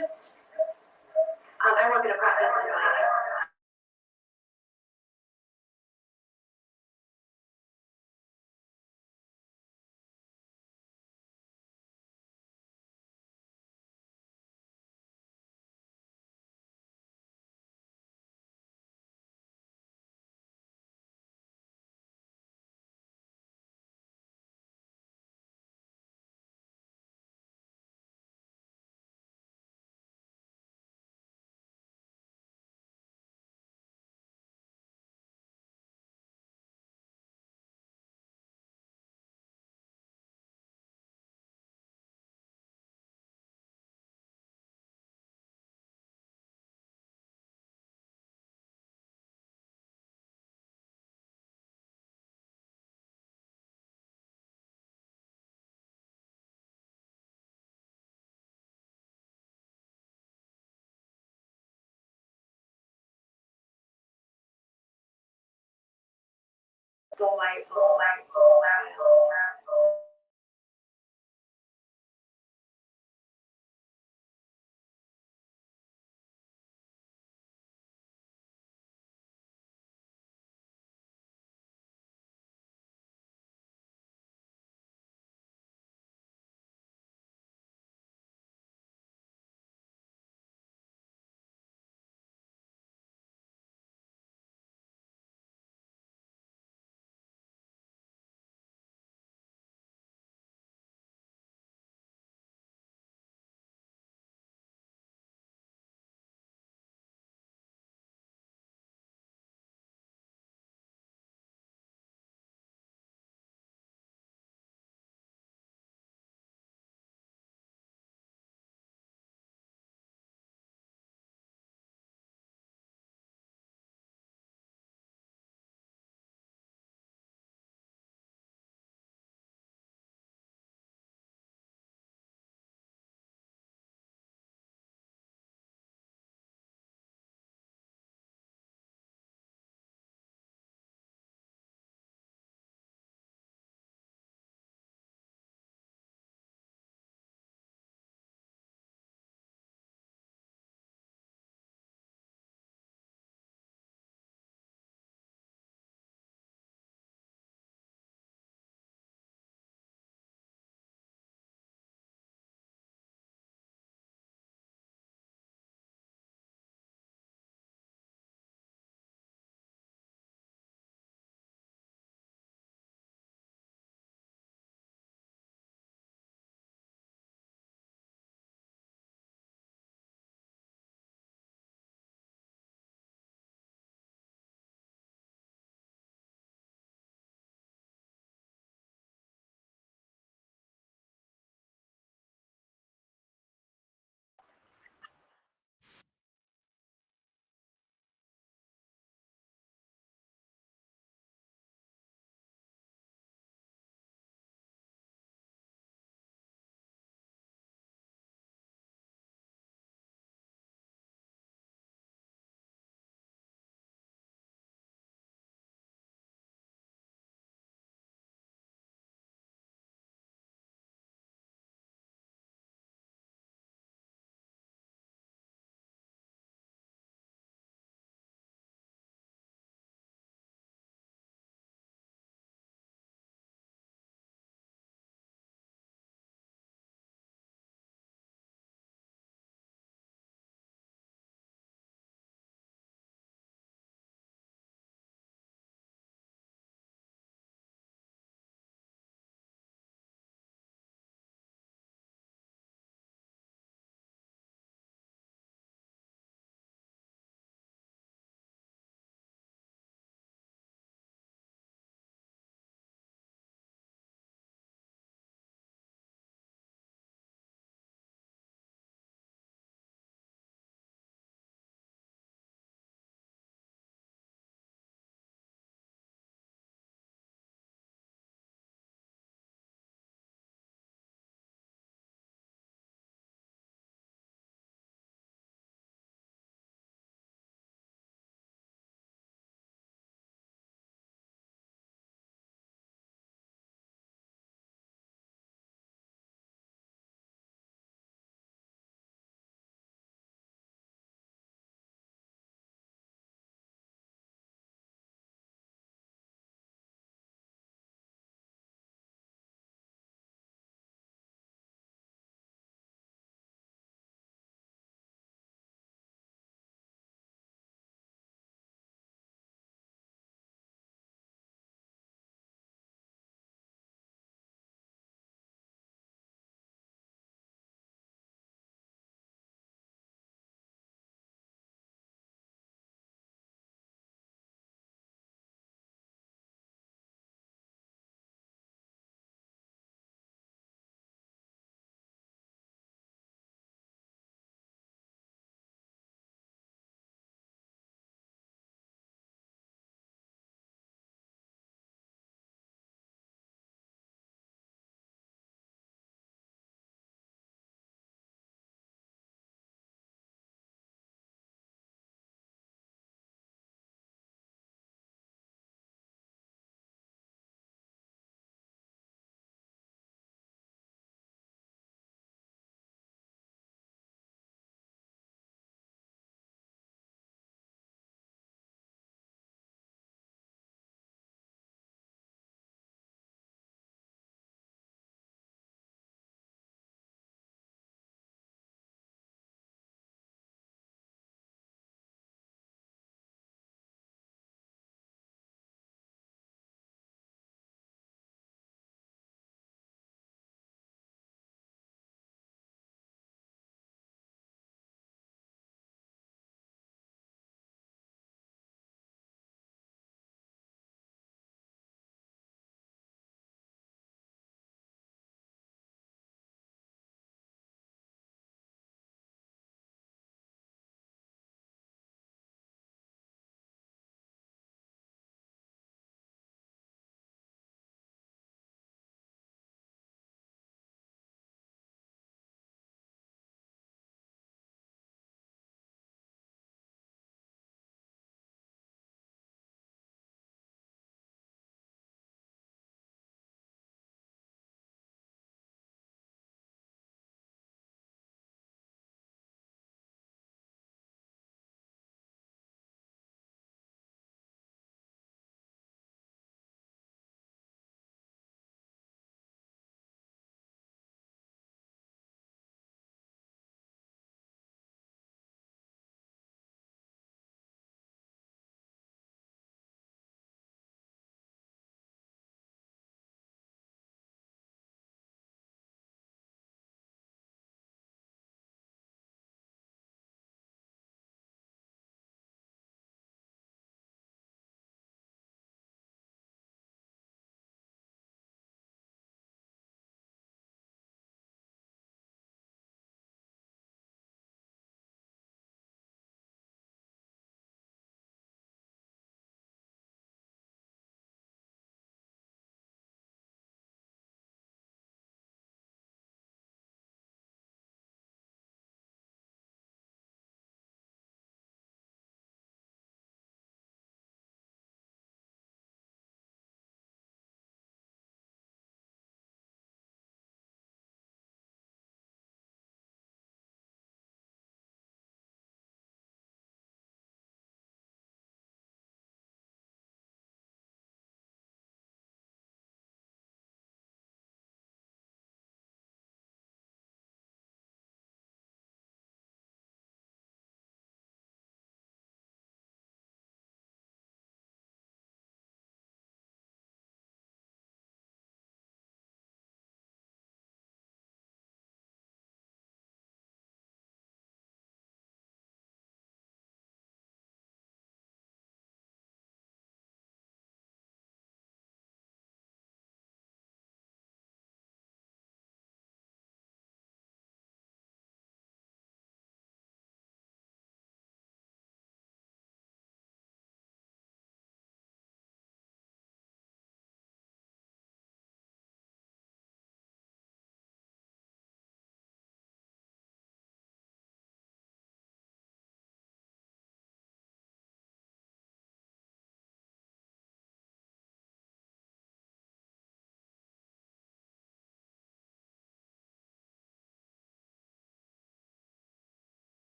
K: I work in a practice anyways. Delightful.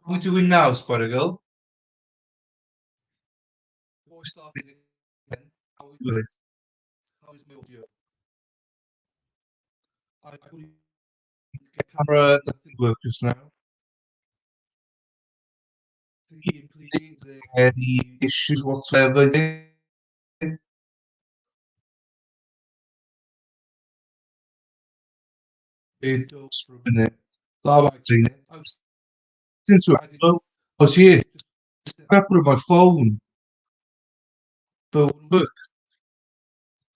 A: What are we doing now, Spider Girl? Before we start again, how are we doing? How is my audio? I couldn't get camera that didn't work just now. Please, any issues whatsoever? It does for a minute. I've seen it. I've since I didn't know I was here. I put it on my phone, but it wouldn't work.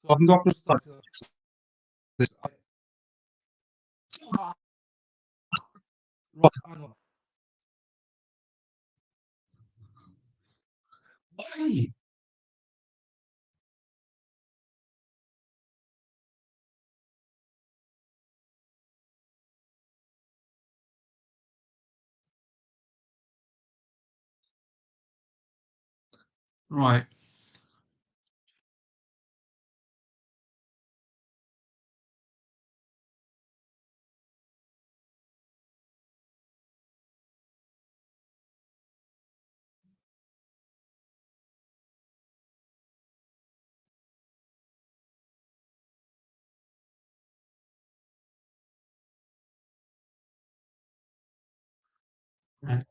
A: So I'm not going to start to fix this. Right, hang on. Why? Right.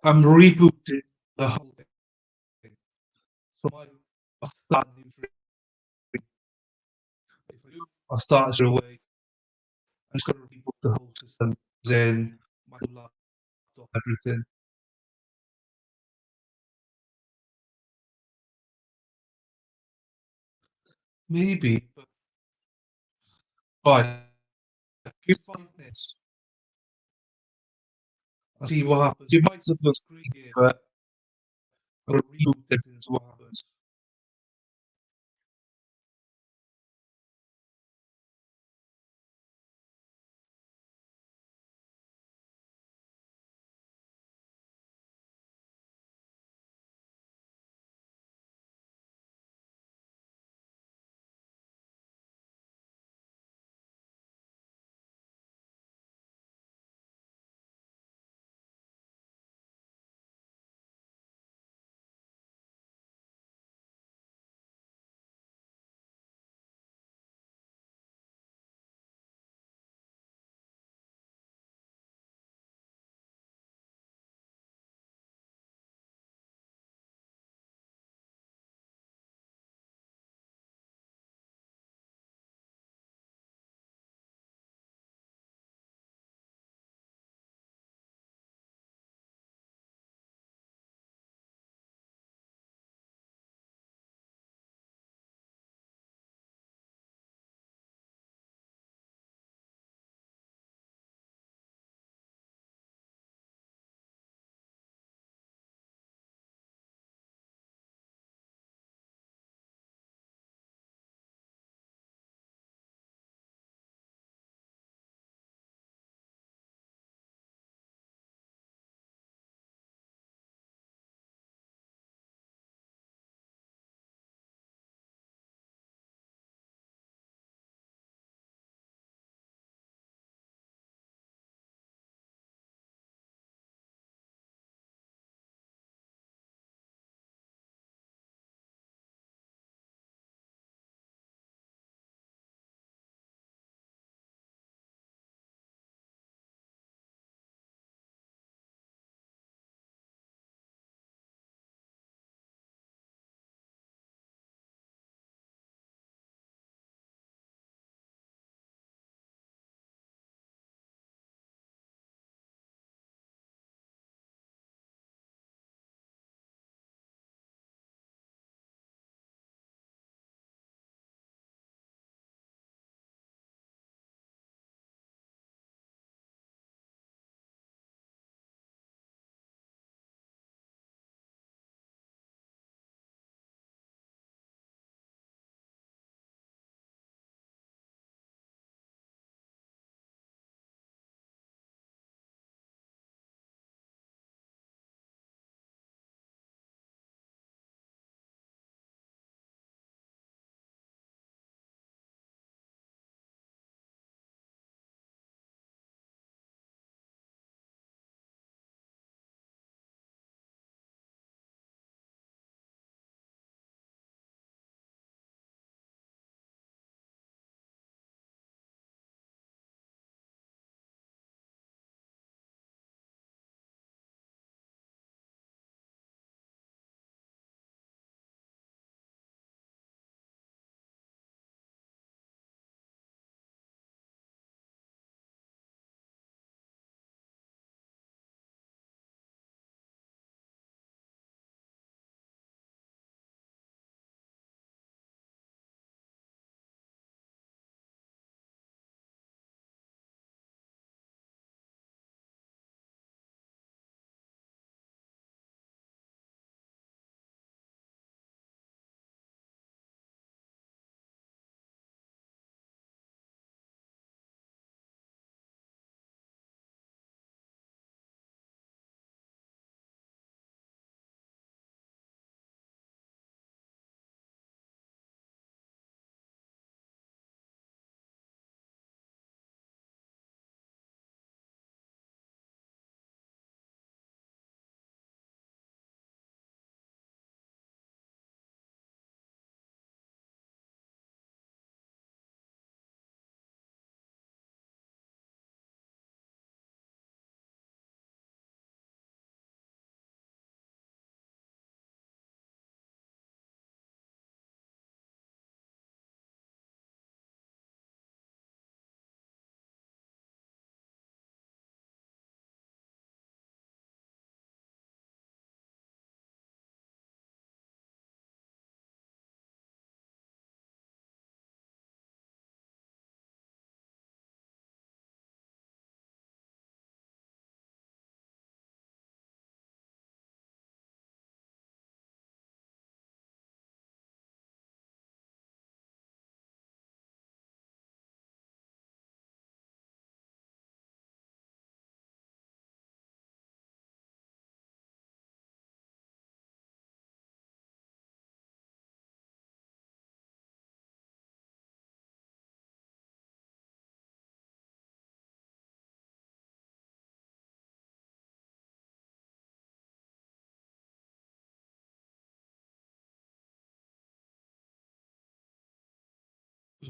A: I'm rebooting the whole thing. So I'll start a new tree. If I do, I'll start straight away. I'm just going to reboot the whole system, then my laptop, everything. Maybe, but right. Give 5 minutes. I'll see what happens. You might have the screen here, but I'm going to reboot it and see what happens.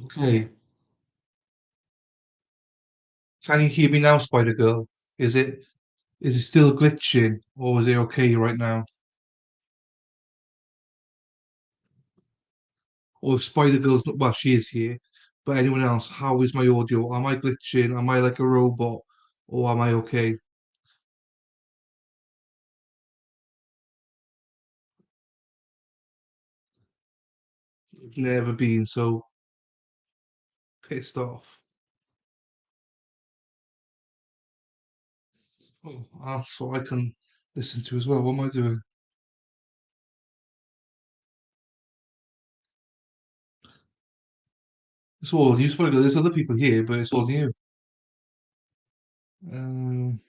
A: Okay. Can you hear me now, Spider Girl? Is it is it still glitching or is it okay right now? Or if Spider Girl's not, well, she is here, but anyone else, how is my audio? Am I glitching? Am I like a robot? Or am I okay? I've never been so pissed off. Oh, so I can listen to as well. What am I doing? It's all on you, Spider Girl. There's other people here, but it's all on you. Um,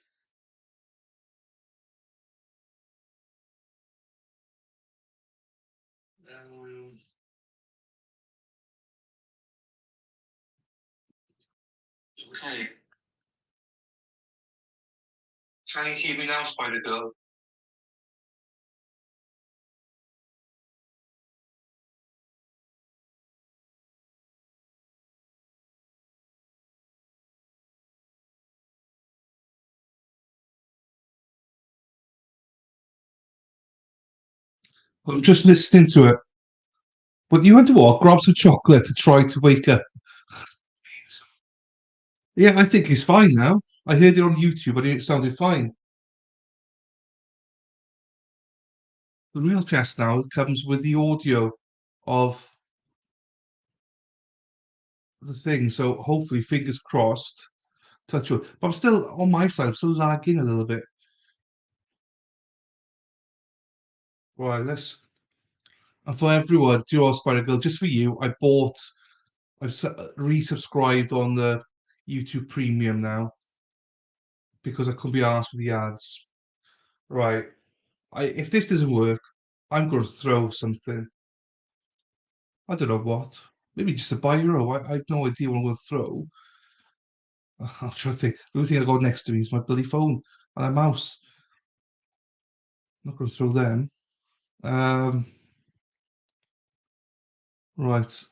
A: um, okay. Can you hear me now, Spider Girl? I'm just listening to it. But you had to what? Grab some chocolate to try to wake up. Yeah, I think he's fine now. I heard it on YouTube and it sounded fine. The real test now comes with the audio of the thing. So hopefully, fingers crossed, touch wood. But I'm still on my side, I'm still lagging a little bit. Right, let's. And for everyone, do you know, Spider Girl, just for you, I've resubscribed on the YouTube Premium now because I couldn't be asked with the ads. Right. If this doesn't work, I'm going to throw something. I don't know what. Maybe just a biro. I have no idea what I'm going to throw. I'm trying to think. The only thing I got next to me is my bloody phone and a mouse. I'm not going to throw them. Um, right.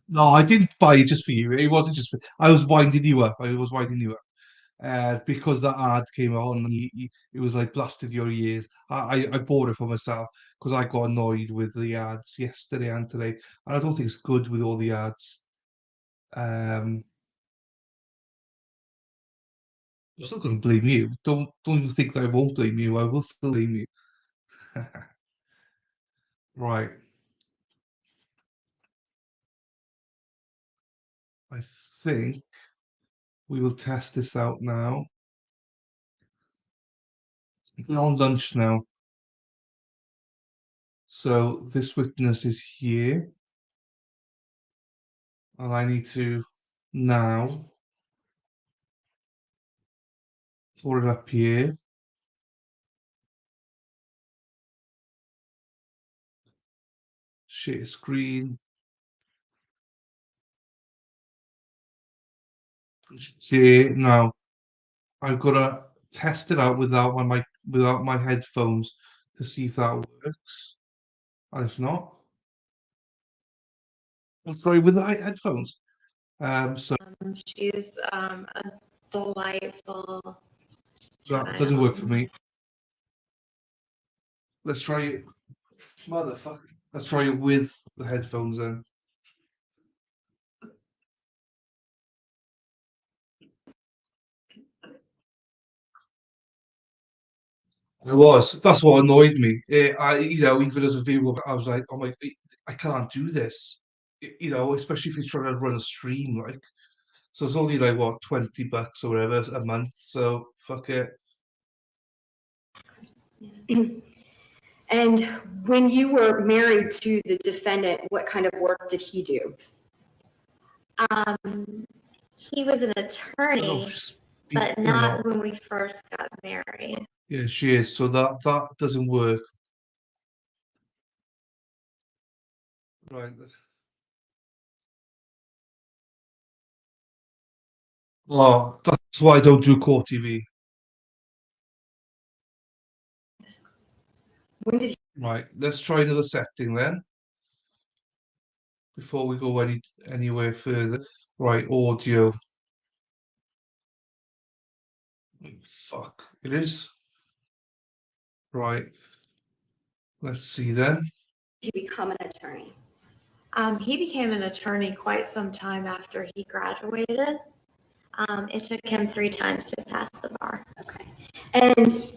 A: No, I didn't buy it just for you. It wasn't just for. I was winding you up. I was winding you up. Because that ad came on, and it was like blasted your ears. I bought it for myself because I got annoyed with the ads yesterday and today, and I don't think it's good with all the ads. Um, I'm still going to blame you. Don't even think that I won't blame you. I will still blame you. Right. I think we will test this out now. We're on lunch now. So this witness is here, and I need to now pull it up here. Share screen. Share now. I've got to test it out without my headphones to see if that works. And if not, I'm sorry, with the headphones. So
N: She's a delightful
A: that doesn't work for
N: child.
A: me. Let's try it. Motherfucker. Let's try it with the headphones then. It was. That's what annoyed me. Even as a viewer, I was like, "Oh my, I can't do this." Especially if you're trying to run a stream, like. So it's only like what, $20 or whatever a month. So fuck it.
K: And when you were married to the defendant, what kind of work did he do?
N: He was an
A: I don't know
N: attorney,
A: if she's
N: but
A: speaking or
N: not
A: not.
N: when we first got married.
A: Yeah, she is. So that doesn't work. Right. Oh, that's why I don't do court TV.
L: When did
A: Right, let's try another setting then. Before we go anywhere further. Right, audio. Fuck, it is. Right. Let's see then.
K: he become an attorney?
N: He became an attorney quite some time after he graduated. It took him 3 times to pass the bar.
K: Okay. And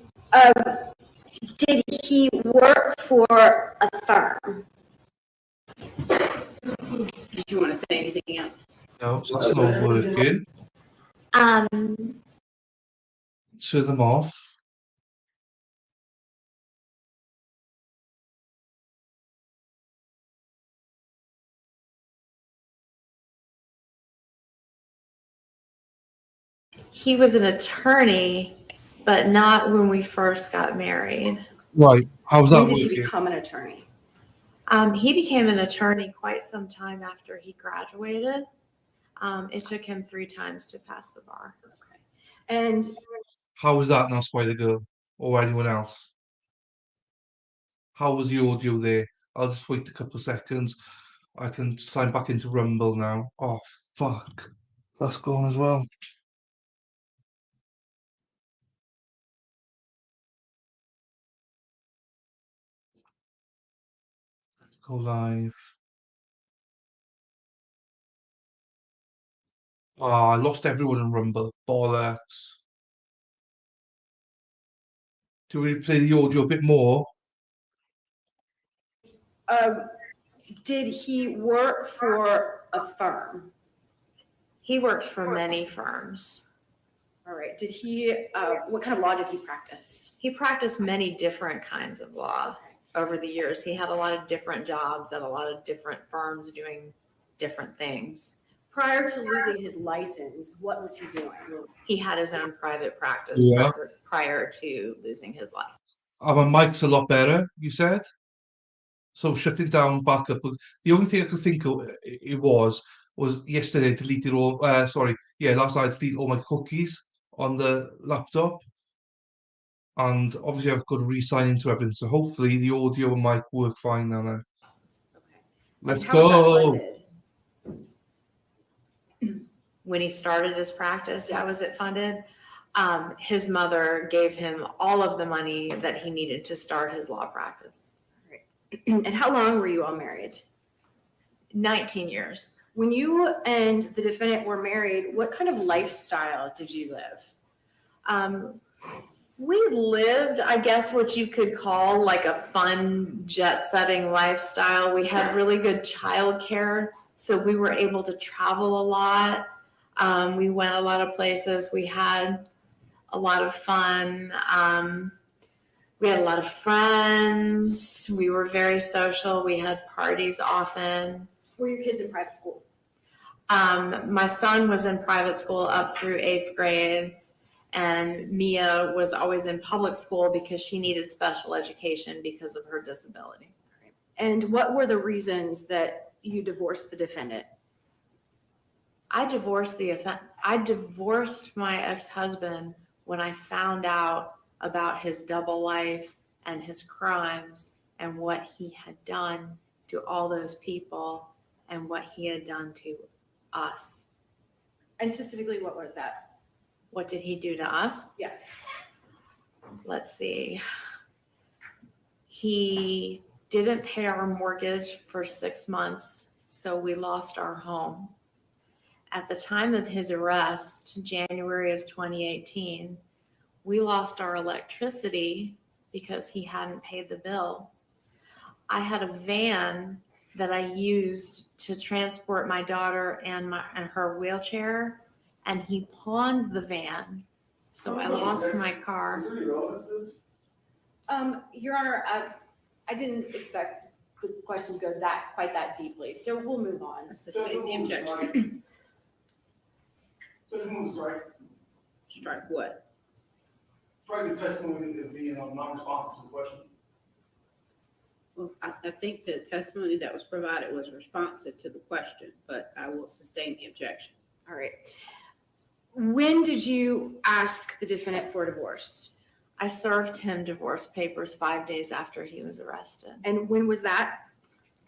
K: did he work for a firm?
M: Did you want to say anything else?
A: No, so that's not working. Turn them off.
N: He was an attorney, but not when we first got married.
A: Right. How's that
K: When did he
A: working?
K: become an attorney?
N: He became an attorney quite some time after he graduated. It took him 3 times to pass the bar.
K: Okay. And
A: How was that now, Spider Girl? Or anyone else? How was the audio there? I'll just wait a couple of seconds. I can sign back into Rumble now. Oh, fuck. That's gone as well. Go live. Oh, I lost everyone in Rumble. Bollocks. Do we play the audio a bit more?
K: did he work for a firm?
N: He worked for many firms.
K: All right. Did he, what kind of law did he practice?
N: He practiced many different kinds of law over the years. He had a lot of different jobs at a lot of different firms doing different things.
K: Prior to losing his license, what was he doing?
N: He had his own private practice
A: Yeah.
N: prior to losing his license.
A: My mic's a lot better, you said? So shut it down, back up. The only thing I could think of it was yesterday I deleted all, last night I deleted all my cookies on the laptop. And obviously I've got to re-sign into everything. So hopefully the audio and mic work fine now then.
K: Okay.
A: Let's
K: And how was that
A: go.
K: funded?
N: When he started his practice, how was it funded? His mother gave him all of the money that he needed to start his law practice.
K: And how long were you all married?
N: 19 years.
K: When you and the defendant were married, what kind of lifestyle did you live?
N: We lived, I guess, what you could call like a fun jet-setting lifestyle. We had really good childcare, so we were able to travel a lot. We went a lot of places. We had a lot of fun. We had a lot of friends. We were very social. We had parties often.
K: Were your kids in private school?
N: My son was in private school up through 8th grade. And Mia was always in public school because she needed special education because of her disability.
K: And what were the reasons that you divorced the defendant?
N: I divorced my ex-husband when I found out about his double life and his crimes and what he had done to all those people and what he had done to us.
K: And specifically, what was that?
N: What did he do to us?
K: Yes.
N: Let's see. He didn't pay our mortgage for 6 months, so we lost our home. At the time of his arrest, January of 2018, we lost our electricity because he hadn't paid the bill. I had a van that I used to transport my daughter and her wheelchair, and he pawned the van, so I lost my car.
K: Your Honor, I didn't expect the question to go quite that deeply, so we'll move on.
M: Sustain the objection. Strike what?
O: Strike the testimony as being non-responsive to the question.
M: Well, I think the testimony that was provided was responsive to the question, but I will sustain the objection.
K: All right. When did you ask the defendant for a divorce?
N: I served him divorce papers 5 days after he was arrested.
L: And when was that?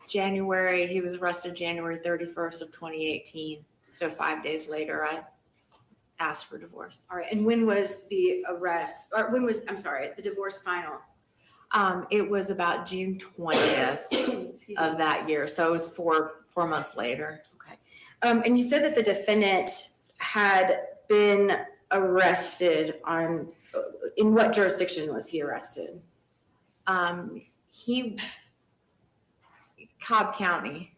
N: He was arrested January 31st of 2018. So 5 days later, I asked for divorce.
L: All right, and when was the arrest, or when was, I'm sorry, the divorce final?
N: It was about June 20th
L: Excuse
N: of
L: me.
N: that year. So it was four months later.
L: Okay. And you said that the defendant had been arrested in what jurisdiction was he arrested?
N: Cobb County.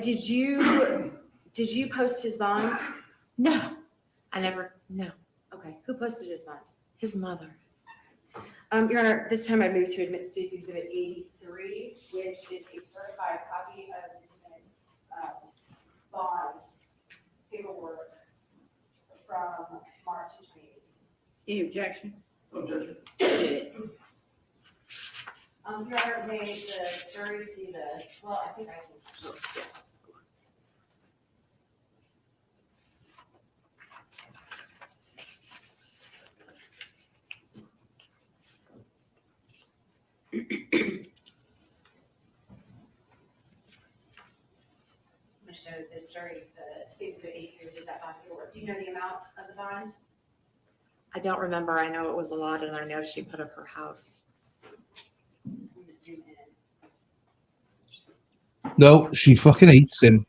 L: Did you post his bond?
N: No. No.
L: Okay, who posted his bond?
N: His mother.
L: Your Honor, this time I move to admit State's Exhibit 83, which is a certified copy of the defendant's bond paperwork from March of 2018.
M: Any objection?
O: Objection.
L: Your Honor, may the jury see well, I think I can. Yes. I'm going to show the jury the State's Exhibit 83, which is that bond paperwork. Do you know the amount of the bond?
N: I don't remember. I know it was a lot, and I know she put up her house.
L: I'm going to zoom in.
A: No, she fucking hates him.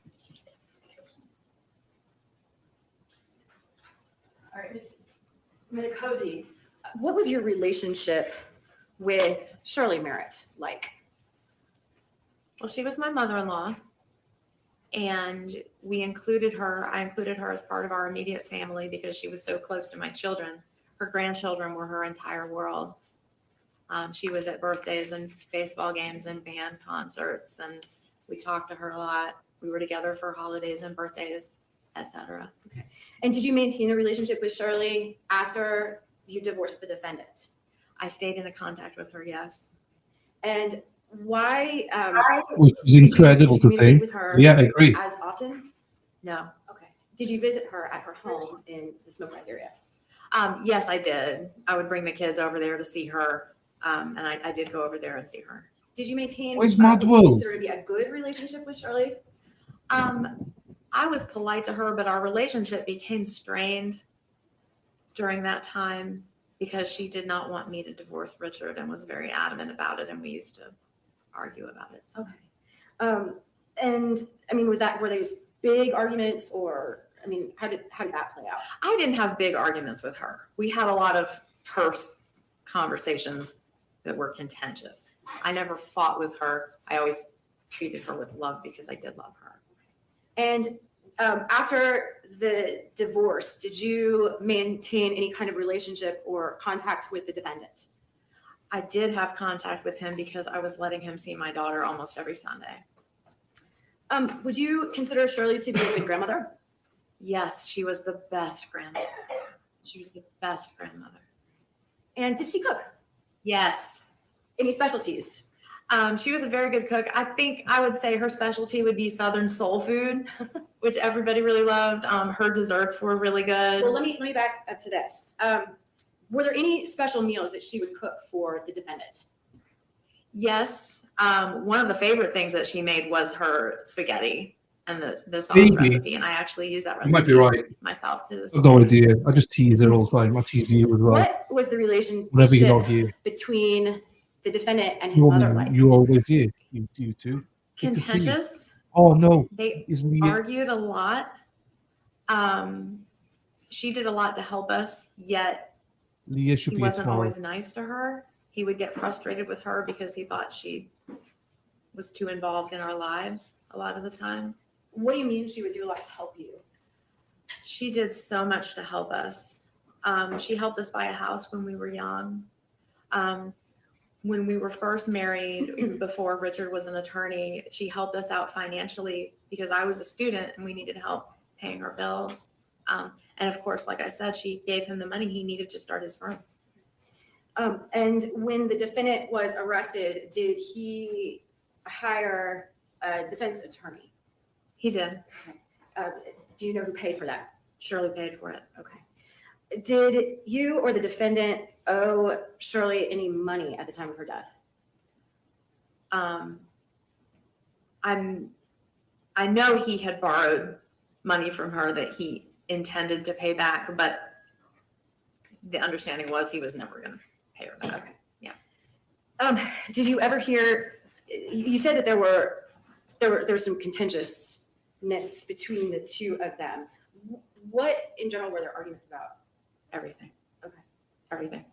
L: All right, Ms. Medicosi, what was your relationship with Shirley Merritt like?
N: Well, she was my mother-in-law, and I included her as part of our immediate family because she was so close to my children. Her grandchildren were her entire world. She was at birthdays and baseball games and band concerts, and we talked to her a lot. We were together for holidays and birthdays, etc.
L: Okay. And did you maintain a relationship with Shirley after you divorced the defendant?
N: I stayed in contact with her, yes.
L: And why?
A: Which is incredible
L: did you
A: to
L: communicate
A: think.
L: with her
A: Yeah, I agree.
L: as often?
N: No.
L: Okay. Did you visit her at her home in the Smoke Rise area?
N: Yes, I did. I would bring the kids over there to see her, and I did go over there and see her.
L: Did you maintain
A: Where's
L: what you
A: Madwell?
L: consider to be a good relationship with Shirley?
N: I was polite to her, but our relationship became strained during that time because she did not want me to divorce Richard and was very adamant about it, and we used to argue about it. So.
L: Okay. And I mean, were those big arguments, or I mean, how did that play out?
N: I didn't have big arguments with her. We had a lot of terse conversations that were contentious. I never fought with her. I always treated her with love because I did love her.
L: And after the divorce, did you maintain any kind of relationship or contact with the defendant?
N: I did have contact with him because I was letting him see my daughter almost every Sunday.
L: Would you consider Shirley to be a good grandmother?
N: Yes, she was the best grandmother. She was the best grandmother.
L: And did she cook?
N: Yes.
L: Any specialties?
N: She was a very good cook. I think I would say her specialty would be Southern soul food, which everybody really loved. Her desserts were really good.
L: Well, let me back up to this. Were there any special meals that she would cook for the defendant?
N: Yes. One of the favorite things that she made was her spaghetti and the sauce
A: Maybe.
N: recipe. And I actually use that
A: You
N: recipe
A: might be right.
N: myself to this.
A: I've no idea. I just tease her all the time. I tease you as well.
L: What was the
A: Whenever you
L: relationship
A: argue.
L: between the defendant and his mother like?
A: You always do. You two.
N: Contentious.
A: Oh no.
N: They
A: Isn't he?
N: argued a lot. She did a lot to help us, yet
A: Leah should
N: he
A: be a
N: wasn't
A: tomorrow.
N: always nice to her. He would get frustrated with her because he thought she was too involved in our lives a lot of the time.
L: What do you mean she would do a lot to help you?
N: She did so much to help us. She helped us buy a house when we were young. When we were first married, before Richard was an attorney, she helped us out financially because I was a student and we needed help paying our bills. And of course, like I said, she gave him the money he needed to start his firm.
L: And when the defendant was arrested, did he hire a defense attorney?
N: He did.
L: Do you know who paid for that?
N: Shirley paid for it.
L: Okay.
K: Did you or the defendant owe Shirley any money at the time of her death?
N: I know he had borrowed money from her that he intended to pay back, but the understanding was he was never going to pay her back.
K: Okay.
N: Yeah.
K: Did you ever hear, you said that there was some contentiousness between the two of them. What in general were their arguments about?
N: Everything.
K: Okay.
N: Everything.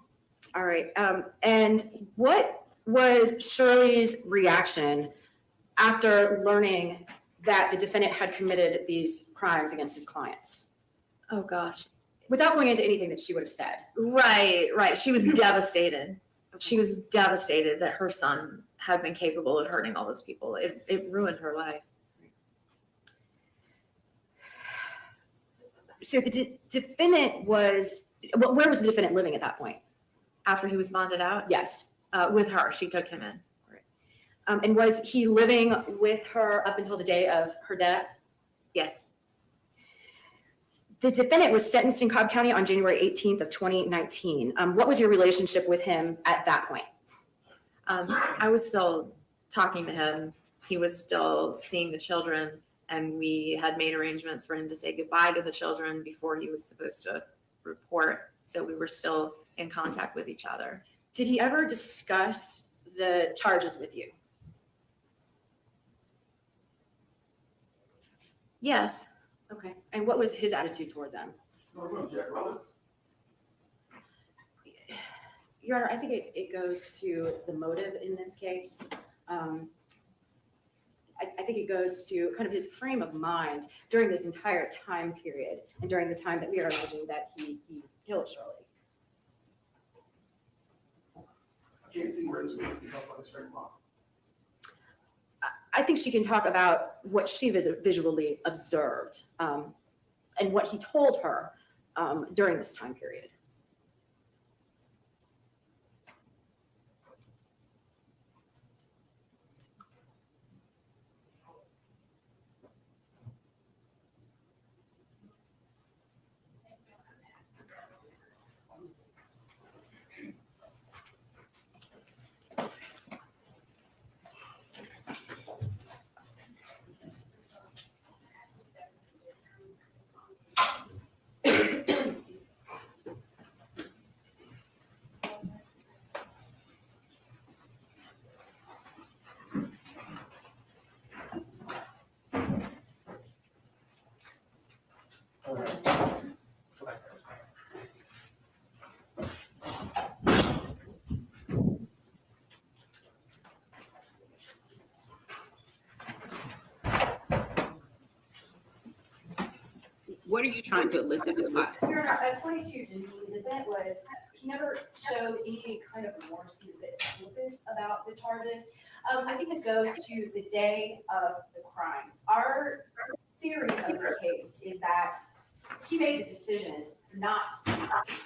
K: All right. And what was Shirley's reaction after learning that the defendant had committed these crimes against his clients?
N: Oh gosh.
K: Without going into anything that she would have said.
N: Right. She was devastated. She was devastated that her son had been capable of hurting all those people. It ruined her life.
K: So the defendant was, where was the defendant living at that point?
N: After he was bonded out?
K: Yes.
N: With her. She took him in.
K: And was he living with her up until the day of her death?
N: Yes.
K: The defendant was sentenced in Cobb County on January 18th of 2019. What was your relationship with him at that point?
N: I was still talking to him. He was still seeing the children, and we had made arrangements for him to say goodbye to the children before he was supposed to report. So we were still in contact with each other.
K: Did he ever discuss the charges with you?
N: Yes.
K: Okay. And what was his attitude toward them? Your Honor, I think it goes to the motive in this case. I think it goes to kind of his frame of mind during this entire time period and during the time that we are alleging that he killed Shirley.
O: I can't see where this means we talk about this very long.
K: I think she can talk about what she visually observed and what he told her during this time period.
M: What are you trying to elicit, Ms. Potts?
K: Your Honor, according to Janine, the event was, he never showed any kind of remorse. He was a bit flippant about the charges. I think this goes to the day of the crime. Our theory of the case is that he made the decision not to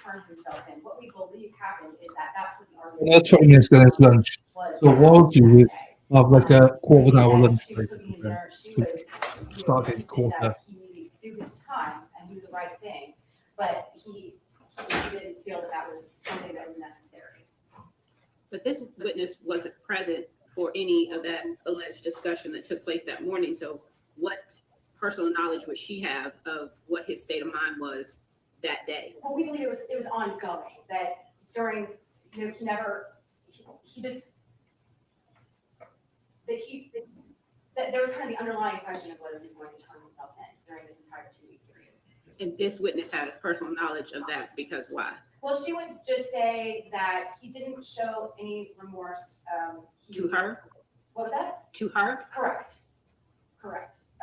K: turn himself in. What we believe happened is that that's what the argument
A: Another 20 minutes, then it's lunch. So what I'll do is have like a quarter of an hour lunch break. Start getting quarter.
K: Do his time and do the right thing, but he didn't feel that was something that was necessary.
M: But this witness wasn't present for any of that alleged discussion that took place that morning. So what personal knowledge would she have of what his state of mind was that day?
K: Well, we believe it was ongoing, that during, he there was kind of the underlying question of whether he was going to turn himself in during this entire 2-week period.
M: And this witness has personal knowledge of that because why?
K: Well, she would just say that he didn't show any remorse.
M: To her?
K: What was that?
M: To her?
K: Correct.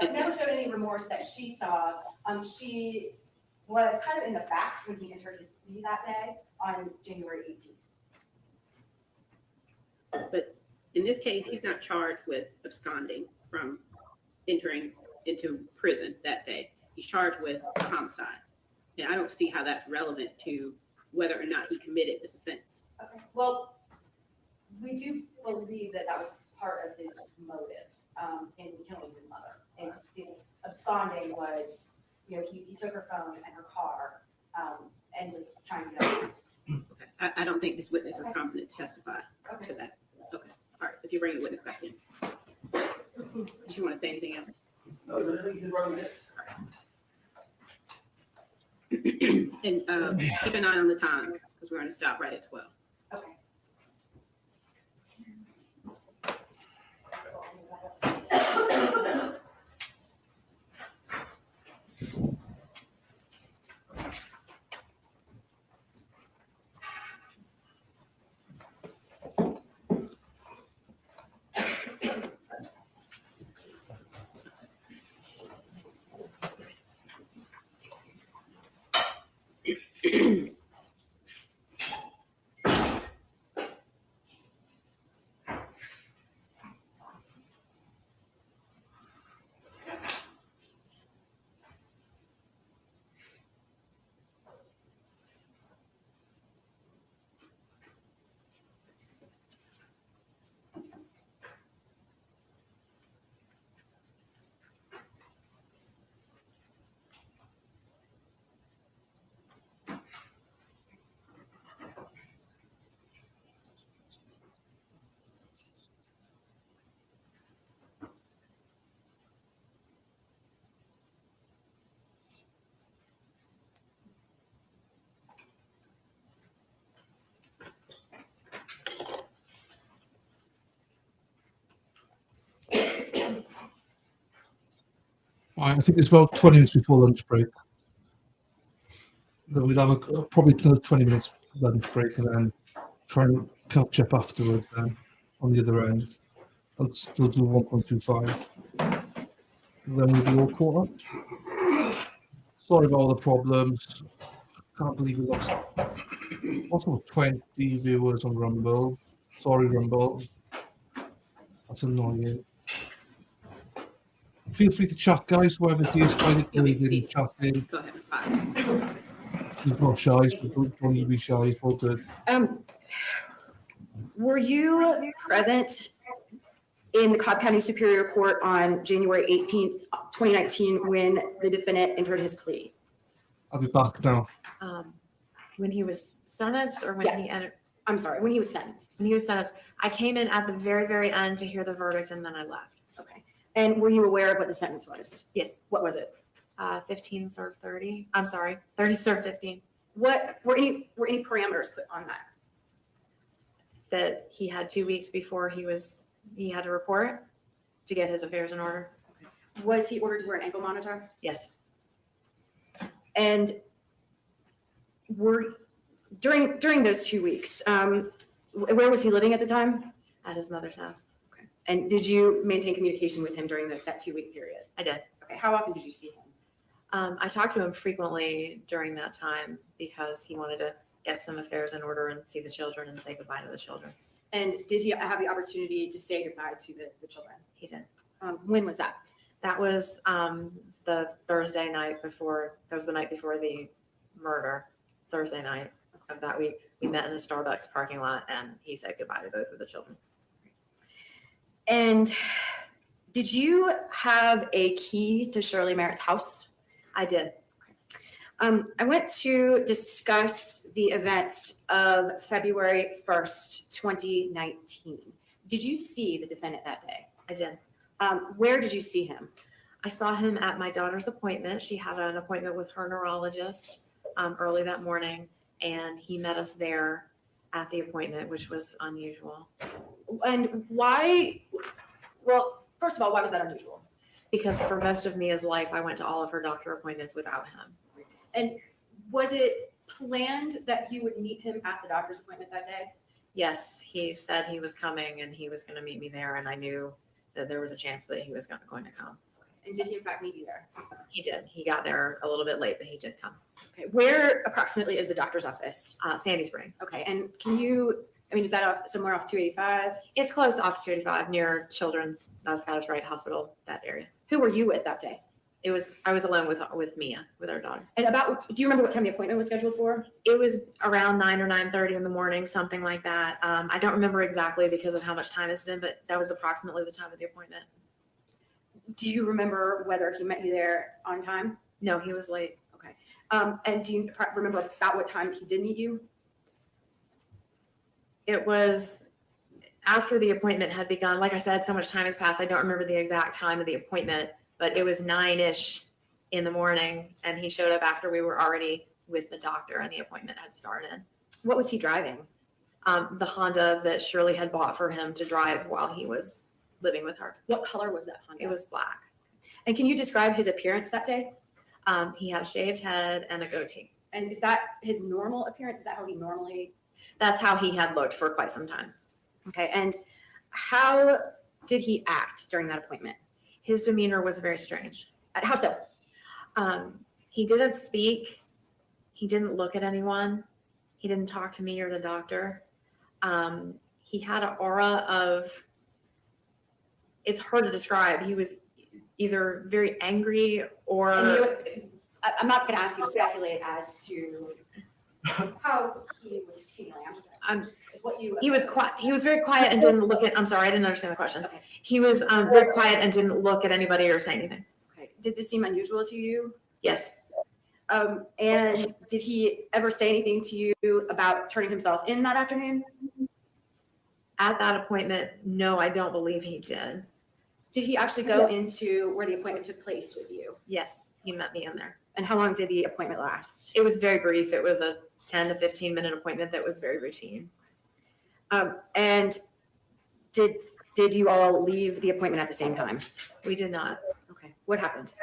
K: Never showed any remorse that she saw. She was kind of in the back when he entered his plea that day on January 18th.
M: But in this case, he's not charged with absconding from entering into prison that day. He's charged with homicide. And I don't see how that's relevant to whether or not he committed this offense.
K: Okay. Well, we do believe that was part of his motive in killing his mother. And his absconding was, he took her phone and her car, and was trying to get out.
M: Okay. I don't think this witness is competent to testify to that. Okay, all right, if you bring your witness back in. Did you want to say anything else?
O: No, the lady did right there.
M: And keep an eye on the time, because we're going to stop right at 12.
K: Okay.
A: I think it's about 20 minutes before lunch break. Then we'll have probably another 20 minutes lunch break and then try and catch up afterwards then on the other end. I'll still do 1.25. Then we'll be all caught up. Sorry about all the problems. Can't believe we lost also 20 viewers on Rumble. Sorry, Rumble. That's annoying. Feel free to chat, guys. Whoever it is, find it in chatting.
M: Go ahead, Ms. Potts.
A: He's not shy. Don't need to be shy. It's all good.
L: Were you present in the Cobb County Superior Court on January 18th, 2019, when the defendant entered his plea?
A: I'll be back now.
N: When he was sentenced or when
L: Yeah.
N: he entered?
L: I'm sorry, when he was sentenced.
N: When he was sentenced. I came in at the very, very end to hear the verdict and then I left.
L: Okay. And were you aware of what the sentence was?
N: Yes.
L: What was it?
N: 15 serve 30. I'm sorry, 30 serve 15.
L: What were any parameters put on that?
N: That he had 2 weeks before he had to report to get his affairs in order.
L: Was he ordered to wear an ankle monitor?
N: Yes.
L: And during those 2 weeks, where was he living at the time?
N: At his mother's house.
L: Okay. And did you maintain communication with him during that 2 week period?
N: I did.
L: Okay. How often did you see him?
N: I talked to him frequently during that time because he wanted to get some affairs in order and see the children and say goodbye to the children.
L: And did he have the opportunity to say goodbye to the children?
N: He did.
L: When was that?
N: That was the Thursday night before, that was the night before the murder, Thursday night of that week. We met in a Starbucks parking lot and he said goodbye to both of the children.
L: And did you have a key to Shirley Merritt's house?
N: I did.
L: I went to discuss the events of February 1st, 2019. Did you see the defendant that day?
N: I did.
L: Where did you see him?
N: I saw him at my daughter's appointment. She had an appointment with her neurologist early that morning, and he met us there at the appointment, which was unusual.
L: And why? Well, first of all, why was that unusual?
N: Because for most of Mia's life, I went to all of her doctor appointments without him.
L: And was it planned that he would meet him at the doctor's appointment that day?
N: Yes, he said he was coming and he was going to meet me there, and I knew that there was a chance that he was going to come.
L: And did he in fact meet you there?
N: He did. He got there a little bit late, but he did come.
L: Okay. Where approximately is the doctor's office?
N: Sandy Springs.
L: Okay. And can you, is that somewhere off 285?
N: It's close off 285 near Children's Scottish Rite Hospital, that area.
L: Who were you with that day?
N: I was alone with Mia, with our daughter.
L: And do you remember what time the appointment was scheduled for?
N: It was around 9 or 9:30 in the morning, something like that. I don't remember exactly because of how much time it's been, but that was approximately the time of the appointment.
L: Do you remember whether he met you there on time?
N: No, he was late.
L: Okay. And do you remember about what time he did meet you?
N: It was after the appointment had begun. Like I said, so much time has passed. I don't remember the exact time of the appointment, but it was 9-ish in the morning, and he showed up after we were already with the doctor and the appointment had started.
L: What was he driving?
N: The Honda that Shirley had bought for him to drive while he was living with her.
L: What color was that Honda?
N: It was black.
L: And can you describe his appearance that day?
N: He had a shaved head and a goatee.
L: And is that his normal appearance? Is that how he normally?
N: That's how he had looked for quite some time.
L: Okay. And how did he act during that appointment?
N: His demeanor was very strange.
L: How so?
N: He didn't speak. He didn't look at anyone. He didn't talk to me or the doctor. He had an aura of, it's hard to describe. He was either very angry or.
L: I'm not going to ask you to speculate as to how he was feeling. I'm just what you.
N: He was quiet. He was very quiet and didn't look at. I'm sorry, I didn't understand the question.
L: Okay.
N: He was very quiet and didn't look at anybody or say anything.
L: Okay. Did this seem unusual to you?
N: Yes.
L: And did he ever say anything to you about turning himself in that afternoon?
N: At that appointment, no, I don't believe he did.
L: Did he actually go into where the appointment took place with you?
N: Yes, he met me in there.
L: And how long did the appointment last?
N: It was very brief. It was a 10 to 15 minute appointment that was very routine.
L: And did you all leave the appointment at the same time?
N: We did not.
L: Okay. What happened?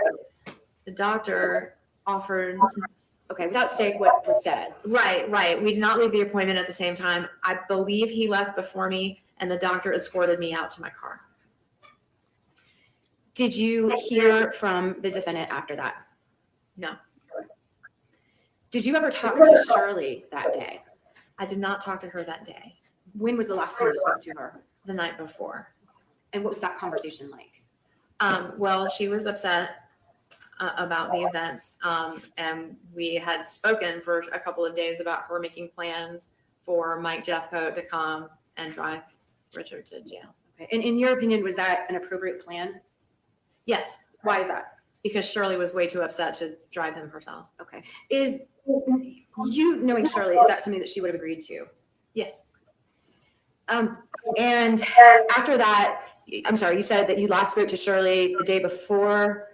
N: The doctor offered.
L: Okay, without saying what was said.
N: Right. We did not leave the appointment at the same time. I believe he left before me, and the doctor escorted me out to my car.
L: Did you hear from the defendant after that?
N: No.
L: Did you ever talk to Shirley that day?
N: I did not talk to her that day.
L: When was the last time you spoke to her?
N: The night before.
L: And what was that conversation like?
N: Well, she was upset about the events, and we had spoken for a couple of days about her making plans for Mike Jeffcoat to come and drive Richard to jail.
L: Okay. And in your opinion, was that an appropriate plan?
N: Yes.
L: Why is that?
N: Because Shirley was way too upset to drive him herself.
L: Okay. Is you knowing Shirley, is that something that she would have agreed to?
N: Yes.
L: And after that, I'm sorry, you said that you last spoke to Shirley the day before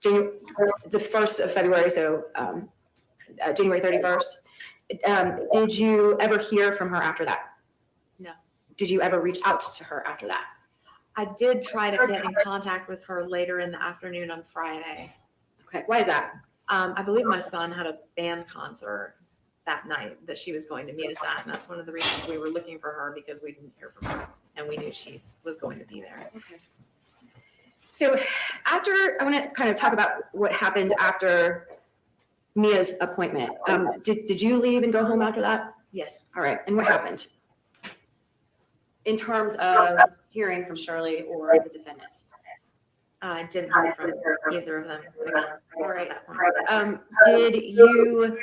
L: the 1st of February, so January 31st. Did you ever hear from her after that?
N: No.
L: Did you ever reach out to her after that?
N: I did try to get in contact with her later in the afternoon on Friday.
L: Okay, why is that?
N: I believe my son had a band concert that night that she was going to meet us at, and that's one of the reasons we were looking for her, because we didn't hear from her, and we knew she was going to be there.
L: Okay. So after, I want to kind of talk about what happened after Mia's appointment. Did you leave and go home after that?
N: Yes.
L: All right, and what happened? In terms of hearing from Shirley or the defendant?
N: I didn't hear from either of them again.
L: All right. Did you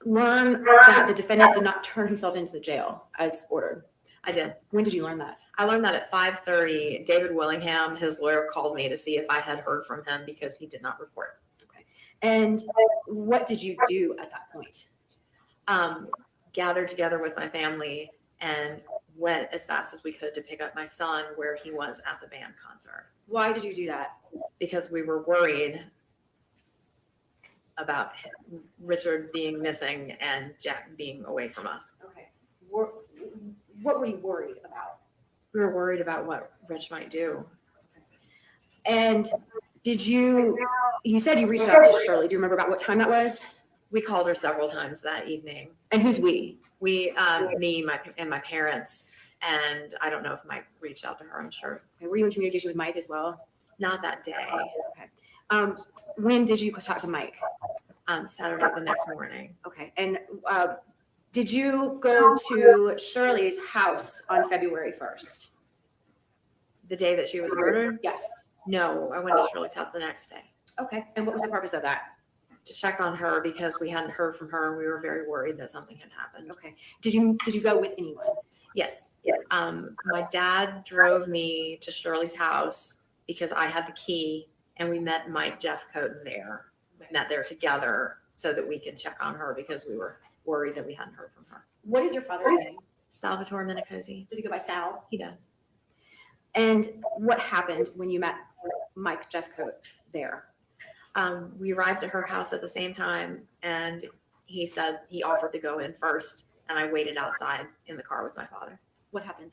L: learn that the defendant did not turn himself into the jail as ordered?
N: I did.
L: When did you learn that?
N: I learned that at 5:30. David Willingham, his lawyer, called me to see if I had heard from him because he did not report.
L: Okay. And what did you do at that point?
N: Gathered together with my family and went as fast as we could to pick up my son where he was at the band concert.
L: Why did you do that?
N: Because we were worried about Richard being missing and Jack being away from us.
L: Okay. What were you worried about?
N: We were worried about what Rich might do.
L: And you said you reached out to Shirley. Do you remember about what time that was?
N: We called her several times that evening.
L: And who's we?
N: Me, my parents, and I don't know if Mike reached out to her, I'm sure.
L: Okay. Were you in communication with Mike as well?
N: Not that day.
L: Okay. When did you talk to Mike?
N: Saturday the next morning.
L: Okay. And did you go to Shirley's house on February 1st?
N: The day that she was murdered?
L: Yes.
N: No, I went to Shirley's house the next day.
L: Okay. And what was the purpose of that?
N: To check on her because we hadn't heard from her and we were very worried that something had happened.
L: Okay. Did you go with anyone?
N: Yes. My dad drove me to Shirley's house because I had the key and we met Mike Jeffcoat there. met there together so that we could check on her because we were worried that we hadn't heard from her.
K: What is your father's name?
N: Salvatore Minicosi.
K: Does he go by Sal?
N: He does.
K: And what happened when you met Mike Jeffcoat there?
N: We arrived at her house at the same time, and he said he offered to go in first, and I waited outside in the car with my father.
K: What happened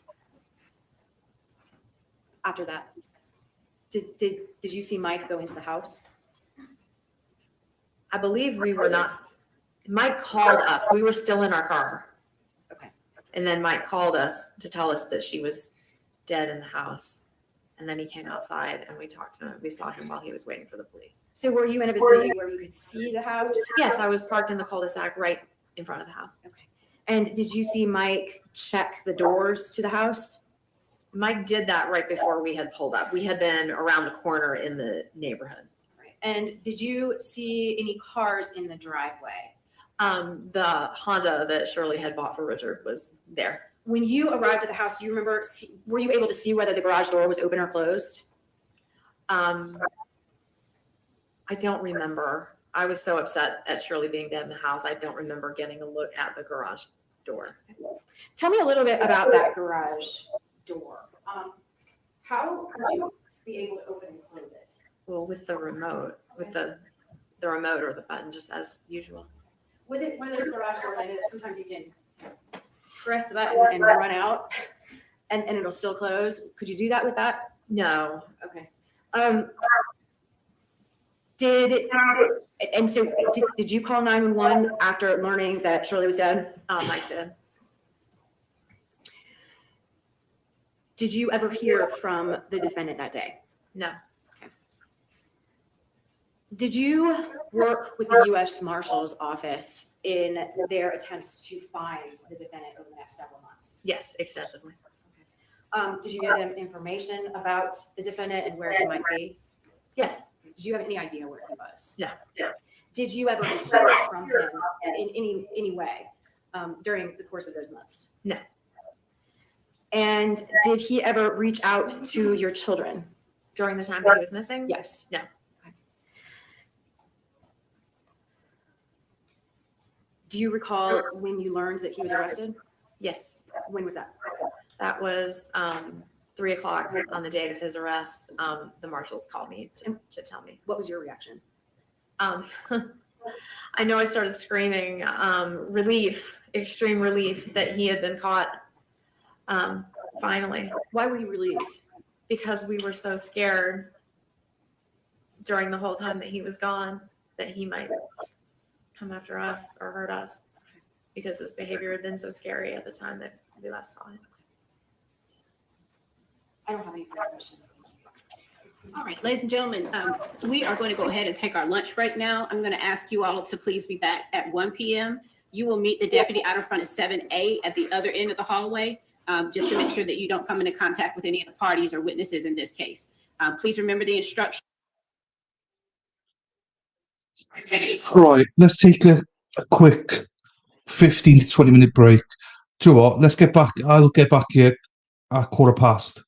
K: after that? Did you see Mike go into the house?
N: I believe we were not. Mike called us. We were still in our car.
K: Okay.
N: And then Mike called us to tell us that she was dead in the house. And then he came outside and we talked to him. We saw him while he was waiting for the police.
K: So were you in a vicinity where you could see the house?
N: Yes, I was parked in the cul-de-sac right in front of the house.
K: Okay. And did you see Mike check the doors to the house?
N: Mike did that right before we had pulled up. We had been around the corner in the neighborhood.
K: Right. And did you see any cars in the driveway?
N: The Honda that Shirley had bought for Richard was there.
K: When you arrived at the house, do you remember, were you able to see whether the garage door was open or closed?
N: I don't remember. I was so upset at Shirley being dead in the house. I don't remember getting a look at the garage door.
K: Tell me a little bit about that garage door. How would you be able to open and close it?
N: Well, with the remote, with the remote or the button, just as usual.
K: Was it one of those garage doors? I know that sometimes you can press the button and run out and it'll still close. Could you do that with that?
N: No.
K: Okay. Did you call 911 after learning that Shirley was dead?
N: Mike did.
K: Did you ever hear from the defendant that day?
N: No.
K: Okay. Did you work with the U.S. Marshal's office in their attempts to find the defendant over the next several months?
N: Yes, extensively.
K: Did you give them information about the defendant and where he might be?
N: Yes.
K: Did you have any idea where he was?
N: No.
K: Did you ever hear from him in any way during the course of those months?
N: No.
K: And did he ever reach out to your children?
N: During the time that he was missing?
K: Yes.
N: No.
K: Okay. Do you recall when you learned that he was arrested?
N: Yes.
K: When was that?
N: That was 3 o'clock on the date of his arrest. The marshals called me to tell me.
K: What was your reaction?
N: I know I started screaming, relief, extreme relief that he had been caught. Finally.
K: Why were you relieved?
N: Because we were so scared during the whole time that he was gone that he might come after us or hurt us because his behavior had been so scary at the time that we last saw him.
K: I don't have any further questions.
M: All right, ladies and gentlemen, we are going to go ahead and take our lunch break now. I'm going to ask you all to please be back at 1 p.m. You will meet the deputy out in front of 7A at the other end of the hallway, just to make sure that you don't come into contact with any of the parties or witnesses in this case. Please remember the instructions.
A: Right, let's take a quick 15 to 20-minute break. Do you know what? Let's get back. I'll get back here at quarter past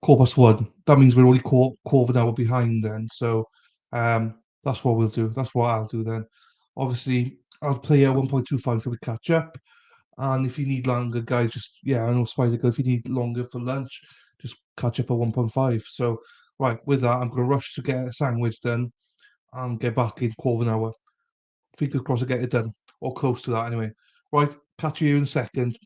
A: 1. That means we're only quarter of an hour behind then. So that's what we'll do. That's what I'll do then. Obviously, I'll play at 1.25 so we catch up. And if you need longer, guys, just, yeah, I know Spider Girl, if you need longer for lunch, just catch up at 1.5. So, right, with that, I'm going to rush to get a sandwich done and get back in quarter of an hour. Fingers crossed to get it done, or close to that anyway. Right, catch you in a second.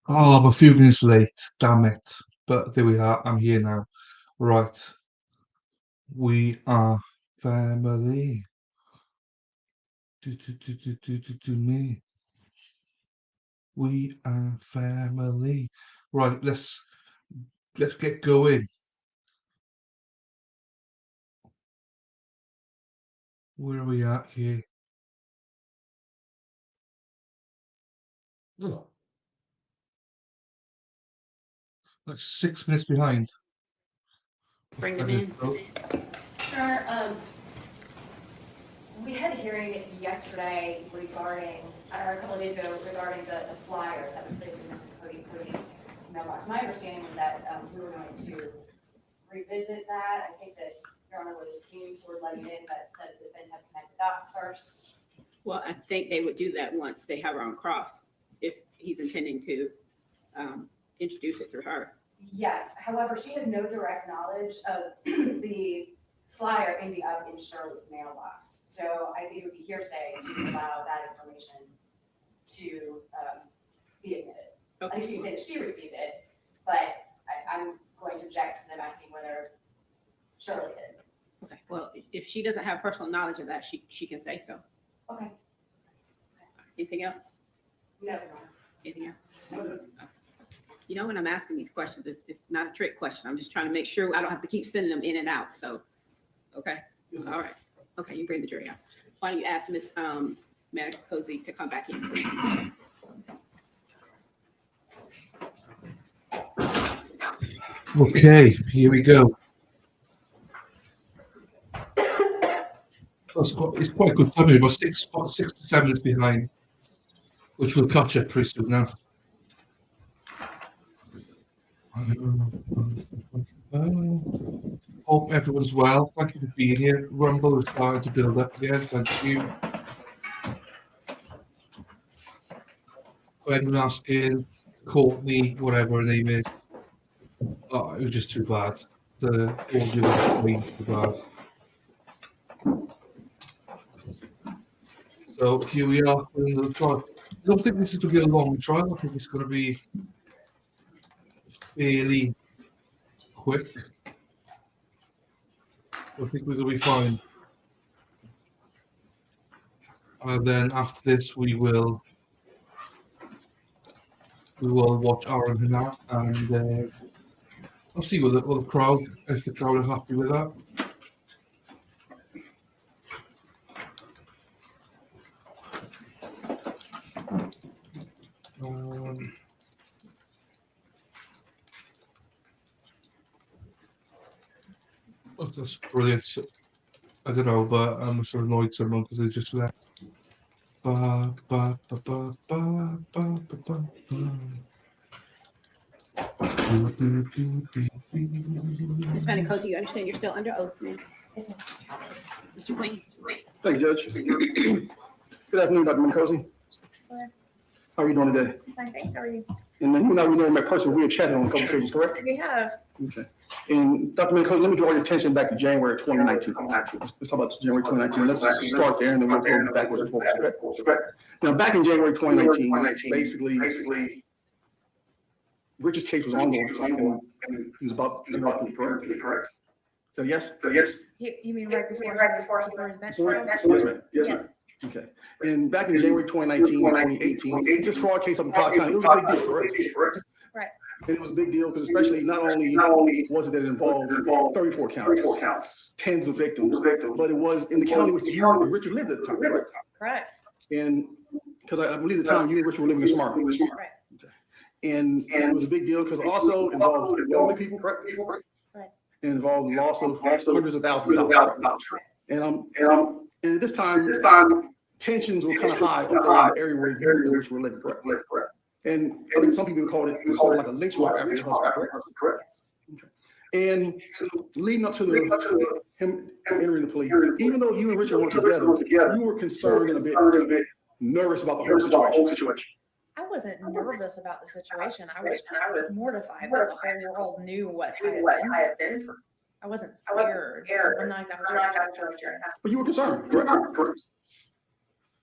A: Oh, I'm a few minutes late. Damn it. But there we are. I'm here now. Right. We are family. Do me. We are family. Right. Let's get going. Where are we at here? Oh, like 6 minutes behind.
M: Bring them in.
K: Sure. We had a hearing yesterday regarding, or a couple of days ago, regarding the flyer that was placed in Mr. Cody's mailbox. My understanding was that we were going to revisit that. I think that Your Honor was keen toward letting it in, but that the defense had connected dots first.
M: Well, I think they would do that once they have her on cross, if he's intending to introduce it through her.
K: Yes, however, she has no direct knowledge of the flyer ending up in Shirley's mailbox. So I think it would be hearsay to allow that information to be admitted.
M: Okay.
K: I think she can say that she received it, but I'm going to object to them asking whether Shirley did.
M: Okay, well, if she doesn't have personal knowledge of that, she can say so.
K: Okay.
M: Anything else?
K: No.
M: Anything else? You know, when I'm asking these questions, it's not a trick question. I'm just trying to make sure I don't have to keep sending them in and out. So, okay, all right. Okay, you bring the jury out. Why don't you ask Ms. Cozy to come back in, please?
A: Okay, here we go. It's quite good timing, about 6 to 7 minutes behind, which we'll catch up pretty soon now. Hope everyone's well. Thank you for being here. Rumble is starting to build up again. Thank you. For anyone asking, Courtney, whatever her name is. Oh, it was just too bad. The audio was way too bad. So here we are in the trial. I don't think this is going to be a long trial. I think it's going to be fairly quick. I think we're going to be fine. And then after this, we will watch Aaron Hannah, and I'll see what the crowd, if the crowd are happy with that. Oh, that's brilliant. I don't know, but I must have annoyed someone because they just left. Ba, ba, ba, ba, ba, ba, ba, ba, ba.
M: Ms. Cozy, you understand you're still under oath, ma'am? Yes, ma'am. Mr. Queen?
O: Thank you, Judge. Good afternoon, Dr. Mencozy. How are you doing today?
J: Fine, thanks, how are you?
O: And then you know we know my person, we have chatted on a couple occasions, correct?
J: We have.
O: Okay. And Dr. Mencozy, let me draw your attention back to January 2019. Let's talk about January 2019. Let's start there and then we'll go backwards and forwards. Okay? Now, back in January 2019, basically, Richard's case was ongoing and he was about to be correct? So yes?
J: You mean right before his bench trial?
O: Yes, ma'am. Yes, ma'am. Okay. And back in January 2019, 2018, this fraud case up in Clark County, it was a big deal, correct?
J: Right.
O: And it was a big deal because especially not only was it that it involved 34 counts, tens of victims, but it was in the county which you and Richard lived at the time, correct?
J: Correct.
O: And because I believe at the time you and Richard were living in Smart.
J: Right.
O: Okay. And it was a big deal because also involved elderly people, correct?
J: Right.
O: And involved the loss of hundreds of thousands of dollars. And at this time, tensions were kind of high up in the area where you and Richard were living, correct? And I think some people called it sort of like a lynch mob after your husband, correct? Okay. And leading up to him entering the plea, even though you and Richard were together, you were concerned and a bit nervous about the whole situation.
J: I wasn't nervous about the situation. I was mortified that the whole world knew what I had been through. I wasn't scared. I'm not exactly sure.
O: But you were concerned, correct?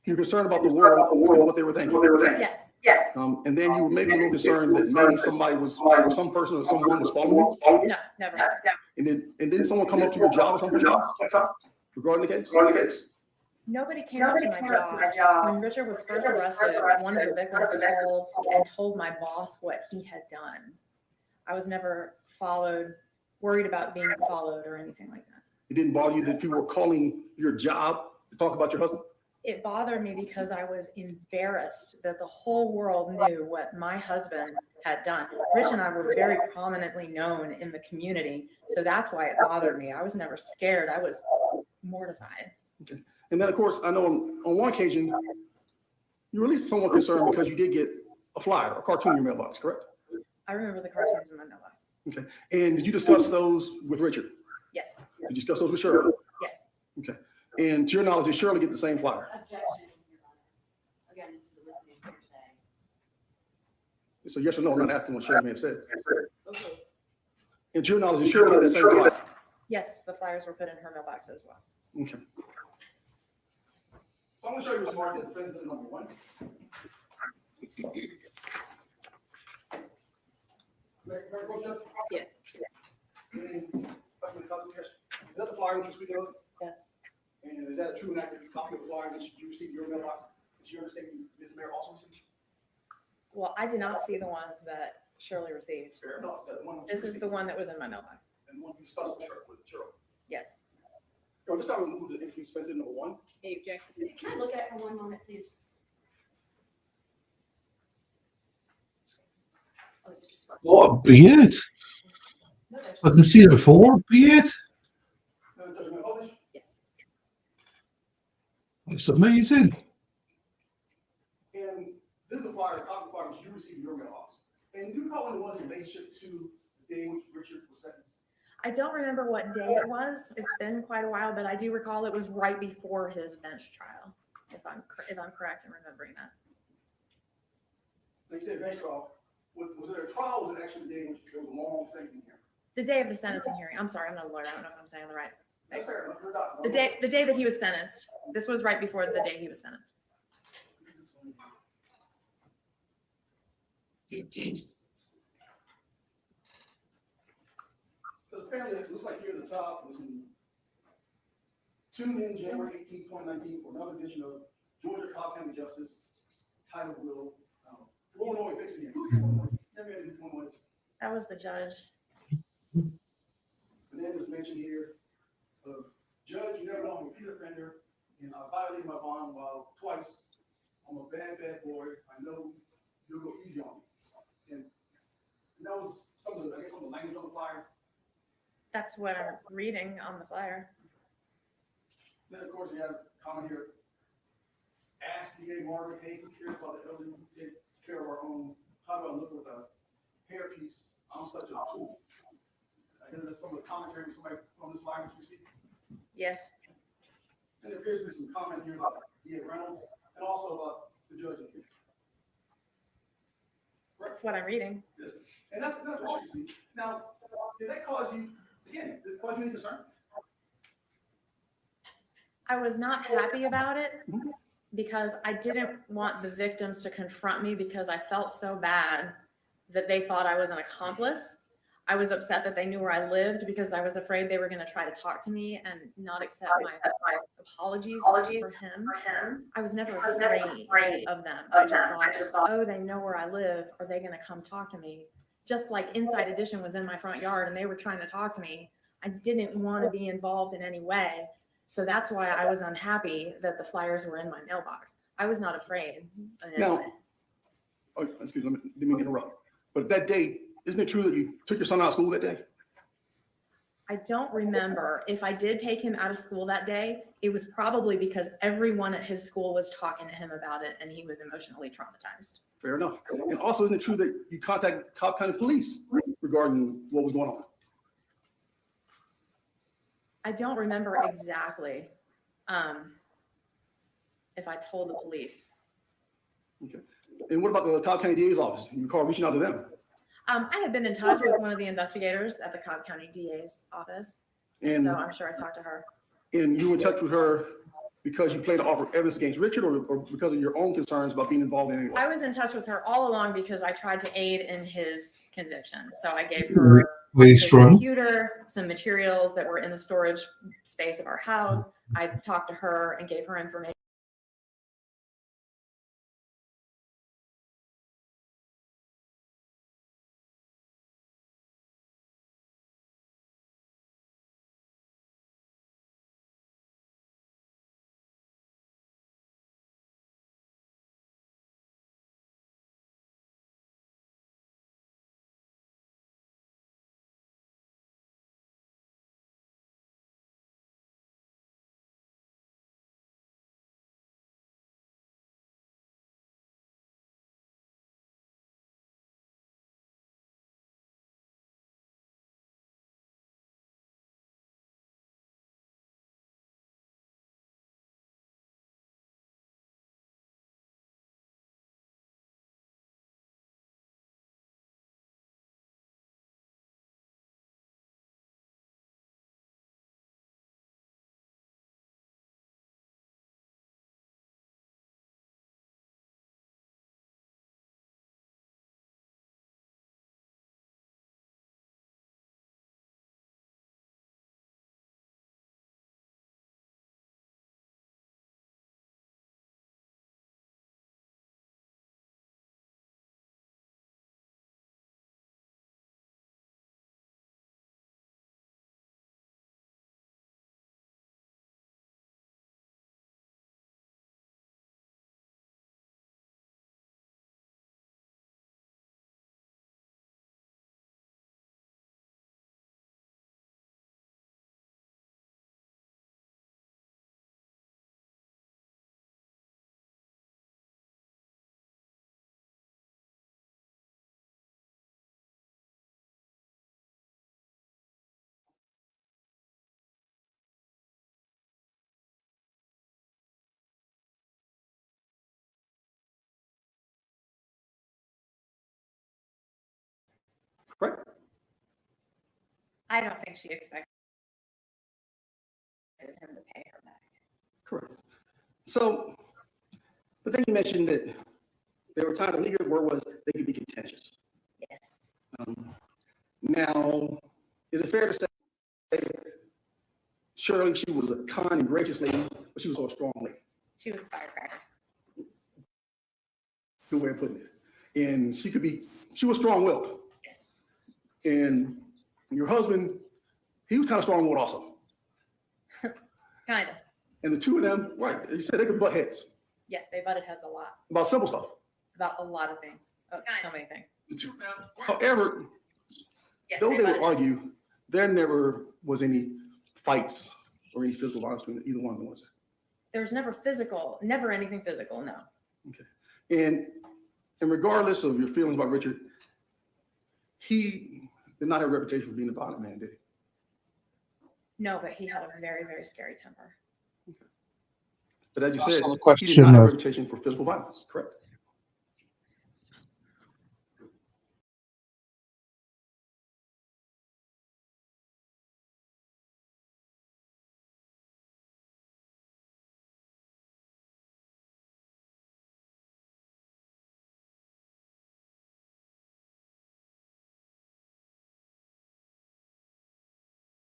O: You were concerned about the world and what they were thinking.
J: Yes.
K: Yes.
O: And then you were maybe a little concerned that maybe some person or someone was following you?
N: No, never.
O: And didn't someone come up to your job or something regarding the case?
N: Nobody came up to my job. When Richard was first arrested, one of the victims called and told my boss what he had done. I was never worried about being followed or anything like that.
O: It didn't bother you that people were calling your job to talk about your husband?
N: It bothered me because I was embarrassed that the whole world knew what my husband had done. Rich and I were very prominently known in the community, so that's why it bothered me. I was never scared. I was mortified.
O: Okay. And then, of course, I know on one occasion, you were at least somewhat concerned because you did get a flyer, a cartoon in your mailbox, correct?
N: I remember the cartoons in my mailbox.
O: Okay. And did you discuss those with Richard?
N: Yes.
O: Did you discuss those with Shirley?
N: Yes.
O: Okay. And to your knowledge, did Shirley get the same flyer?
K: Objection, Your Honor. Again, this is a listening hearsay.
O: So yes or no, I'm not asking what Shirley may have said.
K: Okay.
O: And to your knowledge, did Shirley get the same flyer?
N: Yes, the flyers were put in her mailbox as well.
O: Okay. So I'm going to show you what's marked as defendant number 1.
N: Yes.
O: Is that the flyer that you're speaking of?
N: Yes.
O: And is that a true and accurate copy of the flyer that you received in your mailbox? Did you understand Ms. Mayor also received?
N: Well, I did not see the ones that Shirley received.
O: Fair enough. That one
N: This is the one that was in my mailbox.
O: and one we discussed with Shirley.
N: Yes.
O: This time we move to introduce defendant number 1.
M: Any objection?
K: Can I look at it for one moment, please? Oh, it's just supposed to-
A: What a beard!
K: No, there's-
A: I can see it before. Beard.
N: Yes.
A: It's amazing.
O: And this is a flyer, a copy of the flyer that you received in your mailbox. And do you recall when it was in relationship to the day in which Richard was sentenced?
N: I don't remember what day it was. It's been quite a while, but I do recall it was right before his bench trial, if I'm correct in remembering that.
O: Like you said, bench trial. Was it a trial or was it actually the day in which there was a long sentencing hearing?
N: The day of the sentencing hearing. I'm sorry, I'm not a lawyer. I don't know if I'm saying the right.
O: That's fair enough. You're not-
N: The day that he was sentenced. This was right before the day he was sentenced.
O: So apparently, it looks like here at the top was tuned in January 18, 2019 for another edition of Georgia Cobb County Justice title will Illinois fixing it. Who's Illinois?
N: That was the judge.
O: And then it's mentioned here, Judge, you never know I'm a repeat offender, and I violated my bond twice. I'm a bad boy. I know you'll go easy on me. And that was some of the language on the flyer.
N: That's what I'm reading on the flyer.
O: Then, of course, we have a comment here. Ask DA Margaret, hey, who cares about the elderly? We take care of our own. How do I look with a hairpiece? I'm such a tool. And there's some of the commentary from somebody on this flyer that you see.
N: Yes.
O: And there appears to be some comment here about DA Reynolds and also about the judge.
N: That's what I'm reading.
O: Yes. And that's what you see. Now, did that cause you, again, did it cause you any concern?
N: I was not happy about it because I didn't want the victims to confront me because I felt so bad that they thought I was an accomplice. I was upset that they knew where I lived because I was afraid they were going to try to talk to me and not accept my apologies for him. I was never afraid of them. I just thought, oh, they know where I live. Are they going to come talk to me? Just like Inside Edition was in my front yard and they were trying to talk to me. I didn't want to be involved in any way. So that's why I was unhappy that the flyers were in my mailbox. I was not afraid.
O: Now, excuse me, didn't mean to interrupt. But that day, isn't it true that you took your son out of school that day?
N: I don't remember. If I did take him out of school that day, it was probably because everyone at his school was talking to him about it and he was emotionally traumatized.
O: Fair enough. And also, isn't it true that you contacted Cobb County Police regarding what was going on?
N: I don't remember exactly if I told the police.
O: Okay. And what about the Cobb County DA's office? You recall reaching out to them?
N: I had been in touch with one of the investigators at the Cobb County DA's office.
O: And
N: so I'm sure I talked to her.
O: And you were in touch with her because you plan to offer evidence against Richard, or because of your own concerns about being involved in any way?
N: I was in touch with her all along because I tried to aid in his conviction. So I gave her his computer, some materials that were in the storage space of our house. I talked to her and gave her information.
O: Correct?
N: I don't think she expected him to pay her back.
O: Correct. So, but then you mentioned that there were times, the legal word was they could be contentious.
N: Yes.
O: Now, is it fair to say surely she was a kind and gracious lady, but she was also a strong lady?
N: She was a firecracker.
O: Good way of putting it. And she was strong-willed.
N: Yes.
O: And your husband, he was kind of strong-willed also.
N: Kind of.
O: And the two of them, right, you said they could butt heads
N: Yes, they butted heads a lot
O: about simple stuff.
N: about a lot of things. Oh, so many things.
O: However,
N: Yes,
O: though
N: they
O: they would
N: butted
O: argue, there never was any fights or any physical violence between either one of them, was there?
N: There's never anything physical, no.
O: And regardless of your feelings about Richard, he did not have a reputation for being a violent man, did he?
N: No, but he had a very, very scary temper.
O: But as you
A: That's
O: said,
A: not a
O: he did
A: question
O: not have a
A: of-
O: reputation for physical violence, correct?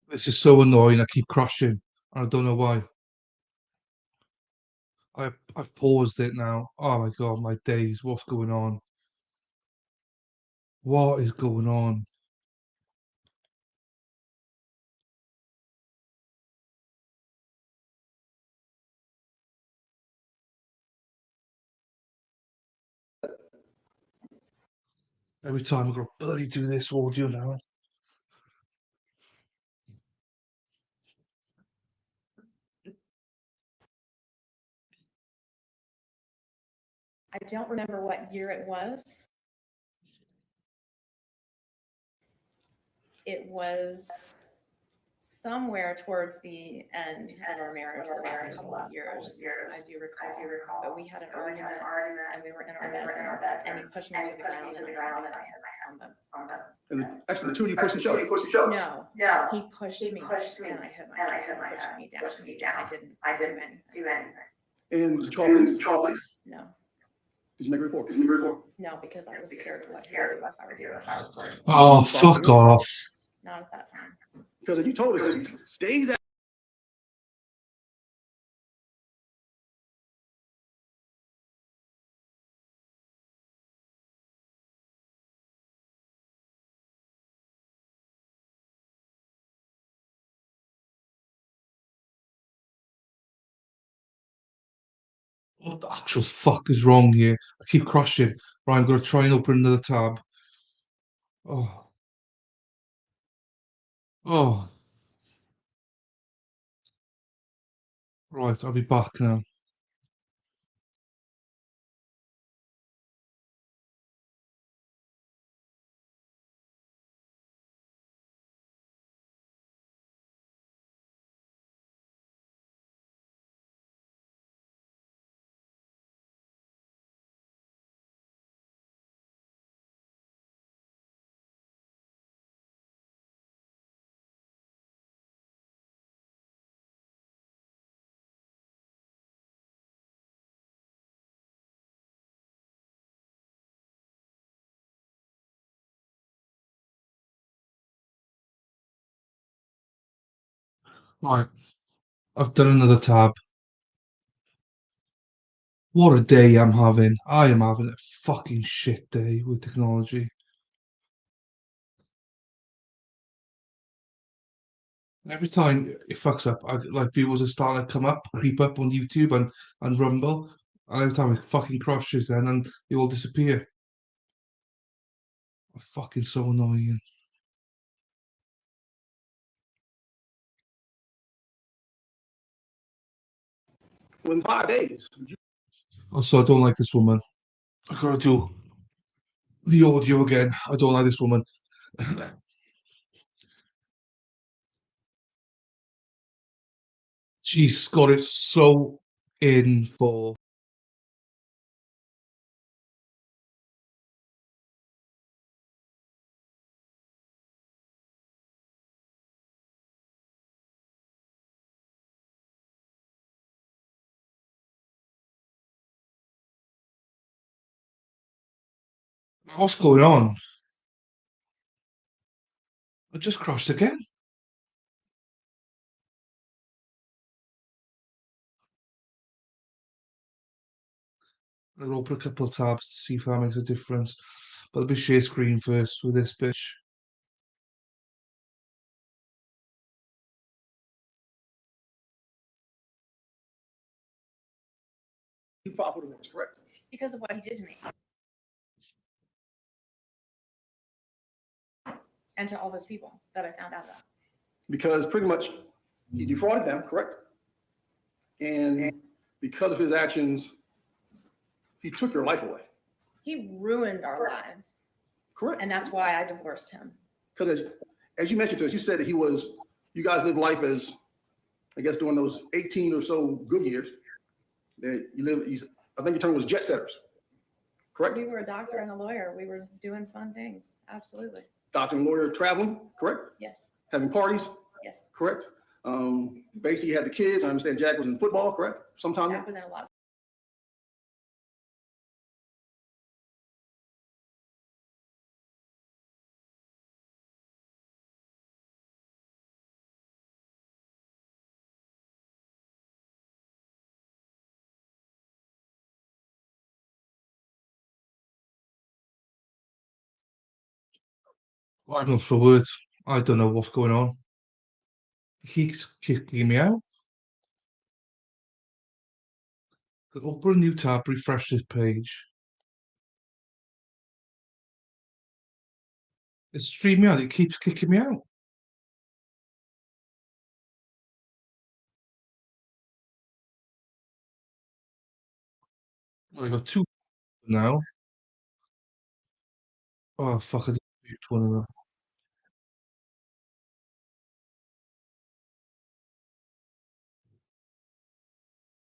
A: This is so annoying. I keep crashing. I don't know why. I've paused it now. Oh my god, my days. What's going on? What is going on? Every time I go bloody do this audio now.
N: I don't remember what year it was. It was somewhere towards the end of our marriage, the last couple of years, I do recall, but we had an argument and we were in our bed and he pushed me to the ground and I hit my head on the.
O: Actually, the two of you pushed each other.
N: No, he pushed me and I hit my head, pushed me down. I didn't do anything.
O: And Charlie's?
N: No,
O: Did you make a report?
N: no, because I was scared of what he would do if I were doing it.
A: Oh, fuck off.
N: Not at that time.
O: Because you told us days after.
A: What the actual fuck is wrong here? I keep crushing. Right, I'm going to try and open another tab. Oh. Oh. Right, I'll be back now. Right, I've done another tab. What a day I'm having. I am having a fucking shit day with technology. Every time it fucks up, like videos are starting to come up, creep up on YouTube and Rumble. And every time it fucking crashes then and they all disappear. Fucking so annoying.
O: Within 5 days.
A: Also, I don't like this woman. I gotta do the audio again. I don't like this woman. She's got it so in for. What's going on? I just crashed again. I'll open a couple of tabs to see if that makes a difference. But I'll be share screen first with this bitch.
O: You filed for divorce, correct?
N: Because of what he did to me. And to all those people that I found out about.
O: Because pretty much he defrauded them, correct? And because of his actions, he took your life away.
N: He ruined our lives.
O: Correct.
N: And that's why I divorced him.
O: Because as you mentioned to us, you said that you guys lived life as, I guess, during those 18 or so good years. That I think your term was jet setters, correct?
N: We were a doctor and a lawyer. We were doing fun things. Absolutely.
O: Doctor and lawyer traveling, correct?
N: Yes.
O: Having parties,
N: Yes.
O: correct? Basically, you had the kids. I understand Jack was in football, correct? Sometimes.
N: Jack was in a lot of.
A: I'm not for words. I don't know what's going on. He keeps kicking me out. Open a new tab, refresh this page. It's streaming out, it keeps kicking me out. I got two now. Oh fuck, I didn't mute one of them.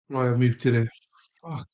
A: Right, I muted it. Fuck.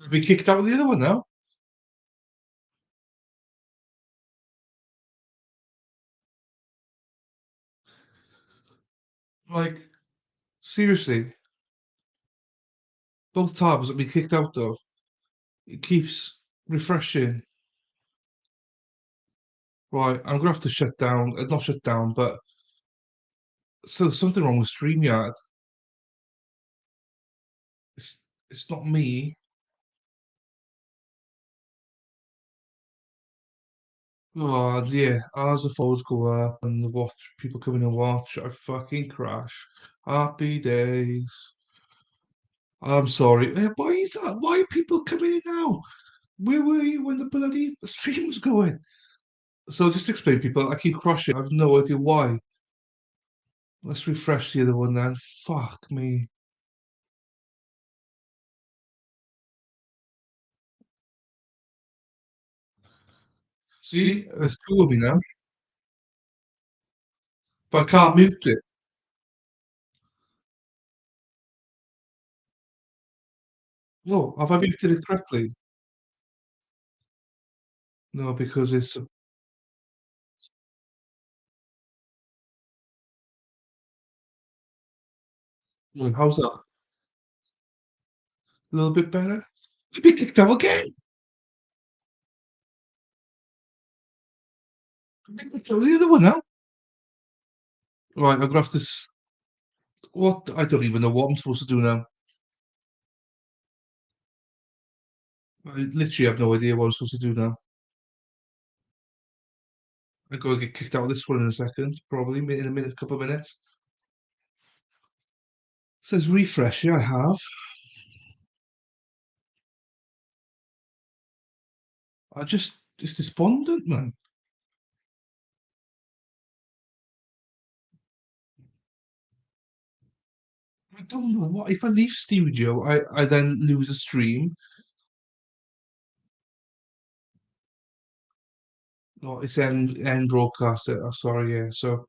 A: We kicked out of the other one now. Like, seriously, both tabs that we kicked out of, it keeps refreshing. Right, I'm gonna have to shut down, not shut down, but so there's something wrong with StreamYard. It's it's not me. Oh yeah, as the photos go up and the watch people come in and watch, I fucking crash. Happy days. I'm sorry. Why is that? Why are people coming in now? Where were you when the bloody stream was going? So just explain, people. I keep crashing. I have no idea why. Let's refresh the other one then. Fuck me. See, there's two of me now, but I can't mute it. No, have I muted it correctly? No, because it's. Well, how's that? A little bit better? I've been kicked out again. I've been kicked out of the other one now. Right, I'm gonna have to. What? I don't even know what I'm supposed to do now. I literally have no idea what I'm supposed to do now. I'm gonna get kicked out of this one in a second, probably in a minute, couple of minutes. Says refresh. Yeah, I have. It's despondent, man. I don't know what if I leave studio, I then lose a stream. No, it's end broadcast. Sorry, yeah. So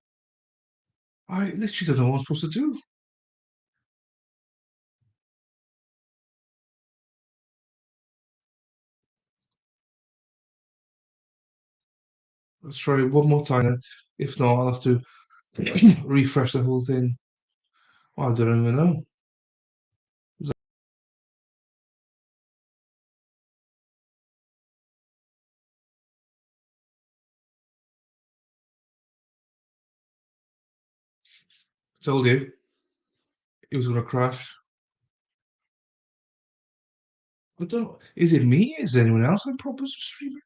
A: I literally don't know what I'm supposed to do. Let's try it one more time. Then. If not, I'll have to refresh the whole thing. I don't even know. Told you it was gonna crash. I don't. Is it me? Is there anyone else on proper streaming?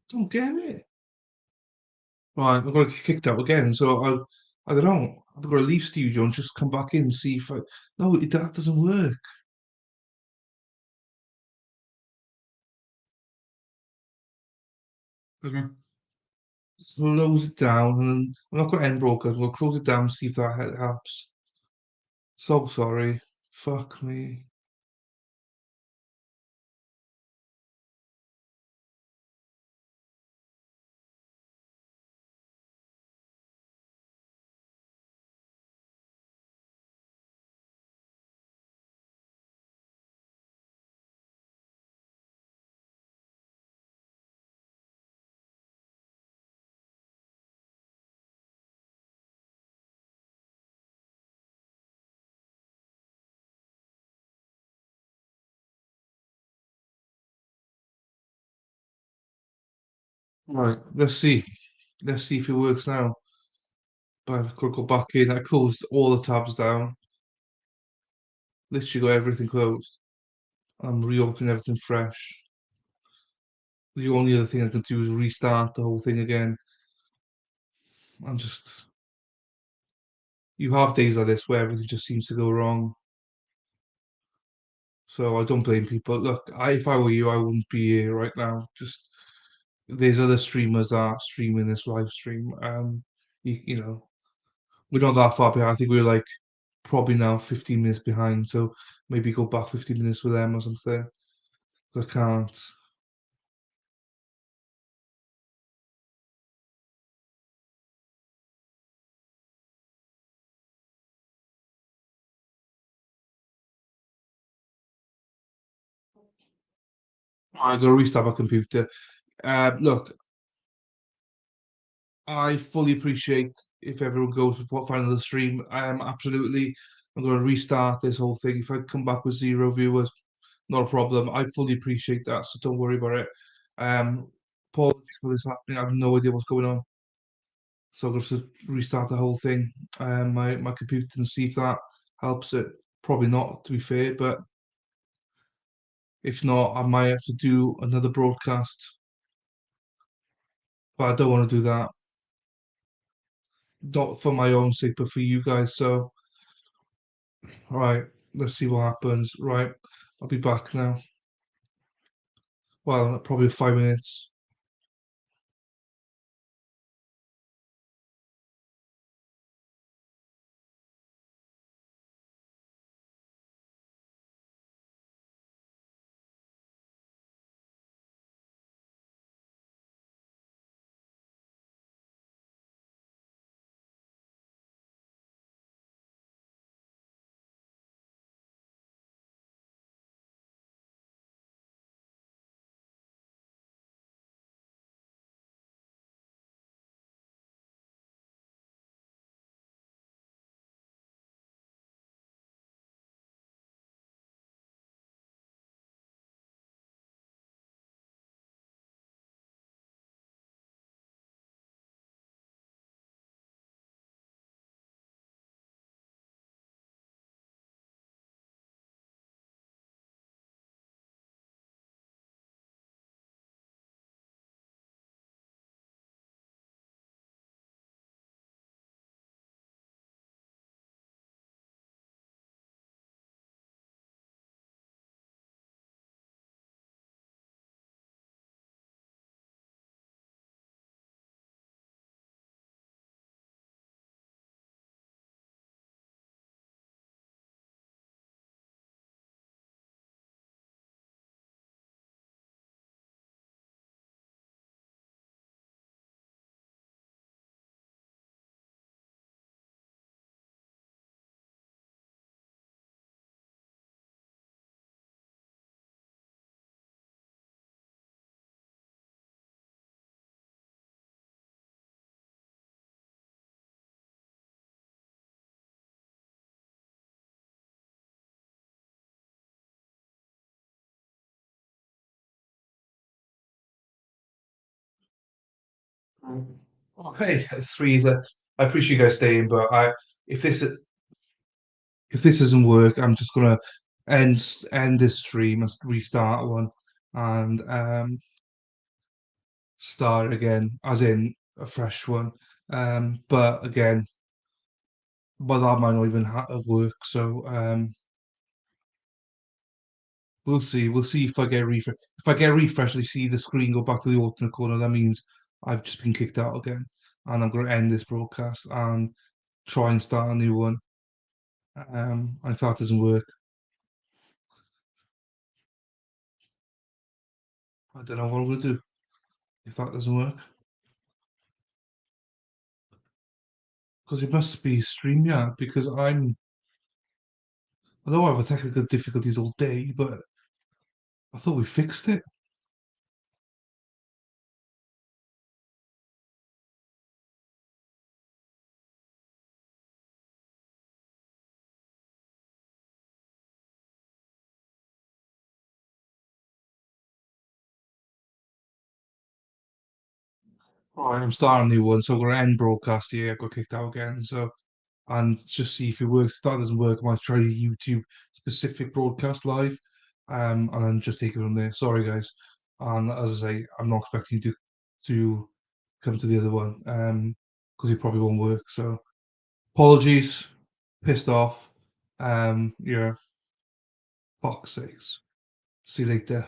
A: Don't get it. Right, I'm gonna get kicked out again. So I don't know. I'm gonna leave studio and just come back in and see if I. No, that doesn't work. Okay. Close it down, and then I'm not gonna end broadcast. We'll close it down and see if that helps. So sorry. Fuck me. Right, let's see. Let's see if it works now. But I could go back in. I closed all the tabs down. Literally got everything closed. I'm reopening everything fresh. The only other thing I can do is restart the whole thing again. I'm just you have days like this where everything just seems to go wrong. So I don't blame people. Look, if I were you, I wouldn't be here right now. Just there's other streamers that are streaming this live stream. You know, we're not that far behind. I think we're like probably now 15 minutes behind. So maybe go back 15 minutes with them or something. I can't. I gotta restart my computer. Look, I fully appreciate if everyone goes with what final the stream. Absolutely. I'm going to restart this whole thing. If I come back with 0 viewers, not a problem. I fully appreciate that, so don't worry about it. Apologies for this happening. I have no idea what's going on, so I'm going to restart the whole thing. My computer and see if that helps it. Probably not, to be fair, but if not, I might have to do another broadcast. But I don't want to do that. Not for my own sake, but for you guys. So, all right, let's see what happens. Right, I'll be back now. Well, probably 5 minutes. Oh, hey, three. I appreciate you guys staying, but if this if this doesn't work, I'm just gonna end this stream and restart one and start again, as in a fresh one. But again, but that might not even work. So we'll see. We'll see if I get refresh. If I get refresh, I see the screen go back to the alternate corner. That means I've just been kicked out again, and I'm going to end this broadcast and try and start a new one. If that doesn't work, I don't know what I'm going to do. If that doesn't work, because it must be StreamYard. Because I know I have a technical difficulties all day, but I thought we fixed it. All right, I'm starting a new one, so we're going to end broadcast here. I got kicked out again, so and just see if it works. If that doesn't work, I might try a YouTube specific broadcast live, and then just take it from there. Sorry, guys. And as I say, I'm not expecting you to come to the other one, because it probably won't work. So Apologies, pissed off. Yeah, fuck's sakes. See you later.